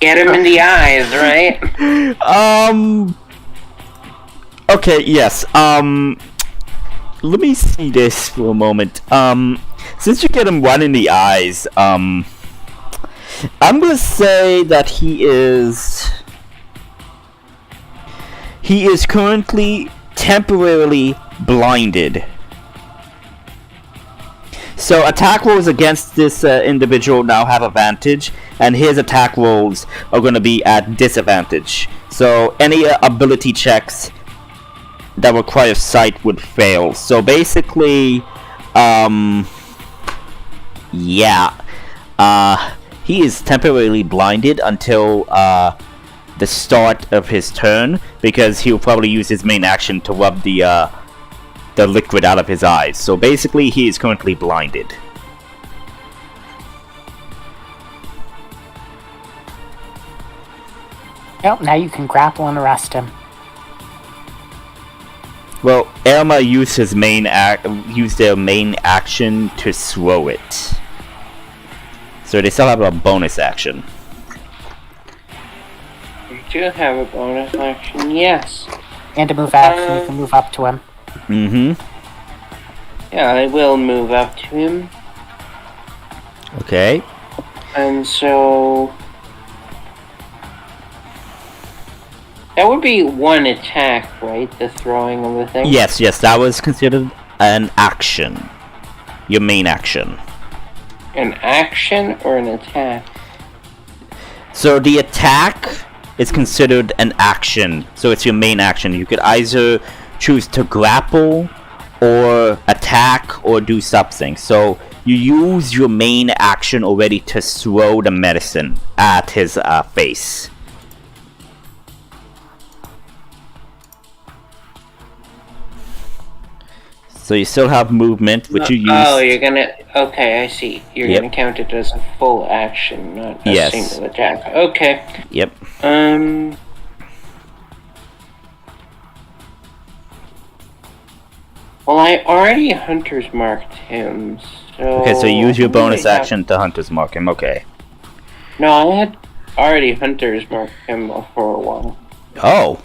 Get him in the eyes, right? Okay, yes. Let me see this for a moment. Since you get him one in the eyes, I'm gonna say that he is currently temporarily blinded. So attack rolls against this individual now have advantage, and his attack rolls are going to be at disadvantage. So any ability checks that require sight would fail. So basically, he is temporarily blinded until the start of his turn, because he'll probably use his main action to rub the liquid out of his eyes. So basically, he is currently blinded. Yep, now you can grapple and arrest him. Well, Elma used their main action to throw it. So they still have a bonus action. We do have a bonus action, yes. And to move action, you can move up to him. Yeah, I will move up to him. Okay. And so... that would be one attack, right? The throwing of the thing? Yes, that was considered an action. Your main action. An action or an attack? So the attack is considered an action. So it's your main action. You could either choose to grapple or attack or do something. So you use your main action already to throw the medicine at his face. So you still have movement, which you use. Oh, you're gonna... okay, I see. You're Yep. gonna count it as a full action, not a Yes. single attack. Okay. Yep. Well, I already Hunter's Marked him, so... Okay, so use your bonus I have- action to Hunter's Mark him. Okay. No, I had already Hunter's Marked him for a while. Oh.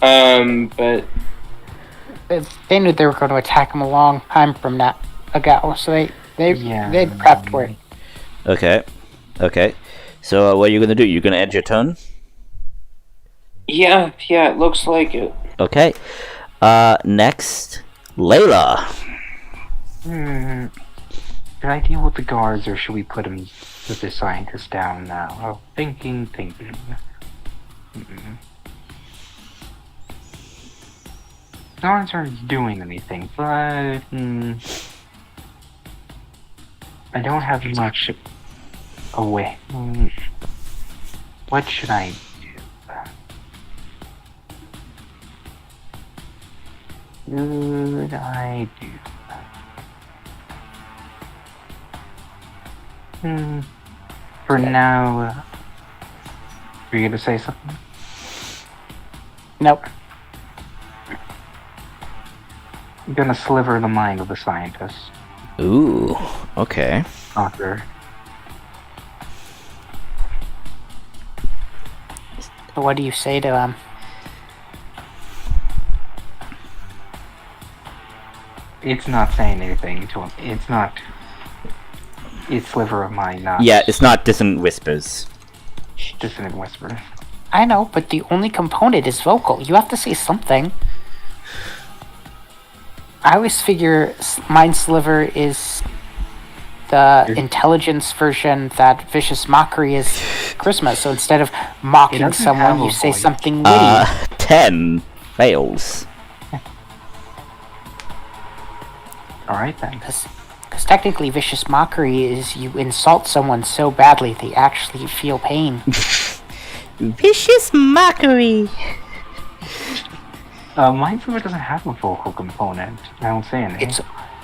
But... They knew they were going to attack him a long time from that ago, so they'd prepped for it. Okay. So what are you gonna do? You're gonna end your turn? Yeah, it looks like it. Okay. Next, Layla. Should I deal with the guards, or should we put him with the scientist down now? Oh, thinking. Guards aren't doing anything, but I don't have much away. What should I do? Should I do? For now, were you gonna say something? Nope. I'm gonna sliver the mind of the scientist. Ooh. Okay. Doctor. So what do you say to him? It's not saying anything to him. It's sliver of mind, not Yeah, it's not dissonant whispers. dissonant whisper. I know, but the only component is vocal. You have to say something. I always figure Mind Sliver is the intelligence version that Vicious Mockery is Charisma. So instead of mocking doesn't someone, have a you say voice. something witty. 10 fails. Alright then. Because technically, vicious mockery is you insult someone so badly they actually feel pain. Vicious mockery. Mindfulness doesn't have a vocal component. I don't say anything.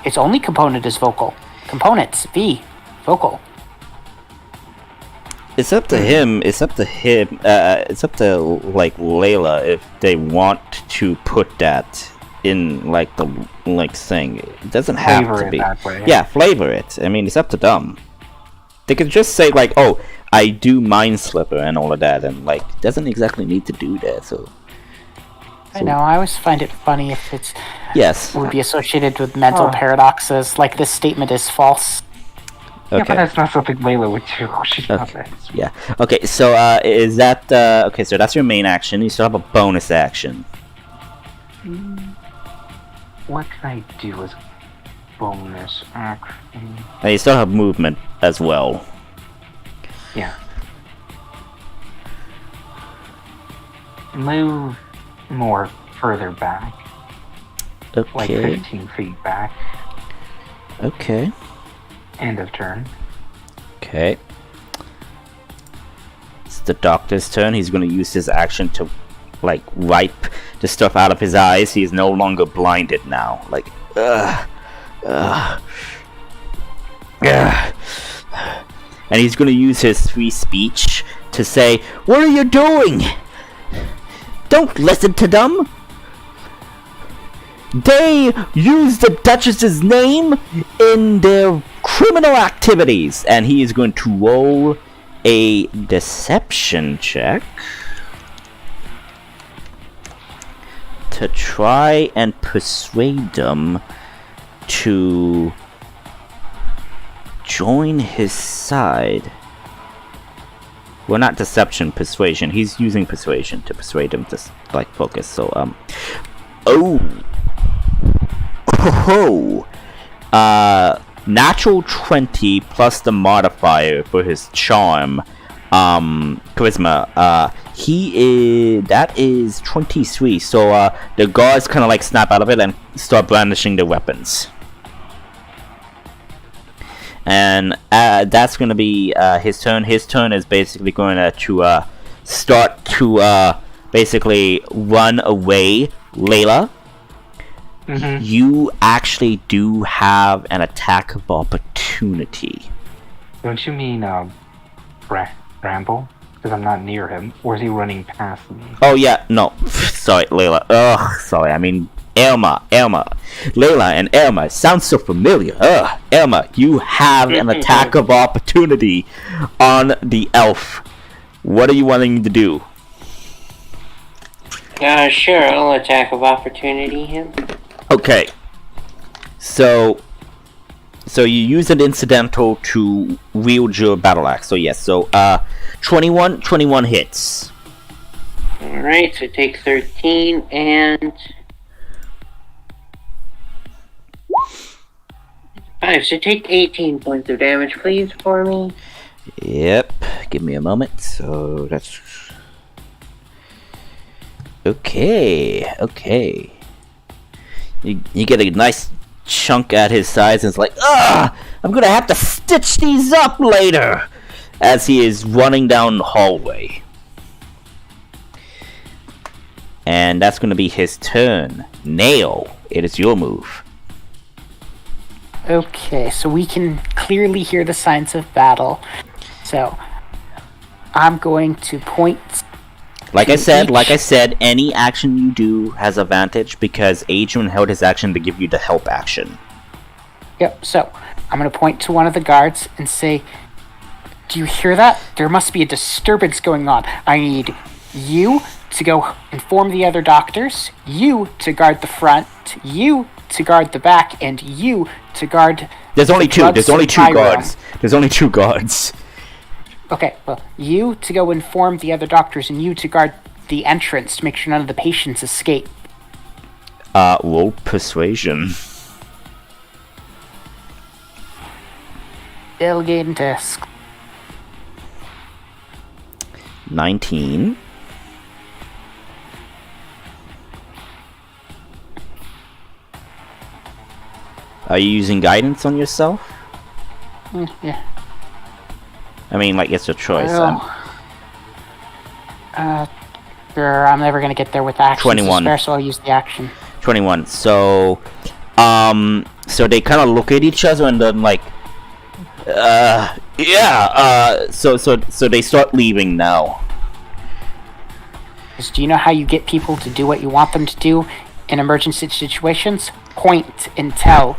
Its only component is vocal. Components, V, vocal. It's up to him. It's up to like Layla if they want to put that in like the thing. It doesn't have Flavor to it be. that way. Yeah, flavor it. I mean, it's up to them. They could just say like, "Oh, I do mind slipper" and all of that, and like doesn't exactly need to do that. So I know. I always find it funny if it's yes. would be associated with mental paradoxes, like this statement is false. Yeah, but Okay. that's not something Layla would do. She's not Okay. that. Yeah. Okay. So is that okay? So that's your main action. You still have a bonus action. What can I do as a bonus action? And you still have movement as well. Yeah. Move more further back. Like Okay. 15 feet back. Okay. End of turn. Okay. It's the doctor's turn. He's going to use his action to, like, wipe the stuff out of his eyes. He is no longer blinded now. Like, ugh. And he's going to use his free speech to say, "What are you doing? Don't listen to them. They use the Duchess's name in their criminal activities." And he is going to roll a deception check to try and persuade them to join his side. Well, not deception, persuasion. He's using persuasion to persuade them to like focus. So oh. Natural 20 plus the modifier for his charm, charisma. That is 23. So the guards kind of like snap out of it and start brandishing their weapons. And that's going to be his turn. His turn is basically going to start to basically run away. Layla, you actually do have an attack of opportunity. Don't you mean, Bramble? Because I'm not near him. Or is he running past me? Oh yeah, no. Sorry, Layla. Ugh, sorry, I mean Elma. Layla and Elma sounds so familiar. Ugh, Elma, you have an attack of opportunity on the elf. What are you wanting to do? Sure, I'll attack of opportunity him. Okay. So you use an incidental to wield your battle axe. So yes, so 21 hits. Alright, so take 13 and 5. So take 18 points of damage, please, for me. Yep. Give me a moment. So that's okay. You get a nice chunk at his sides, and it's like, I'm gonna have to stitch these up later, as he is running down the hallway. And that's gonna be his turn. Nail, it is your move. Okay, so we can clearly hear the signs of battle. So I'm going to point. Like I said, any action you do has advantage because Adrian held his action to give you the help action. Yep, so I'm going to point to one of the guards and say, "Do you hear that? There must be a disturbance going on. I need you to go inform the other doctors, you to guard the front, you to guard the back, and you to guard..." There's only two. There's only two Pyro. guards. There's only two guards. Okay, well, you to go inform the other doctors, and you to guard the entrance to make sure none of the patients escape. Roll persuasion. Delegating task. 19. Are you using guidance on yourself? Yeah. I mean, like, it's your choice. Sure, I'm never gonna get there with actions 21. to spare, so I'll use the action. 21. So they kind of look at each other and then like, so they start leaving now. Do you know how you get people to do what you want them to do in emergency situations? Point and tell.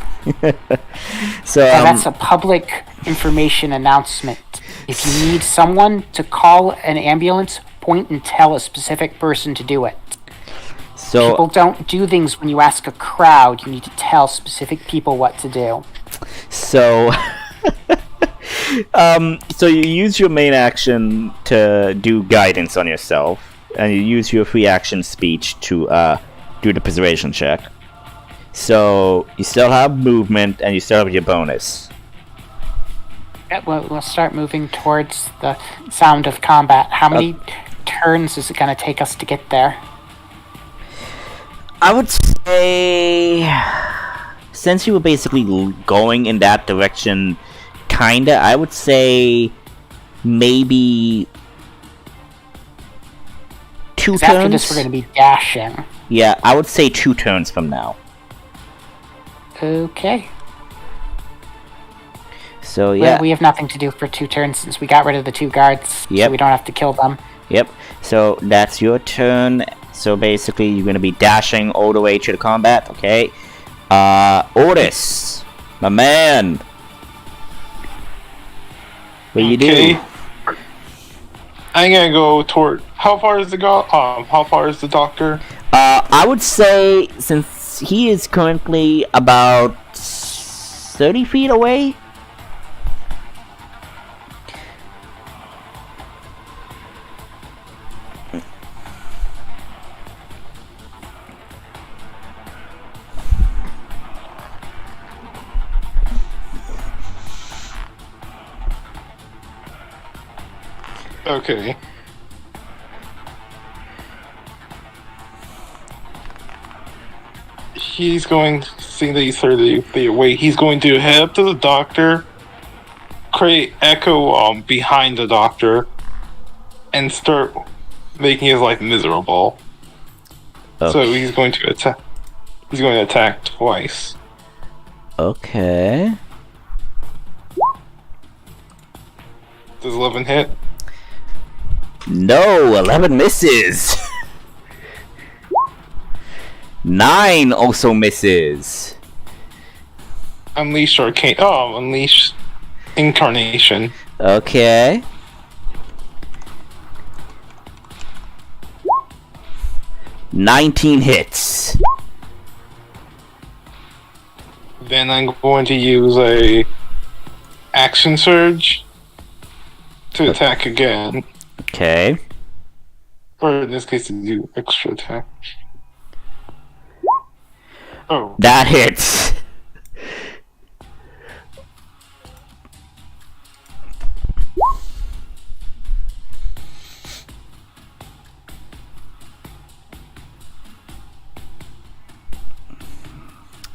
So And that's a public information announcement. If you need someone to call an ambulance, point and tell a specific person to do it. People don't do things when you ask a crowd. You need to tell specific people what to do. So so you use your main action to do guidance on yourself, and you use your free action speech to do the persuasion check. So you still have movement, and you still have your bonus. Yeah, we'll start moving towards the sound of combat. How many turns is it going to take us to get there? I would say, since you were basically going in that direction, kinda, I would say maybe 2 turns. After this, we're going to be dashing. Yeah, I would say 2 turns from now. Okay. So yeah, Well, we have nothing to do for 2 turns since we got rid of the 2 guards. Yep. So we don't have to kill them. Yep. So that's your turn. So basically, you're gonna be dashing all the way to the combat. Okay. Otis, my man. What do you do? I'm gonna go toward. How far is the How far is the doctor? I would say since he is currently about 30 feet away. Okay. He's going, seeing that he's 30 feet away, he's going to head up to the doctor, create echo behind the doctor, and start making his life miserable. Okay. So he's going to attack. He's going to attack twice. Okay. Does 11 hit? No, 11 misses. 9 also misses. Unleash Arcane. Unleash Incarnation. Okay. "19 hits. Then I'm going to use a Action Surge to attack again. Okay. Or in this case, to do extra attack. Oh. That hits.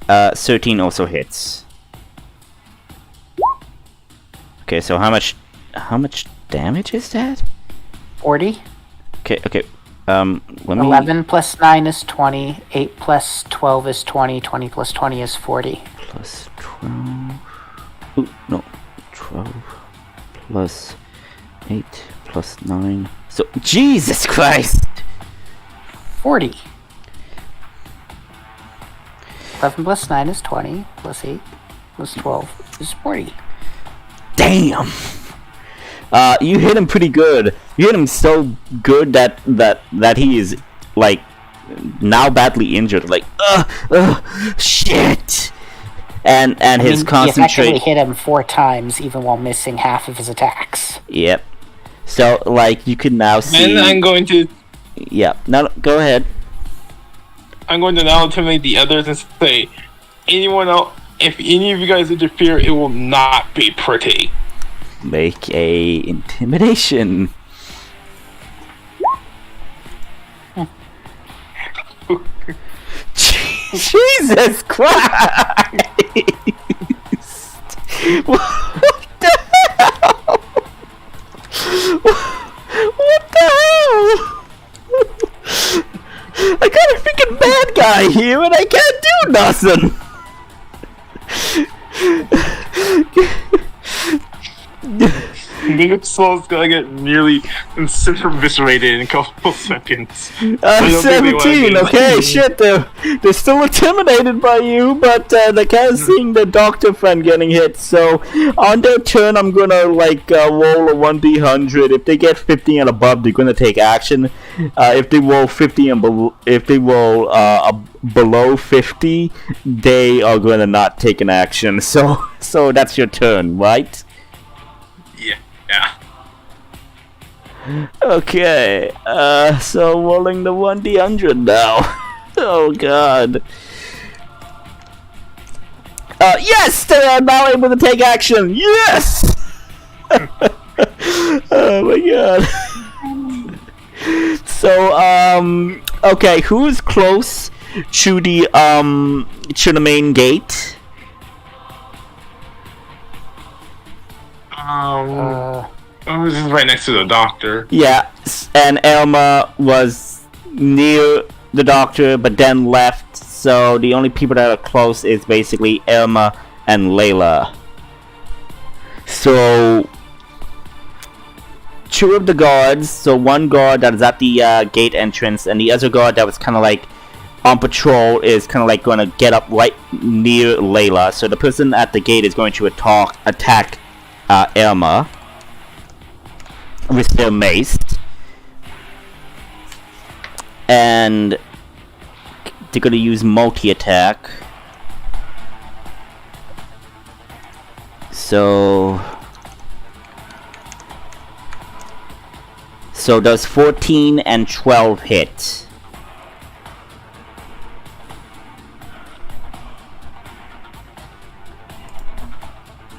Uh, 13 also hits. Okay, so how much damage is that? 40. Okay. Let me... 11 plus 9 is 20. 8 plus 12 is 20. 20 plus 20 is 40. Plus 12... Ooh, no. 12 plus 8 plus 9... So, Jesus Christ! 40. 11 plus 9 is 20. Plus 8 plus 12 is 40. Damn! You hit him pretty good. You hit him so good that he is, like, now badly injured. Like, shit! And his You concentrate... effectively hit him 4 times, even while missing half of his attacks. Yep. So, like, you can now see... And I'm going to... Yeah. No, go ahead. I'm going to now intimidate the others and say, anyone else, if any of you guys interfere, it will not be pretty. Make a intimidation. Jesus Christ! What the hell? What the hell? I got a freaking bad guy here and I can't do nothing. Soul's gonna get nearly eviscerated in a couple seconds. I'm 17, okay, shit, they're still intimidated by you, but they can't see the doctor friend getting hit, so on their turn I'm gonna, like, roll a 1d100. If they get 50 and above, they're gonna take action. If they roll 50 and below 50, they are gonna not take an action, so that's your turn, right? Yeah. Okay, so rolling the 1d100 now. Oh god. Yes! They are now able to take action! Yes! Oh my god. So, okay, who's close to the main gate? This is right next to the doctor. Yeah, and Elma was near the doctor, but then left. So the only people that are close is basically Elma and Layla. So two of the guards. So one guard that is at the gate entrance, and the other guard that was kind of like on patrol is kind of like going to get up right near Layla. So the person at the gate is going to attack Elma with their mace, and they're gonna use multi-attack. So does 14 and 12 hit?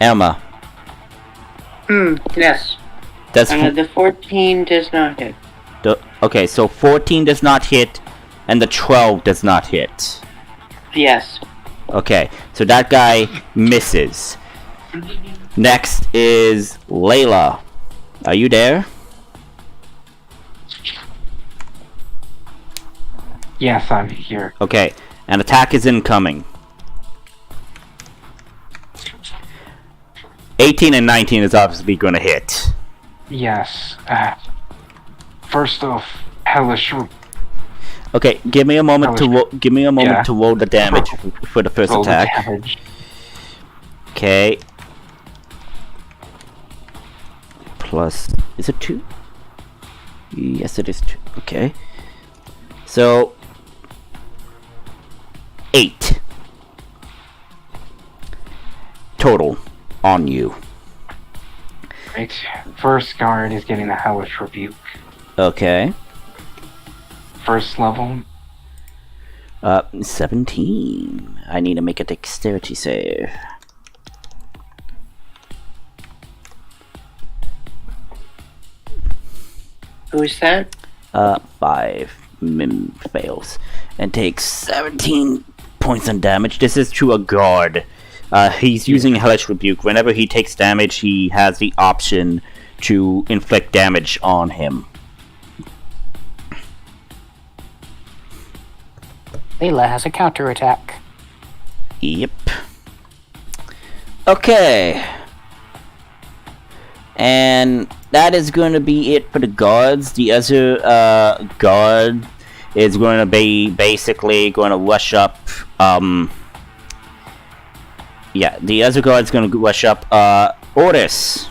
Emma. Yes. That's the 14 does not hit. okay, so 14 does not hit, and the 12 does not hit. Yes. Okay, so that guy misses. Next is Layla. Are you there? Yes, I'm here. Okay, an attack is incoming. 18 and 19 is obviously going to hit. Yes. First off, hellish. Okay, give me a moment to roll the damage for the first attack. Okay. Plus, is it 2? Yes, it is 2. Okay. So 8 total on you. Right. First guard is getting the hellish rebuke. Okay. First level. 17. I need to make a dexterity save. Who's that? 5 fails and takes 17 points on damage. This is to a guard. He's using Hellish Rebuke. Whenever he takes damage, he has the option to inflict damage on him. Layla has a counterattack. Yep. Okay. And that is going to be it for the guards. The other guard is going to be basically going to rush up. Yeah, the other guard's going to rush up. Otis.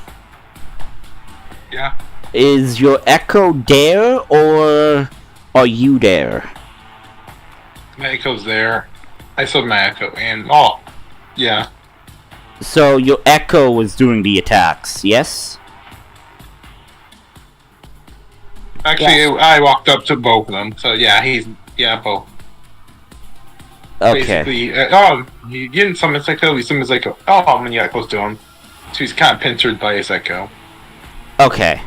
Yeah. Is your echo there, or are you there? My echo's there. I saw my echo, and yeah. So your echo was doing the attacks, yes? Actually, Yes. I walked up to both of them, so both. Okay. Basically, he didn't summon his echo, he summoned his echo. Close to him. So he's kind of pincered by his echo. Okay.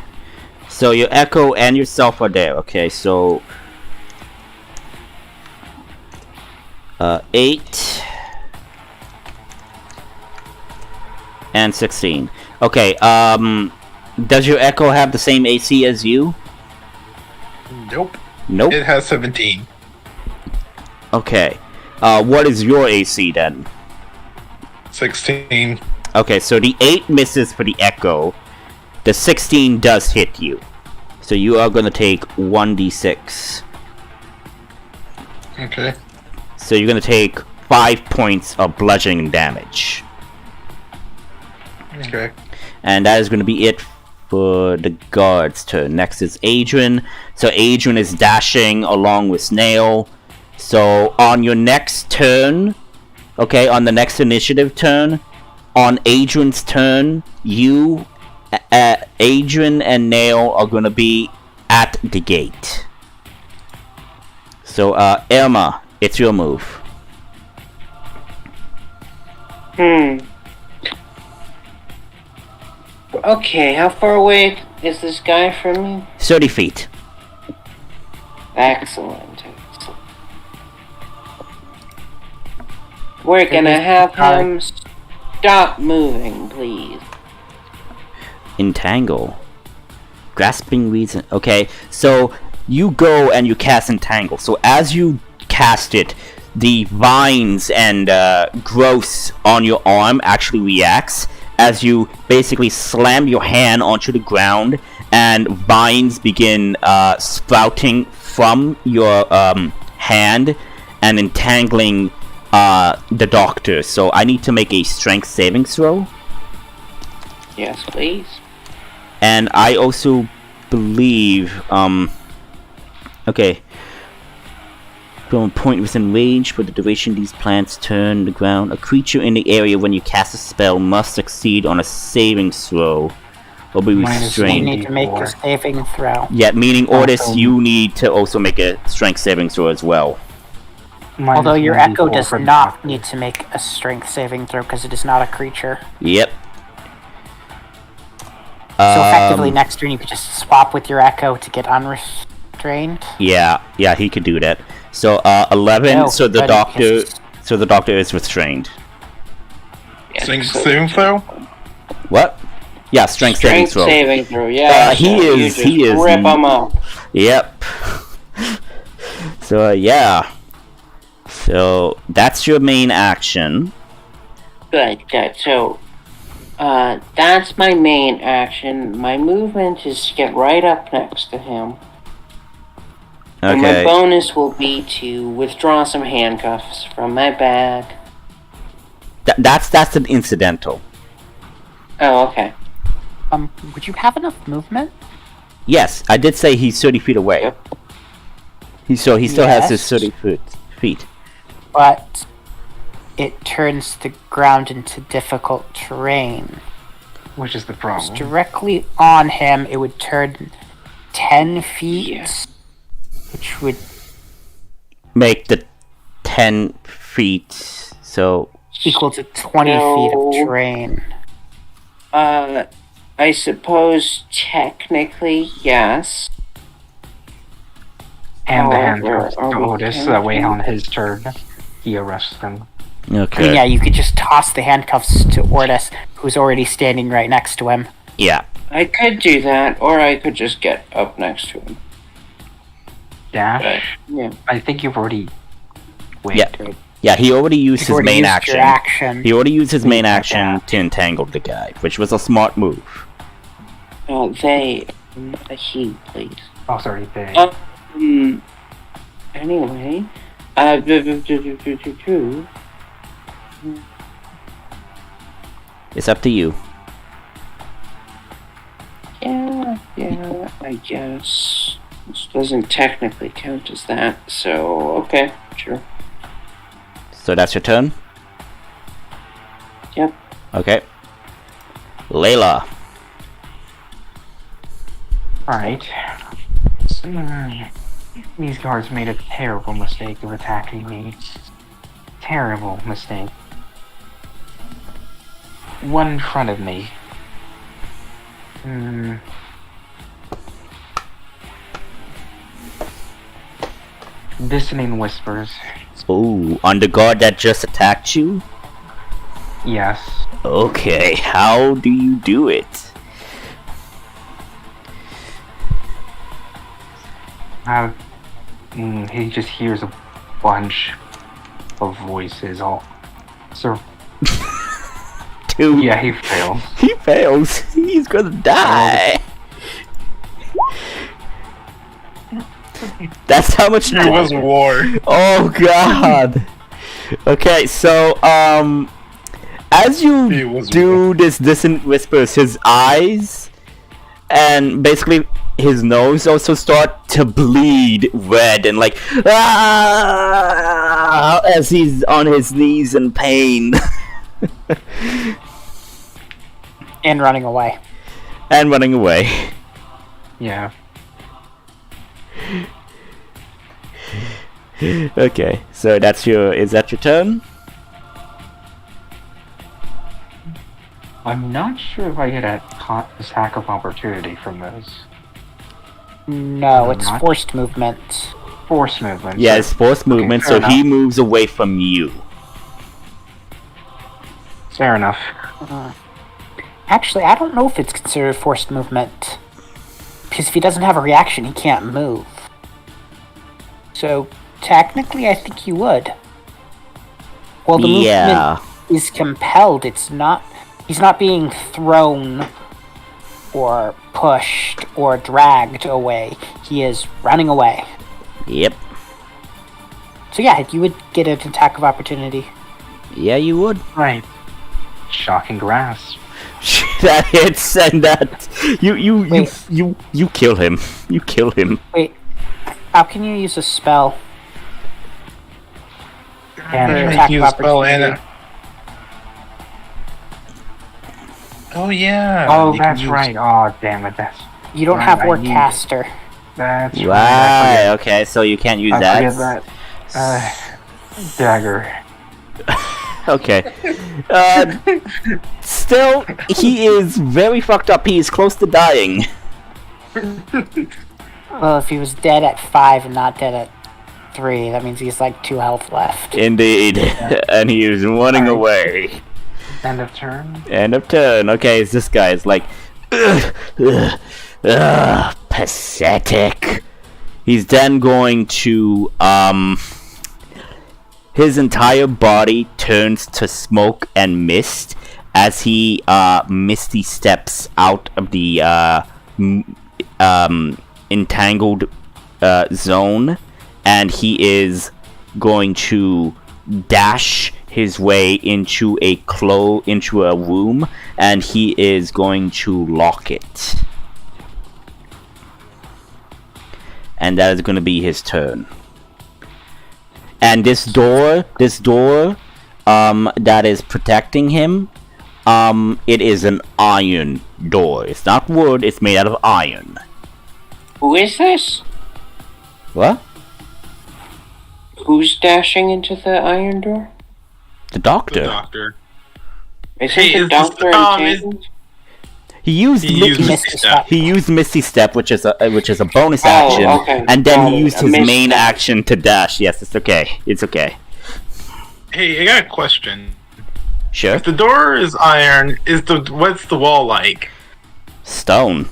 So your echo and yourself are there. Okay, so 8 And 16. Okay, does your Echo have the same AC as you? Nope. Nope. It has 17. Okay. What is your AC then? 16. Okay, so the 8 misses for the Echo. The 16 does hit you. So you are gonna take 1d6. Okay. So you're gonna take 5 points of bludgeoning damage. Okay. And that is gonna be it for the guard's turn. Next is Adrian. So Adrian is dashing along with Snail. So on your next turn, okay, on the next initiative turn, on Adrian's turn, you, Adrian and Nail are gonna be at the gate. So, Irma, it's your move. Okay, how far away is this guy from me? 30 feet. Excellent. We're gonna have him stop moving, please. Entangle. Grasping reason. Okay, so you go and you cast Entangle. So as you cast it, the vines and growths on your arm actually reacts as you basically slam your hand onto the ground, and vines begin sprouting from your hand and entangling the doctor. So I need to make a strength saving throw. Yes, please. And I also believe, okay. From a point within range, for the duration these plants turn the ground, a creature in the area when you cast a spell must succeed on a saving throw or be You restrained. need to make a saving throw. Yeah, meaning Ordis, you need to also make a strength saving throw as well. Although your Echo 1d4 does for the not doctor. need to make a strength saving throw because it is not a creature. Yep. So effectively, next turn you could just swap with your Echo to get unrestrained. Yeah, he could do that. So 11. No, so the but doctor, it's- is restrained. Saving throw? What? Yeah, strength saving Strength throw. saving throw, yeah. He so you is- just he is- Rip him up. Yep. So yeah. So that's your main action. Good. So, that's my main action. My movement is to get right up next to him. And my Okay. bonus will be to withdraw some handcuffs from my bag. That's an incidental. Oh, okay. Would you have enough movement? Yes, I did say he's 30 feet away. Yep. He still has his Yes. 30 feet. But it turns the ground into difficult terrain. Which is the It's problem. directly on him, it would turn 10 feet, Yeah. which would Make the 10 feet. So equal to 20 feet No. of terrain. I suppose technically, yes. And the However, handcuffs to are we Otis, that way counting? on his turn, he arrests them. I mean, okay. yeah, you could just toss the handcuffs to Ordis, who's already standing right next to him. Yeah. I could do that, or I could just get up next to him. Dash? Yeah. I think you've already... Wait. Yeah. Yeah, he already used You've his already main used action. your action. He already used his main Okay. action to entangle the guy, which was a smart move. He, please. Oh, sorry, they. Anyway, It's up to you. yeah, I guess. This doesn't technically count as that, so, okay, sure. So that's your turn? Yep. Okay. Layla. Alright. So, these guards made a terrible mistake of attacking me. Terrible mistake. One in front of me. Dissonant whispers. Ooh, on the guard that just attacked you? Yes. Okay, how do you do it? He just hears a bunch of voices all. So Dude, yeah, he fails. he fails. He's gonna die. That's how much. There was war. Oh god. Okay, so as you It was do this dissonant whispers, his eyes and basically his nose also start to bleed red and like as he's on his knees in pain. And running away. And running away. Yeah. Okay, so is that your turn? I'm not sure if I get a attack of opportunity from those. No, it's Not- forced movement. Force movement. Yeah, it's forced movement, fair so he enough. moves away from you. Fair enough. Actually, I don't know if it's considered forced movement. Because if he doesn't have a reaction, he can't move. So, technically, I think he would. Well, the Yeah. movement is compelled. He's not being thrown or pushed or dragged away. He is running away. Yep. So yeah, you would get an attack of opportunity. Yeah, you would. Right. Shocking grass. That hits and that Wait. you kill him. You kill him. Wait, how can you use a spell? And For Make attack you of a spell and opportunity? Oh yeah. oh, you can that's use- right. Oh, damn it. You don't Right, have I need- Warcaster. That's right. Right. Okay, so you can't use I that. forget that. Dagger. Okay. Still, he is very fucked up. He is close to dying. Well, if he was dead at 5 and not dead at 3, that means he's like 2 health left. Indeed. And he is running Alright. away. End of turn. End of turn. Okay, this guy is like, pathetic. He's then going to, his entire body turns to smoke and mist as he, misty steps out of the, entangled, zone, and he is going to dash his way into into a room, and he is going to lock it. And that is going to be his turn. And this door, that is protecting him, it is an iron door. It's not wood, it's made out of iron. Who is this? What? Who's dashing into the iron door? The The doctor. doctor. Is Hey, it the is this- doctor is- in He used He used Misty Misty Step. He used Misty Step, which is a bonus Oh, action, okay. and then Got he it. used I his missed main that. action to dash. Yes, it's okay. It's okay. Hey, I got a question. Sure. If the door is iron, what's the wall like? Stone.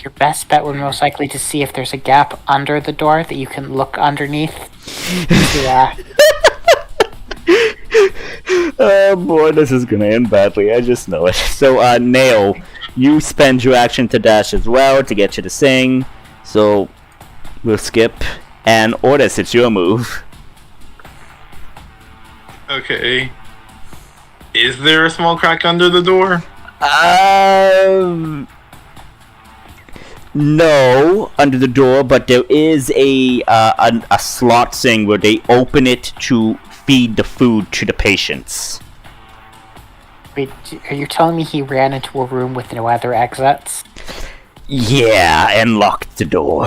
Your best bet would most likely to see if there's a gap under the door that you can look underneath. Yeah. Oh boy, this is gonna end badly. I just know it. So, Nail, you spend your action to dash as well to get you to sing. So, we'll skip. And Ortis, it's your move. Okay. Is there a small crack under the door? No, under the door, but there is a slot thing where they open it to feed the food to the patients. Wait, are you telling me he ran into a room with no other exits? Yeah, and locked the door.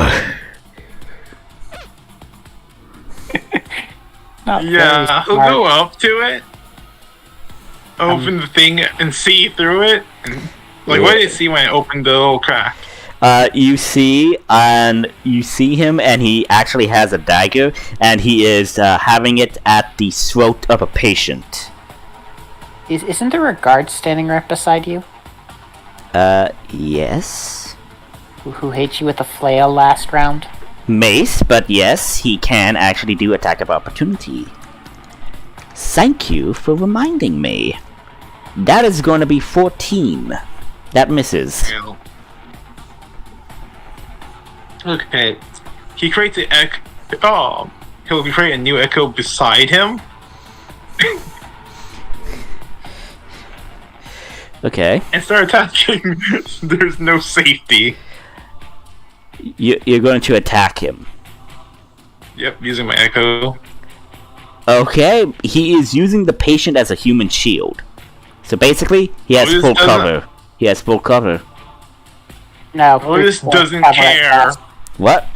Not very Yeah, he'll smart. go up to it, open the thing, and see through it. And, like, what did you see when it opened the little crack? You see him, and he actually has a dagger, and he is having it at the throat of a patient. Isn't there a guard standing right beside you Yes. who hit you with a flail last round? Mace, but yes, he can actually do attack of opportunity. Thank you for reminding me. That is going to be 14. That misses. Okay. He creates an echo. Oh, he'll create a new echo beside him. Okay. And start attacking. There's no safety. You're going to attack him. Yep, using my echo. Okay, he is using the patient as a human shield. So basically, he has full cover. He has full cover. No. Otis doesn't cover at care. best. What?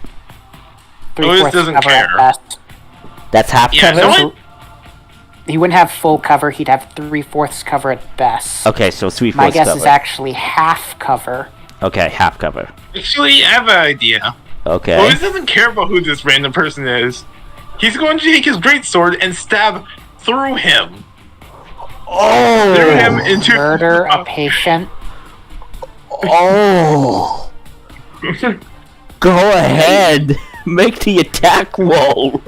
Otis doesn't cover at care. best. That's half Yeah, cover? no one- He wouldn't have full cover. He'd have 3/4 cover at best. Okay, so 3/4 My guess cover. is actually half cover. Okay, half cover. Actually, I have an idea. Okay. Otis doesn't care about who this random person is. He's going to take his greatsword and stab through him. Oh! Through him into Murder a patient. Oh! Go ahead! Make the attack roll!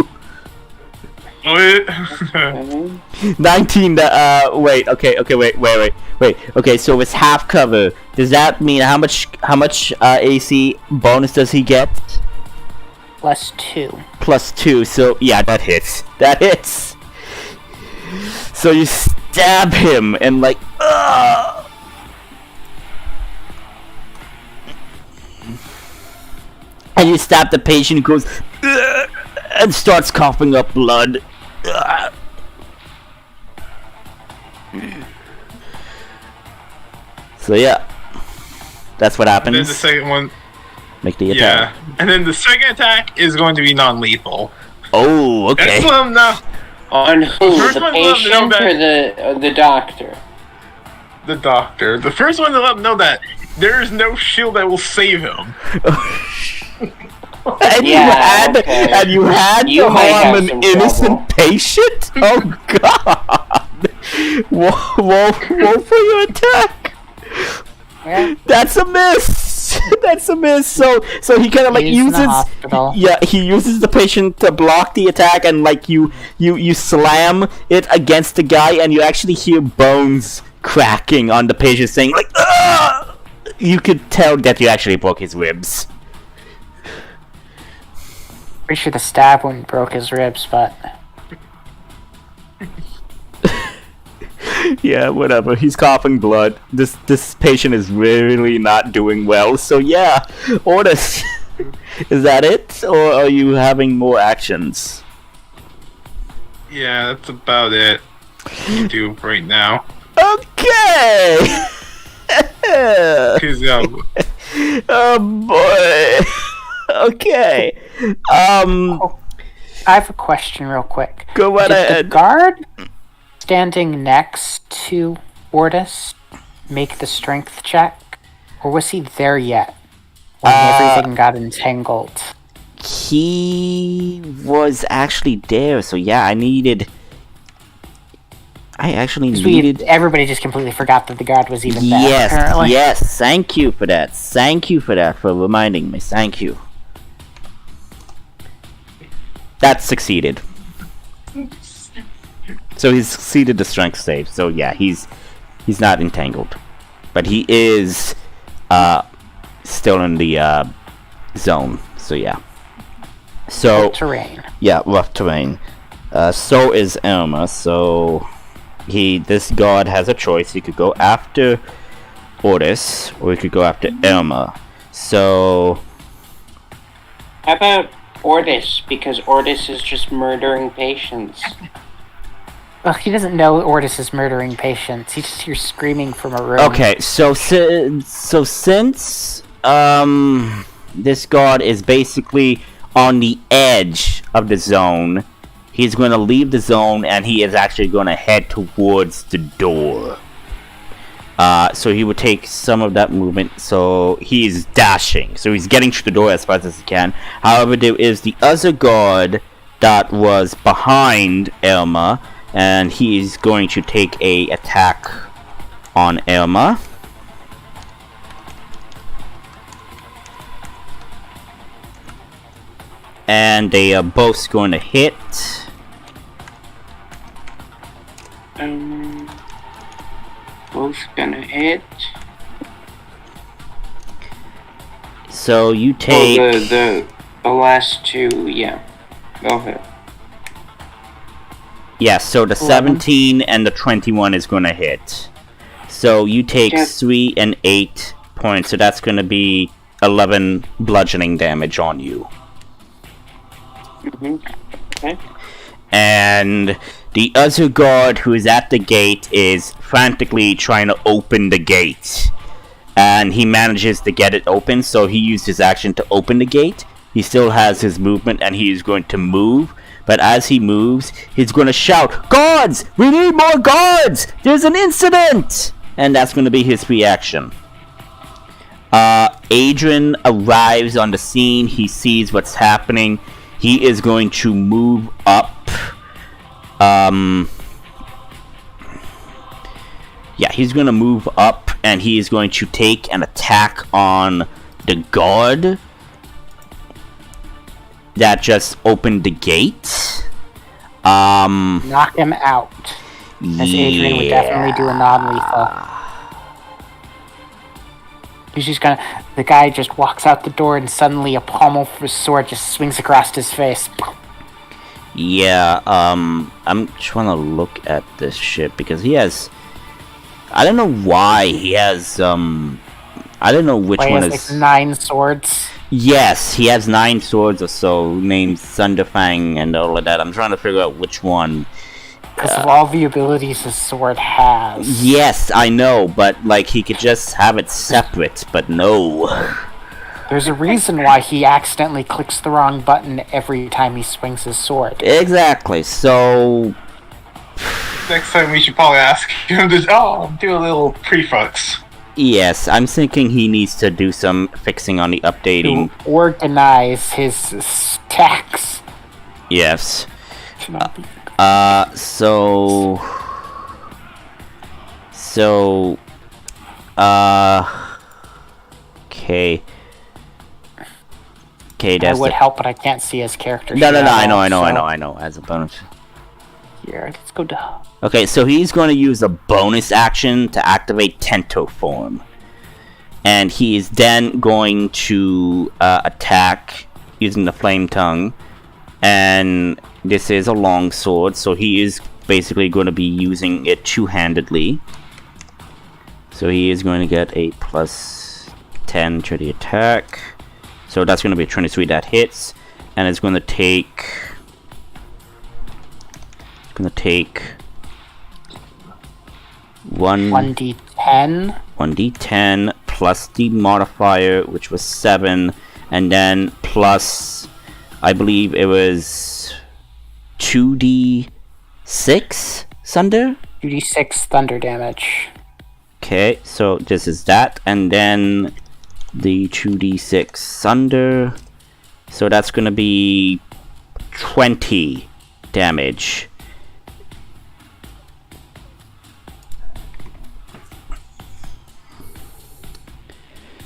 19, wait, wait. Okay, so it's half cover. Does that mean how much AC bonus does he get? +2. +2, so yeah, that hits. That hits! So you stab him and like, and you stab the patient who goes, and starts coughing up blood. So yeah, that's what And then happens. the second one, Make the attack. yeah. And then the second attack is going to be non-lethal. Oh, okay. Let's let him know. On who? First The one, let them know patient or the doctor? The doctor. The first one to let him know that there is no shield that will save him. And Yeah, okay. you had You to might harm have an some innocent trouble. patient? Oh god! Roll for your attack. Yeah. That's a miss. That's a miss. So he kind of like He's in the uses. hospital. Yeah, he uses the patient to block the attack, and like you slam it against the guy, and you actually hear bones cracking on the patient, saying like, "Ugh!" You could tell that you actually broke his ribs. Pretty sure the stab wound broke his ribs, but Yeah, whatever. He's coughing blood. This patient is really not doing well. So yeah, Otis, is that it, or are you having more actions? Yeah, that's about it. You do right now. Okay. Cause, Oh boy. Okay. I have a question real quick. Go right Did the ahead. guard standing next to Ortis make the strength check? Or was he there yet? When everything got entangled? He was actually there, so yeah, I actually needed. Everybody just completely forgot that the guard was even there. Yes, apparently. yes. Thank you for that. Thank you for that, for reminding me. Thank you. That succeeded. So he's succeeded the strength save. So yeah, he's not entangled, but he is still in the zone. So yeah. So Terrain. yeah, rough terrain. So is Elma. So this god has a choice. He could go after Otis, or he could go after Elma. So How about Ortis? Because Ortis is just murdering patients. Well, he doesn't know Ortis is murdering patients. He just hears screaming from a room. okay, so since this god is basically on the edge of the zone, he's going to leave the zone and he is actually going to head towards the door. So he would take some of that movement. So he's dashing. So he's getting through the door as fast as he can. However, there is the other guard that was behind Elma, and he is going to take a attack on Irma. And they are both going to hit. Both gonna hit. So you take... the last two, yeah. Go ahead. Yeah, so the 17 and the 21 is going to hit. So you take 3 and 8 points, so that's going to be 11 bludgeoning damage on you. Okay. And the other guard who is at the gate is frantically trying to open the gate. And he manages to get it open, so he used his action to open the gate. He still has his movement, and he is going to move. But as he moves, he's going to shout, "Guards! We need more guards! There's an incident!" And that's going to be his reaction. Adrian arrives on the scene. He sees what's happening. He is going to move up. Yeah, he's going to move up, and he is going to take an attack on the guard that just opened the gate. Knock him out. As Adrian would definitely do a non-lethal. He's just gonna... The guy just walks out the door and suddenly a pommel of his sword just swings across his face. Yeah, I'm trying to look at this shit because he has... I don't know why he has, I don't know which one is... Like 9 swords. Yes, he has 9 swords or so, named Thunderfang and all of that. I'm trying to figure out which one. Because of all the abilities his sword has. Yes, I know, but, like, he could just have it separate, but no. There's a reason why he accidentally clicks the wrong button every time he swings his sword. Exactly, so... Next time we should probably ask him to do a little prefix. Yes, I'm thinking he needs to do some fixing on the updating. To organize his stacks. Yes. Okay. Okay, That would help, but I can't see his character. No, I know, as a bonus. Here, let's go to... Okay, so he's going to use a bonus action to activate Tento form. And he is then going to attack using the Flame Tongue. And this is a long sword, so he is basically going to be using it two-handedly. So he is going to get a plus 10 to the attack. So that's going to be a 23 that hits. And it's going to take... One 1d10. 1d10 plus the modifier, which was 7, and then plus, I believe it was 2d6 thunder? 2d6 thunder damage. Okay, so this is that, and then the 2d6 thunder. So that's gonna be 20 damage.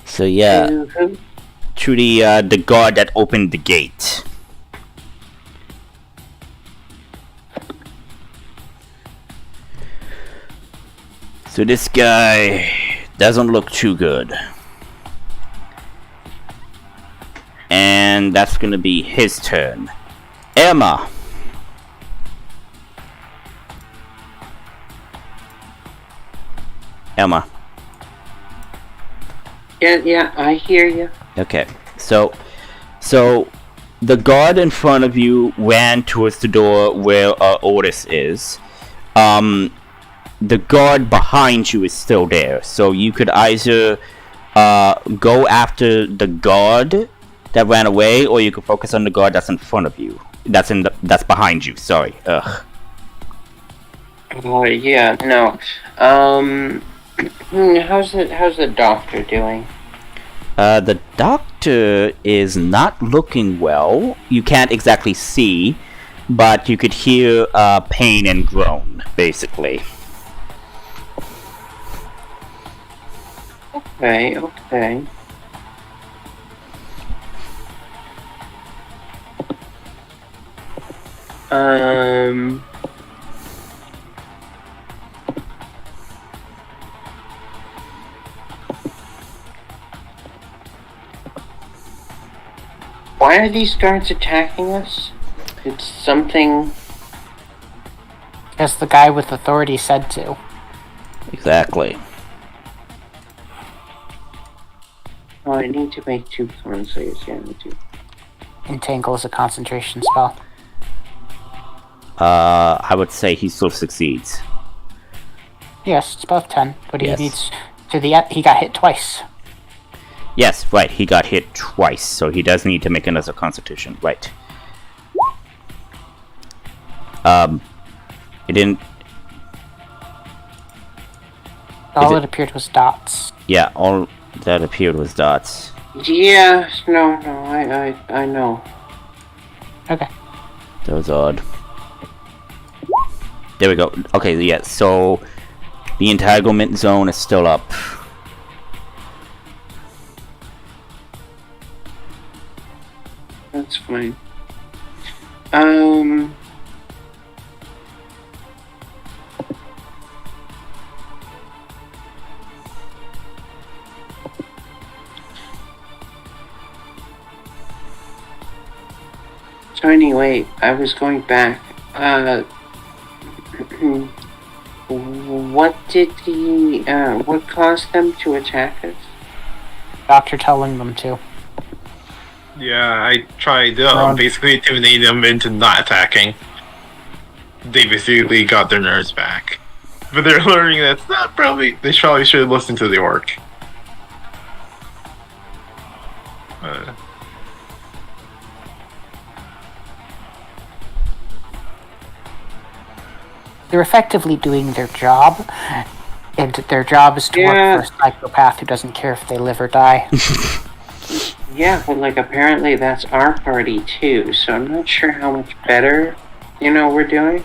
So yeah, to the guard that opened the gate. So this guy doesn't look too good. And that's gonna be his turn. Emma. Yeah, I hear you. Okay, so the guard in front of you ran towards the door where Otis is. The guard behind you is still there, so you could either go after the guard that ran away, or you could focus on the guard that's in front of you. That's behind you. Sorry. Ugh. Oh yeah, no. How's the doctor doing? The doctor is not looking well. You can't exactly see, but you could hear pain and groan, basically. Okay. Why are these guards attacking us? It's something... As the guy with authority said to. Exactly. Oh, I need to make 2 thorn saves. Yeah, I do. Entangle is a concentration spell. I would say he still succeeds. Yes, it's above 10, but Yes. he needs to he got hit twice. Yes, right, he got hit twice, so he does need to make another constitution, right. It didn't... All it appeared was dots. Yeah, all that appeared was dots. Yeah, no, I know. Okay. That was odd. There we go. Okay, yeah, so the entanglement zone is still up. That's fine. So anyway, I was going back. What caused them to attack us? Doctor telling them to. Yeah, I tried Ron. basically intimidating them into not attacking. They basically got their nerves back. But they're learning that's not probably... They probably should have listened to the orc. They're effectively doing their job, and their job is to Yeah. work for a psychopath who doesn't care if they live or die. Yeah, but like apparently that's our party too, so I'm not sure how much better, we're doing.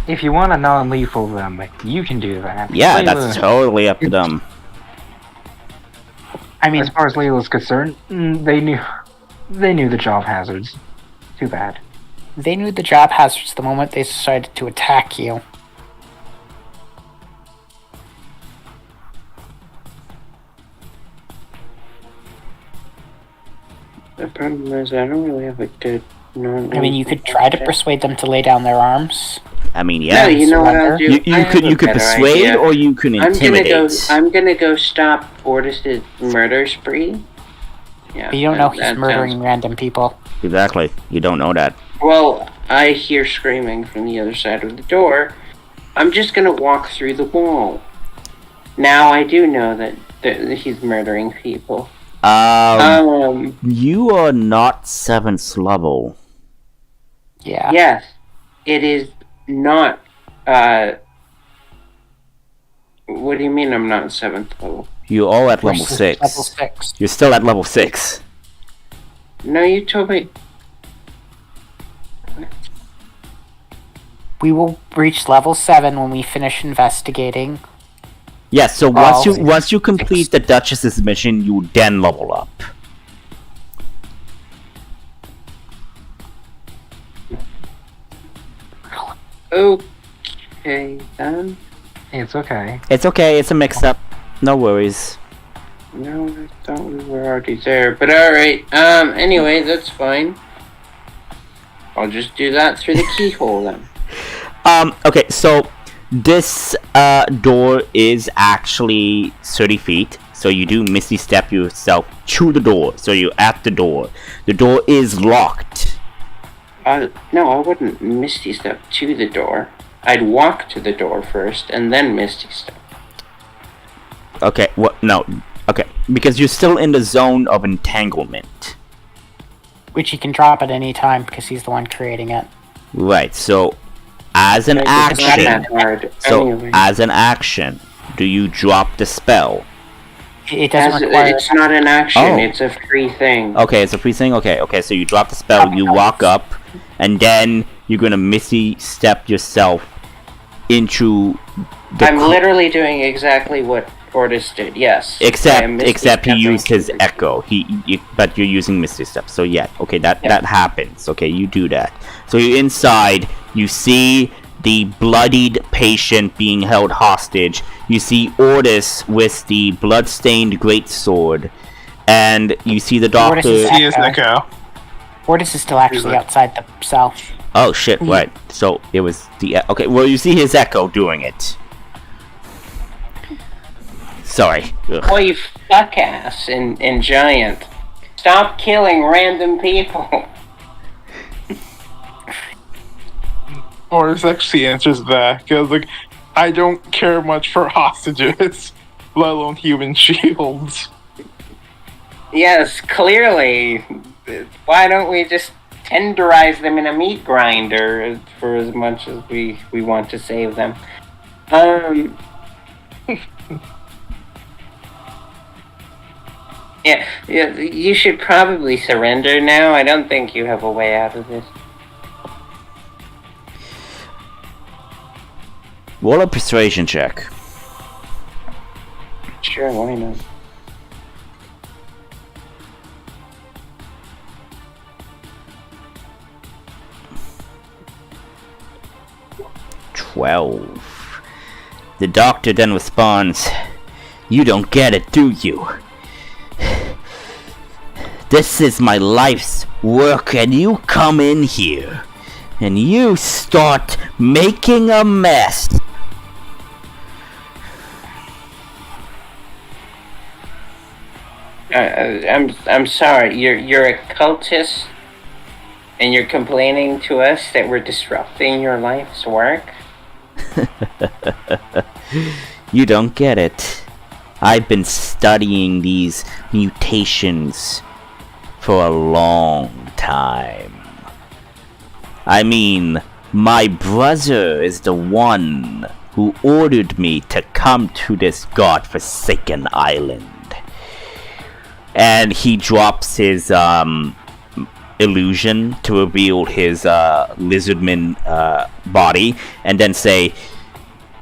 If you want to non-lethal them, you can do that. Yeah, Layla- that's totally up to them. I mean, As far as Layla's concerned, they knew the job hazards. Too bad. they knew the job hazards the moment they decided to attack you. The problem is I don't really have a good I mean, you could try to persuade them to lay down their arms. I mean, No, yeah. you know what I'll do? You I have could a better persuade idea. or you can intimidate. I'm gonna go stop Fortis's murder spree. Yeah, But you don't know that he's murdering sounds- random people. Exactly. You don't know that. Well, I hear screaming from the other side of the door. I'm just gonna walk through the wall. Now I do know that he's murdering people. You are not 7th level. Yeah. Yes, it is not. What do you mean I'm not 7th level? You're all at level Versus 6. Level 6. You're still at level 6. No, you told me. We will reach level 7 when we finish investigating. Yes, so Oh, once you complete the Duchess's mission, you then level up. Okay, then. It's okay. It's okay, it's a mix-up. No worries. No, I thought we were already there, but alright. Anyway, that's fine. I'll just do that through the keyhole then. Okay, so this door is actually 30 feet. So you do Misty Step yourself to the door. So you're at the door. The door is locked. No, I wouldn't Misty Step to the door. I'd walk to the door first, and then Misty Step. Okay, what? No. Okay, because you're still in the zone of entanglement. Which he can drop at any time because he's the one creating it. Right, so as an It's not action, that hard. so Anyway. as an action, do you drop the spell? It doesn't As- require... it's not an action, Oh. it's a free thing. Okay, it's a free thing? Okay, so you drop the spell, you walk up, and then you're gonna Misty step yourself into the I'm literally doing exactly what Ortis did. Yes. Except he used his echo. But you're using Misty Step. So yeah, okay, that happens. Okay, you do that. So you're inside. You see the bloodied patient being held hostage. You see Ortis with the blood-stained greatsword, and you see the doctor. He is Echo. Ortis is still actually outside the cell. Oh shit! Right. So it was the okay. Well, you see his echo doing it. Sorry. Ugh. Oh, you fuck ass and giant. Stop killing random people. Ortis actually answers back. I was like, I don't care much for hostages, let alone human shields. Yes, clearly. Why don't we just tenderize them in a meat grinder for as much as we want to save them? Yeah, you should probably surrender now. I don't think you have a way out of this. Roll a persuasion check. Sure, why not? The doctor then responds, "You don't get it, do you? This is my life's work, and you come in here, and you start making a mess." I'm sorry. You're a cultist, and you're complaining to us that we're disrupting your life's work. You don't get it. I've been studying these mutations for a long time. I mean, my brother is the one who ordered me to come to this godforsaken island. And he drops his illusion to reveal his lizardman body, and then say,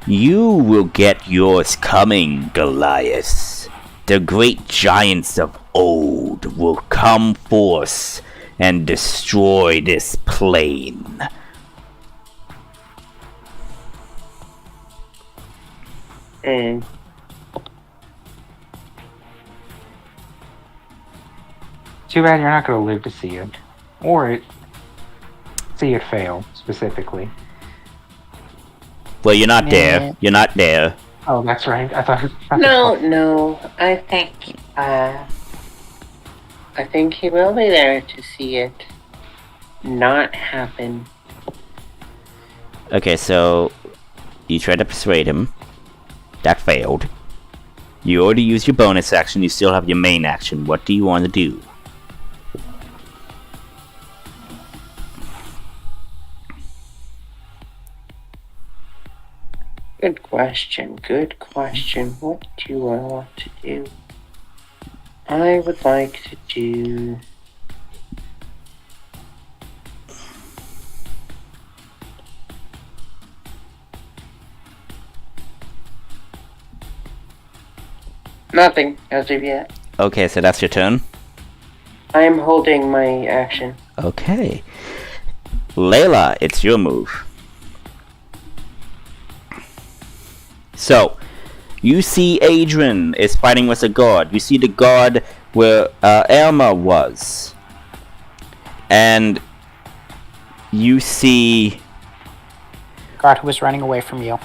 "You will get yours coming, Goliath. The great giants of old will come forth and destroy this plane." Too bad you're not going to live to see it. Or see it fail, specifically. Well, you're not there. You're not there. Oh, that's right. I thought... No. I think he will be there to see it not happen. Okay, so you tried to persuade him. That failed. You already used your bonus action. You still have your main action. What do you want to do? Good question. What do I want to do? I would like to do... Nothing as of yet. Okay, so that's your turn. I am holding my action. Okay. Layla, it's your move. So, you see Adrian is fighting with a guard. You see the guard where Elma was. And you see... Guard who was running away from you.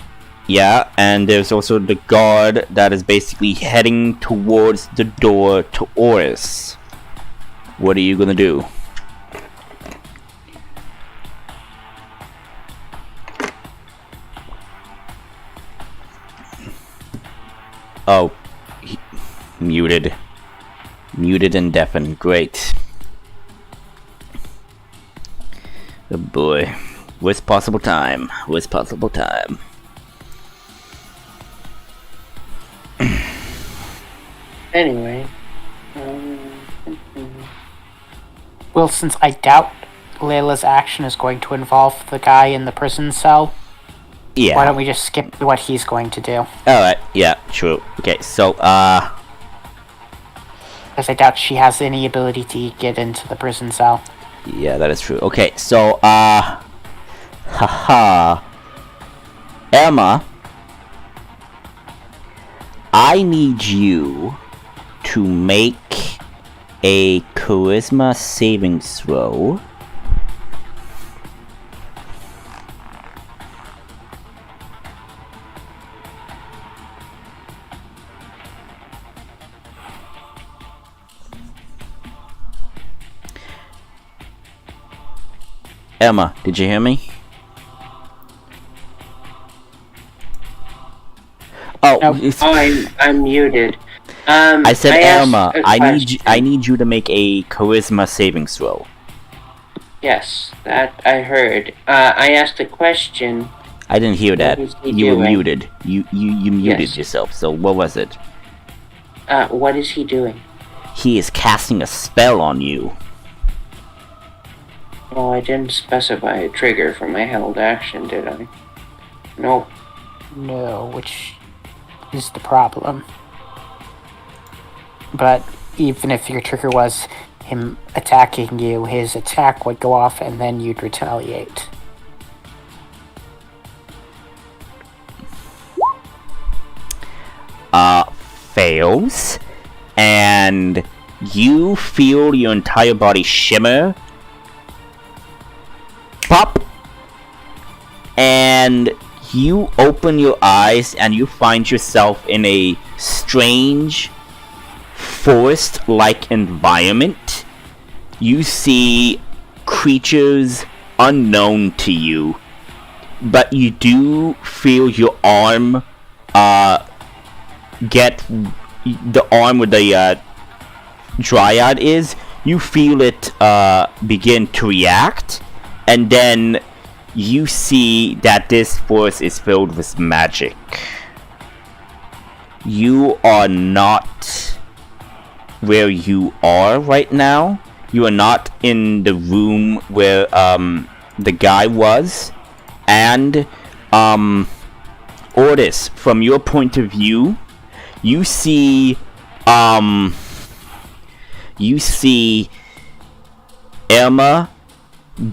Yeah, and there's also the guard that is basically heading towards the door to Oris. What are you gonna do? Oh, muted. Muted and deafened. Great. Oh boy. Worst possible time. Worst possible time. Anyway. Well, since I doubt Layla's action is going to involve the guy in the prison cell, Yeah. why don't we just skip to what he's going to do? Alright, yeah, true. Okay, so, Because I doubt she has any ability to get into the prison cell. yeah, that is true. Okay, so, haha. Emma, I need you to make a charisma saving throw. Emma, did you hear me? Oh, Nope. I'm muted. I said Emma, asked a I need you to make a charisma saving throw. Yes, that I heard. I asked a question. I didn't hear that. What is he You were doing? muted. You muted Yes. yourself. So what was it? What is he doing? He is casting a spell on you. Oh, I didn't specify a trigger for my held action, did I? Nope. No, which is the problem. But even if your trigger was him attacking you, his attack would go off and then you'd retaliate. Fails. And you feel your entire body shimmer. Pop. And you open your eyes and you find yourself in a strange forest-like environment. You see creatures unknown to you, but you do feel your arm get the arm where the dryad is. You feel it begin to react, and then you see that this forest is filled with magic. You are not where you are right now. You are not in the room where the guy was. And Ordis, from your point of view, you see Emma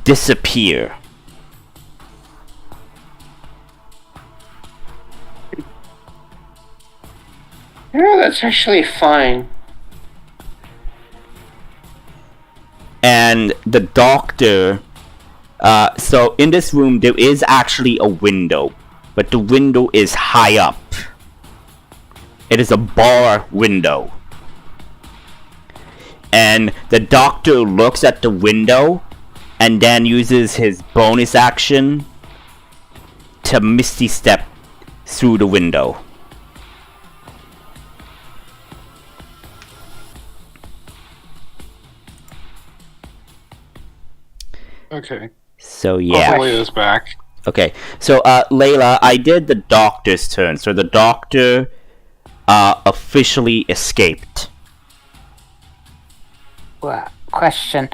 disappear. Yeah, that's actually fine. And the doctor, so in this room there is actually a window, but the window is high up. It is a bar window. And the doctor looks at the window and then uses his bonus action to misty step through the window. Okay. So yeah. I'll lay this back. Okay, so Layla, I did the doctor's turn. So the doctor officially escaped. Question.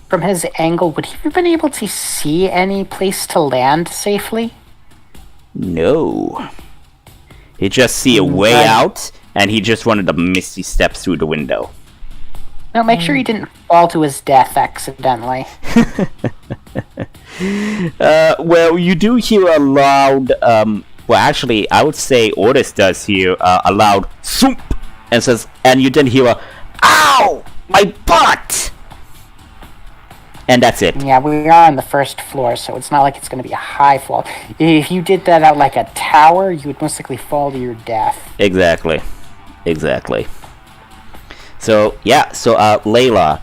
From his angle, would he have been able to see any place to land safely? No. He just see a way Right. out, and he just wanted to misty step through the window. No, make sure he didn't fall to his death accidentally. Well, you do hear a loud, well, actually, I would say Ordis does hear a loud thump, and says, and you then hear a, ow, my butt! And that's it. Yeah, we are on the first floor, so it's not like it's going to be a high fall. If you did that out like a tower, you would most likely fall to your death. Exactly. So, yeah, so, Layla,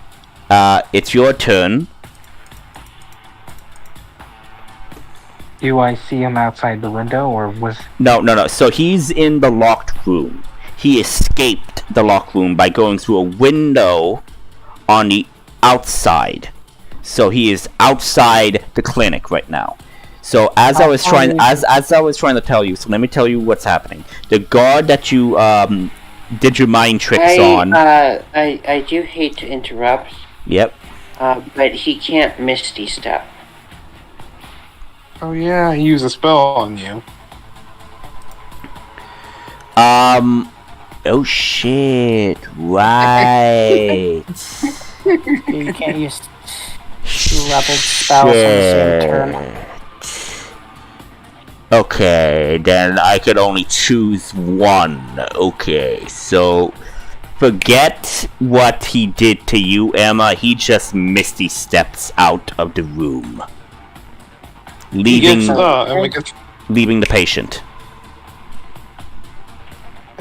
it's your turn. Do I see him outside the window, or was... No. So he's in the locked room. He escaped the locked room by going through a window on the outside. So he is outside the clinic right now. So as I was trying to tell you, so let me tell you what's happening. The guard that you did your mind tricks on. I do hate to interrupt. Yep. But he can't Misty Step. Oh yeah, he used a spell on you. Oh shit! Right. You can't use 2 leveled spells on the same turn. Okay, then I could only choose one. Okay, so forget what he did to you, Emma. He just Misty steps out of the room, leaving Emma gets leaving the patient.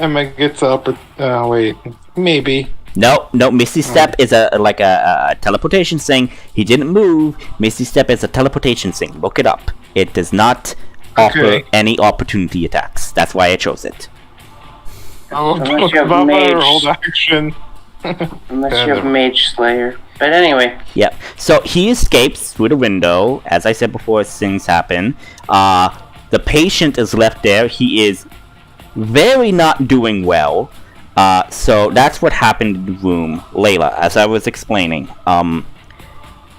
Wait, maybe. No, Misty Step is a teleportation thing. He didn't move. Misty Step is a teleportation thing. Look it up. It does not offer any opportunity attacks. That's why I chose it. Unless you have hold action. Unless you have Mage Slayer. But anyway. Yep. So he escapes through the window. As I said before, things happen. The patient is left there. He is very not doing well. So that's what happened in the room. Layla, as I was explaining,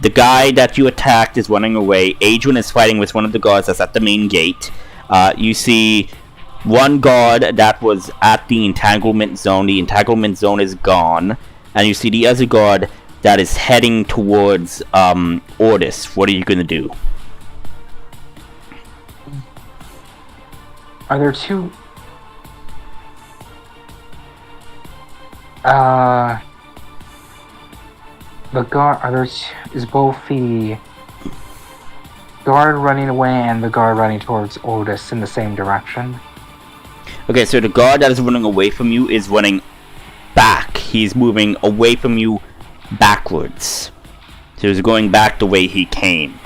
the guy that you attacked is running away. Adrian is fighting with one of the guards that's at the main gate. You see one guard that was at the entanglement zone. The entanglement zone is gone. And you see the other guard that is heading towards Ordis. What are you going to do? Are there 2... the guard, is both the guard running away and the guard running towards Otis in the same direction? Okay, so the guard that is running away from you is running back. He's moving away from you backwards. So he's going back the way he came.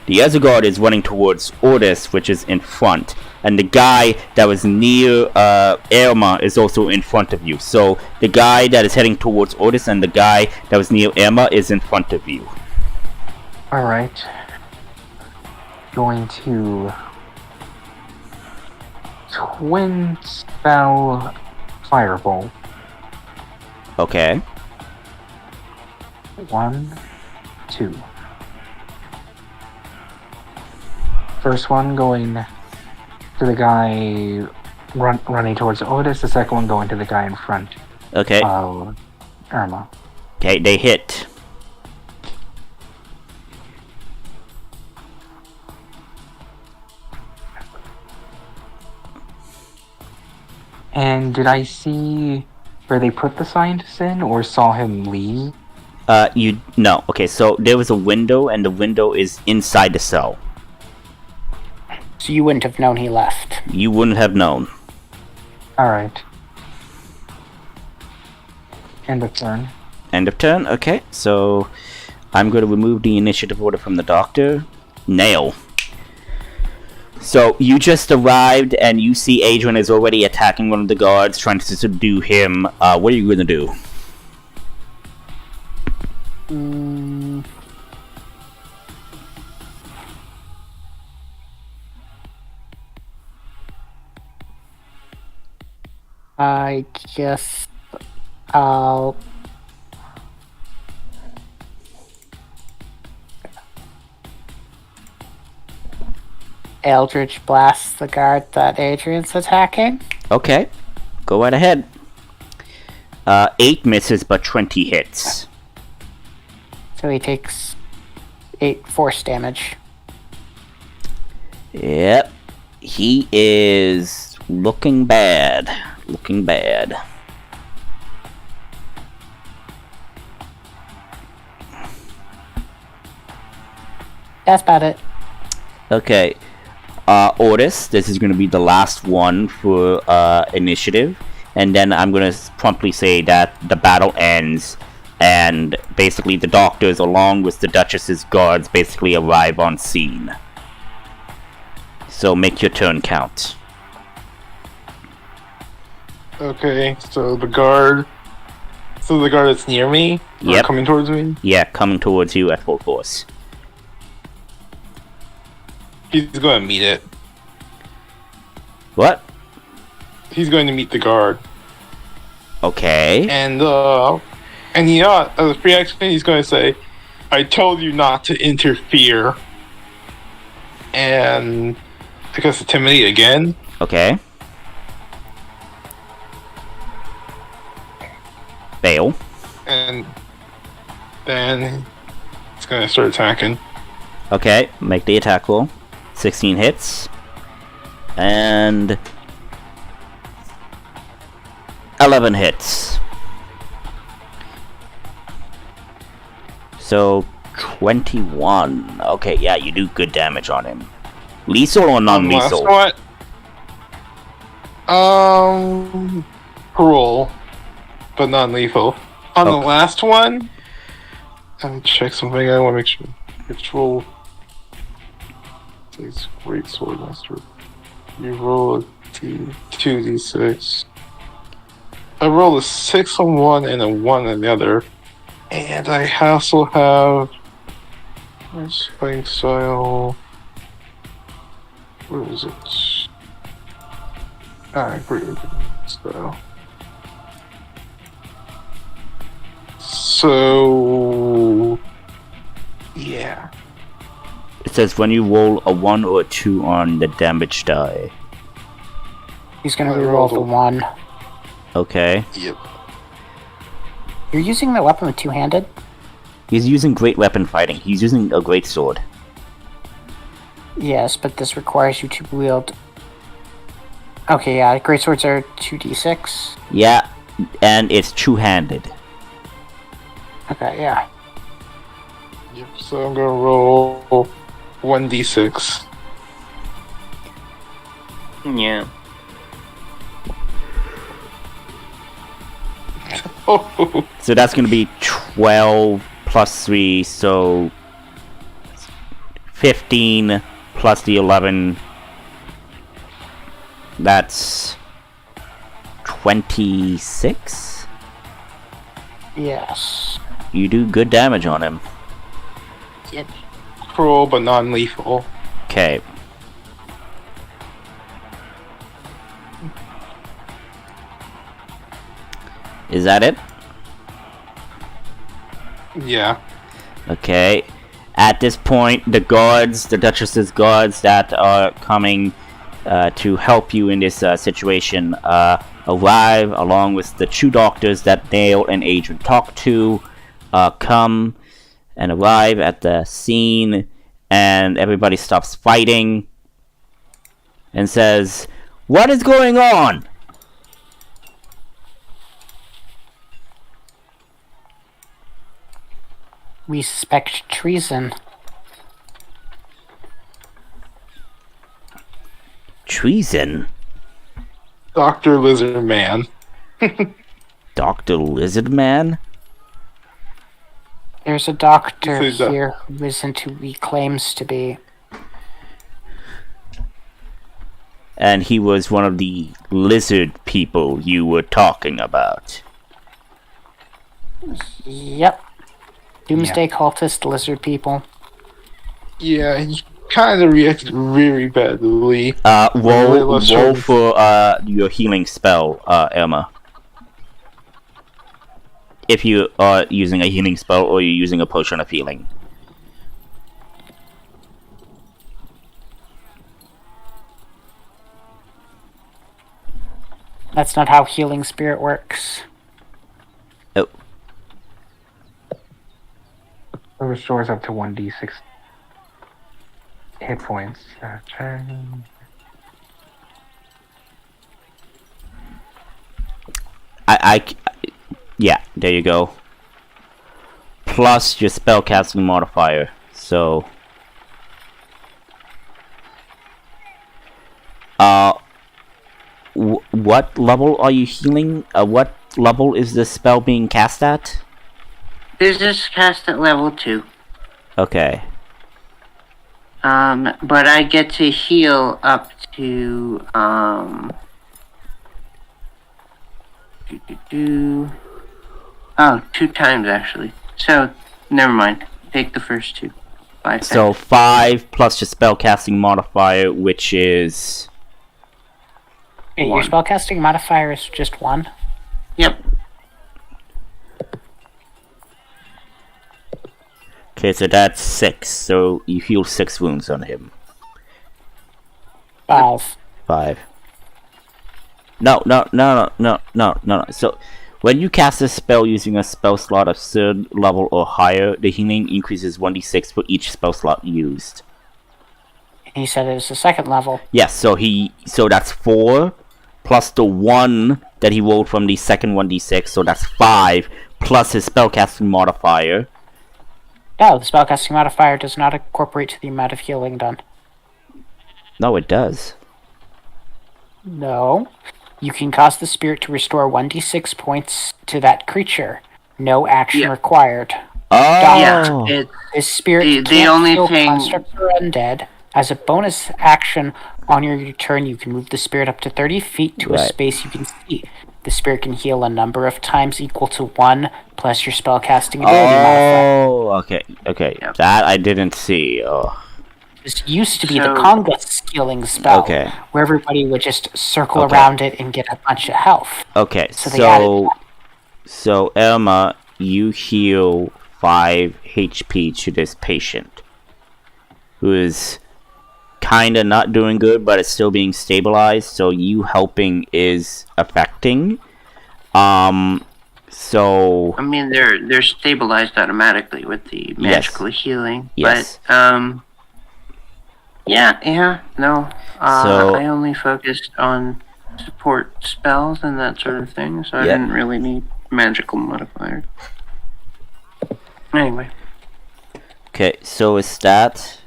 The other guard is running towards Otis, which is in front. And the guy that was near Irma is also in front of you. So the guy that is heading towards Otis and the guy that was near Irma is in front of you. Alright. Going to twin spell fireball. Okay. 1, 2. First one going to the guy running towards Otis. The second one going to the guy in front. Okay. Irma. Okay, they hit. And did I see where they put the scientist in, or saw him leave? No. Okay, so there was a window, and the window is inside the cell. So you wouldn't have known he left. You wouldn't have known. Alright. End of turn. End of turn? Okay, so I'm going to remove the initiative order from the doctor. Nail. So you just arrived and you see Adrian is already attacking one of the guards, trying to subdue him. What are you going to do? I guess I'll Eldritch Blast the guard that Adrian's attacking. Okay, go right ahead. 8 misses, but 20 hits. So he takes 8 force damage. Yep. He is looking bad. Looking bad. That's about it. Okay. Otis, this is going to be the last one for initiative. And then I'm going to promptly say that the battle ends. And basically the doctors, along with the Duchess's guards, basically arrive on scene. So make your turn count. Okay, so the guard that's near me? Yep. Coming towards me? Yeah, coming towards you at full force. He's going to meet it. What? He's going to meet the guard. Okay. And you know what? As a free action, he's going to say, I told you not to interfere. And I guess intimidate again. Okay. Fail. And then it's gonna start attacking. Okay, make the attack roll. 16 hits. And 11 hits. So 21. Okay, yeah, you do good damage on him. Lethal or non-lethal? What? Cruel, but non-lethal. On the last one, let me check something. I want to make sure. Control. It's great sword master. You roll a 2d6. I rolled a 6 on one and a 1 on the other. And I also have where's fighting style. Where is it? Great style. So yeah. It says when you roll a 1 or a 2 on the damage die. He's gonna reroll the 1. Okay. Yep. You're using the weapon with two-handed? He's using great weapon fighting. He's using a great sword. Yes, but this requires you to wield... Okay, yeah, great swords are 2d6. Yeah, and it's two-handed. Okay, yeah. Yep. So I'm gonna roll 1d6. Yeah. Oh. So that's going to be 12 plus 3, so 15 plus the 11. That's 26? Yes. You do good damage on him. Yep. Cruel, but non-lethal. Okay. Is that it? Yeah. Okay. At this point, the guards, the Duchess's guards that are coming to help you in this situation arrive, along with the 2 doctors that Dale and Adrian talked to, come and arrive at the scene, and everybody stops fighting and says, "What is going on?" We suspect treason. Treason? Dr. Lizard Man. Dr. Lizard Man? There's a doctor Who's that? here who isn't who he claims to be. And he was one of the lizard people you were talking about. Yep. Doomsday cultist lizard people. Yeah, he kind of reacted very badly. Roll for your healing spell, Emma. If you are using a healing spell or you're using a potion of healing. That's not how healing spirit works. Oh. It restores up to 1d6 hit points. Yeah, there you go. Plus your spellcasting modifier. So, what level are you healing? What level is this spell being cast at? This is cast at level 2. Okay. But I get to heal up to, Oh, 2 times actually. So, never mind. Take the first 2. 5 times. So 5 plus your spellcasting modifier, which is... Wait, your 1. spellcasting modifier is just 1? Yep. Okay, so that's 6. So you heal 6 wounds on him. 5. 5. No. So, when you cast a spell using a spell slot of 3rd level or higher, the healing increases 1d6 for each spell slot used. He said it was the 2nd level. Yes, so that's 4, plus the 1 that he rolled from the second 1d6, so that's 5, plus his spellcasting modifier. No, the spellcasting modifier does not incorporate to the amount of healing done. No, it does. No. You can cause the spirit to restore 1d6 points to that creature. No action required. Oh! Yeah, This spirit the can't only heal thing- constructs or undead. As a bonus action on your turn, you can move the spirit up to 30 feet to a Right. space you can see. The spirit can heal a number of times equal to 1 plus your spellcasting ability modifier. Oh, okay. Yep. That I didn't see. Oh, This used to be the So- conga skilling spell, Okay. where everybody would just circle Okay. around it and get a bunch of health. okay. So they added So Elma, you heal 5 HP to this patient, who is kinda not doing good, but is still being stabilized. So you helping is affecting. So I mean, they're stabilized automatically with the magical healing. Yes. But no. So- I only focused on support spells and that sort of thing, so I Yep. didn't really need magical modifiers. Anyway, okay. So is that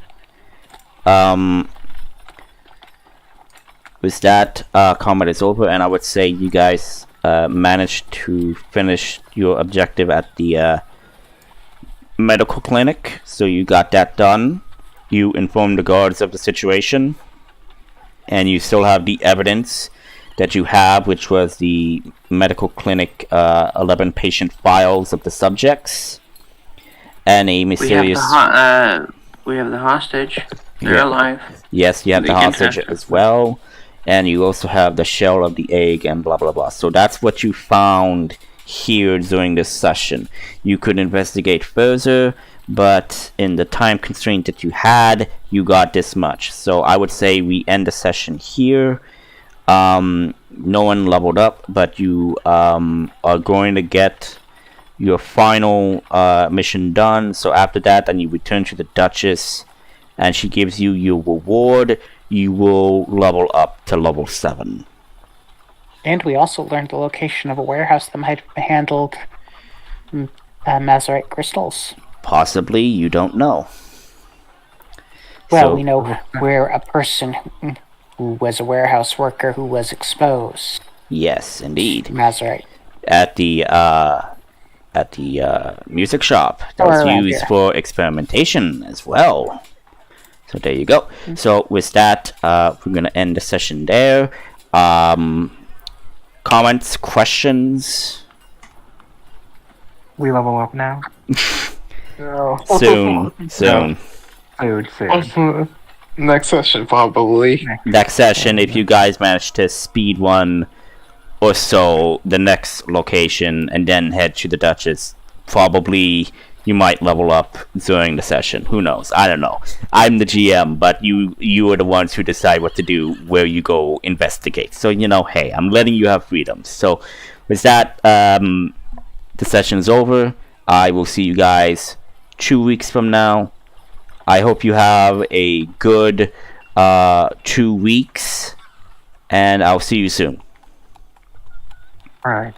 combat is over, and I would say you guys managed to finish your objective at the medical clinic. So you got that done. You informed the guards of the situation, and you still have the evidence that you have, which was the medical clinic 11 patient files of the subjects, and a mysterious. we have the hostage. They're Yeah. alive. Yes, you have They the can hostage test it. as well, and you also have the shell of the egg and blah blah blah. So that's what you found here during this session. You could investigate further, but in the time constraint that you had, you got this much. So I would say we end the session here. No one leveled up, but you are going to get your final mission done. So after that, then you return to the Duchess, and she gives you your reward. You will level up to level 7. And we also learned the location of a warehouse that might have handled Mazarite crystals. Possibly, you don't know. Well, So- we know where a person who was a warehouse worker who was exposed Yes, indeed. to Mazarite. At the music shop that Or was around used here. for experimentation as well. So there you go. So with that, we're gonna end the session there. Comments, questions? We level up now. Soon. Food soon. Next session, probably. Next session, if you guys manage to speed one or so the next location and then head to the Duchess, probably you might level up during the session. Who knows? I don't know. I'm the GM, but you are the ones who decide what to do, where you go investigate. So, hey, I'm letting you have freedom. So with that, the session's over. I will see you guys 2 weeks from now. I hope you have a good 2 weeks, and I'll see you soon. Alright.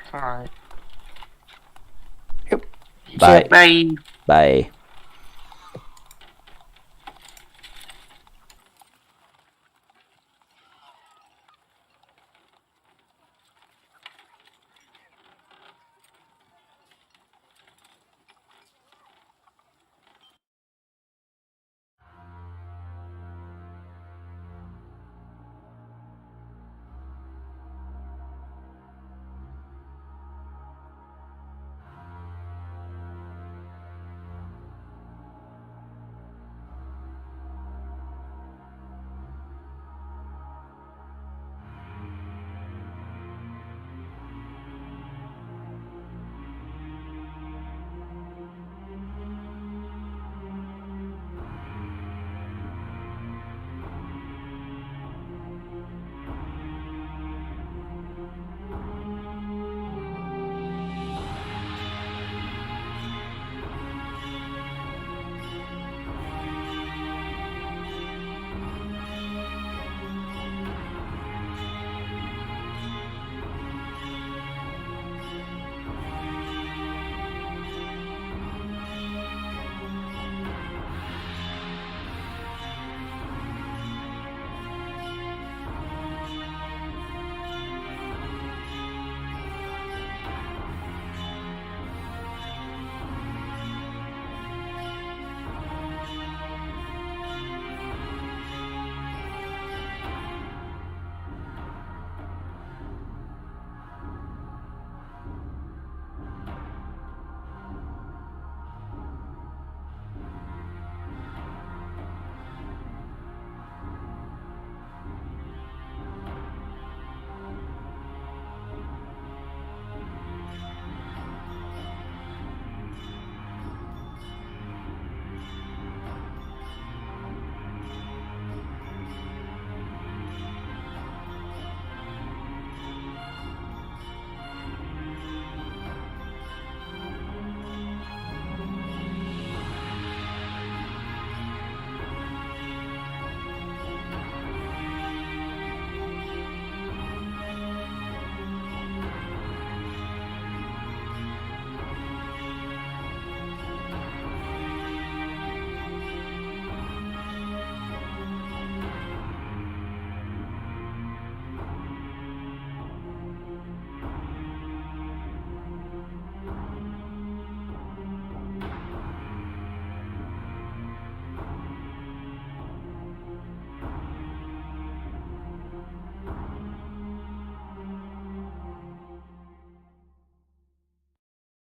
Bye. Bye. Bye.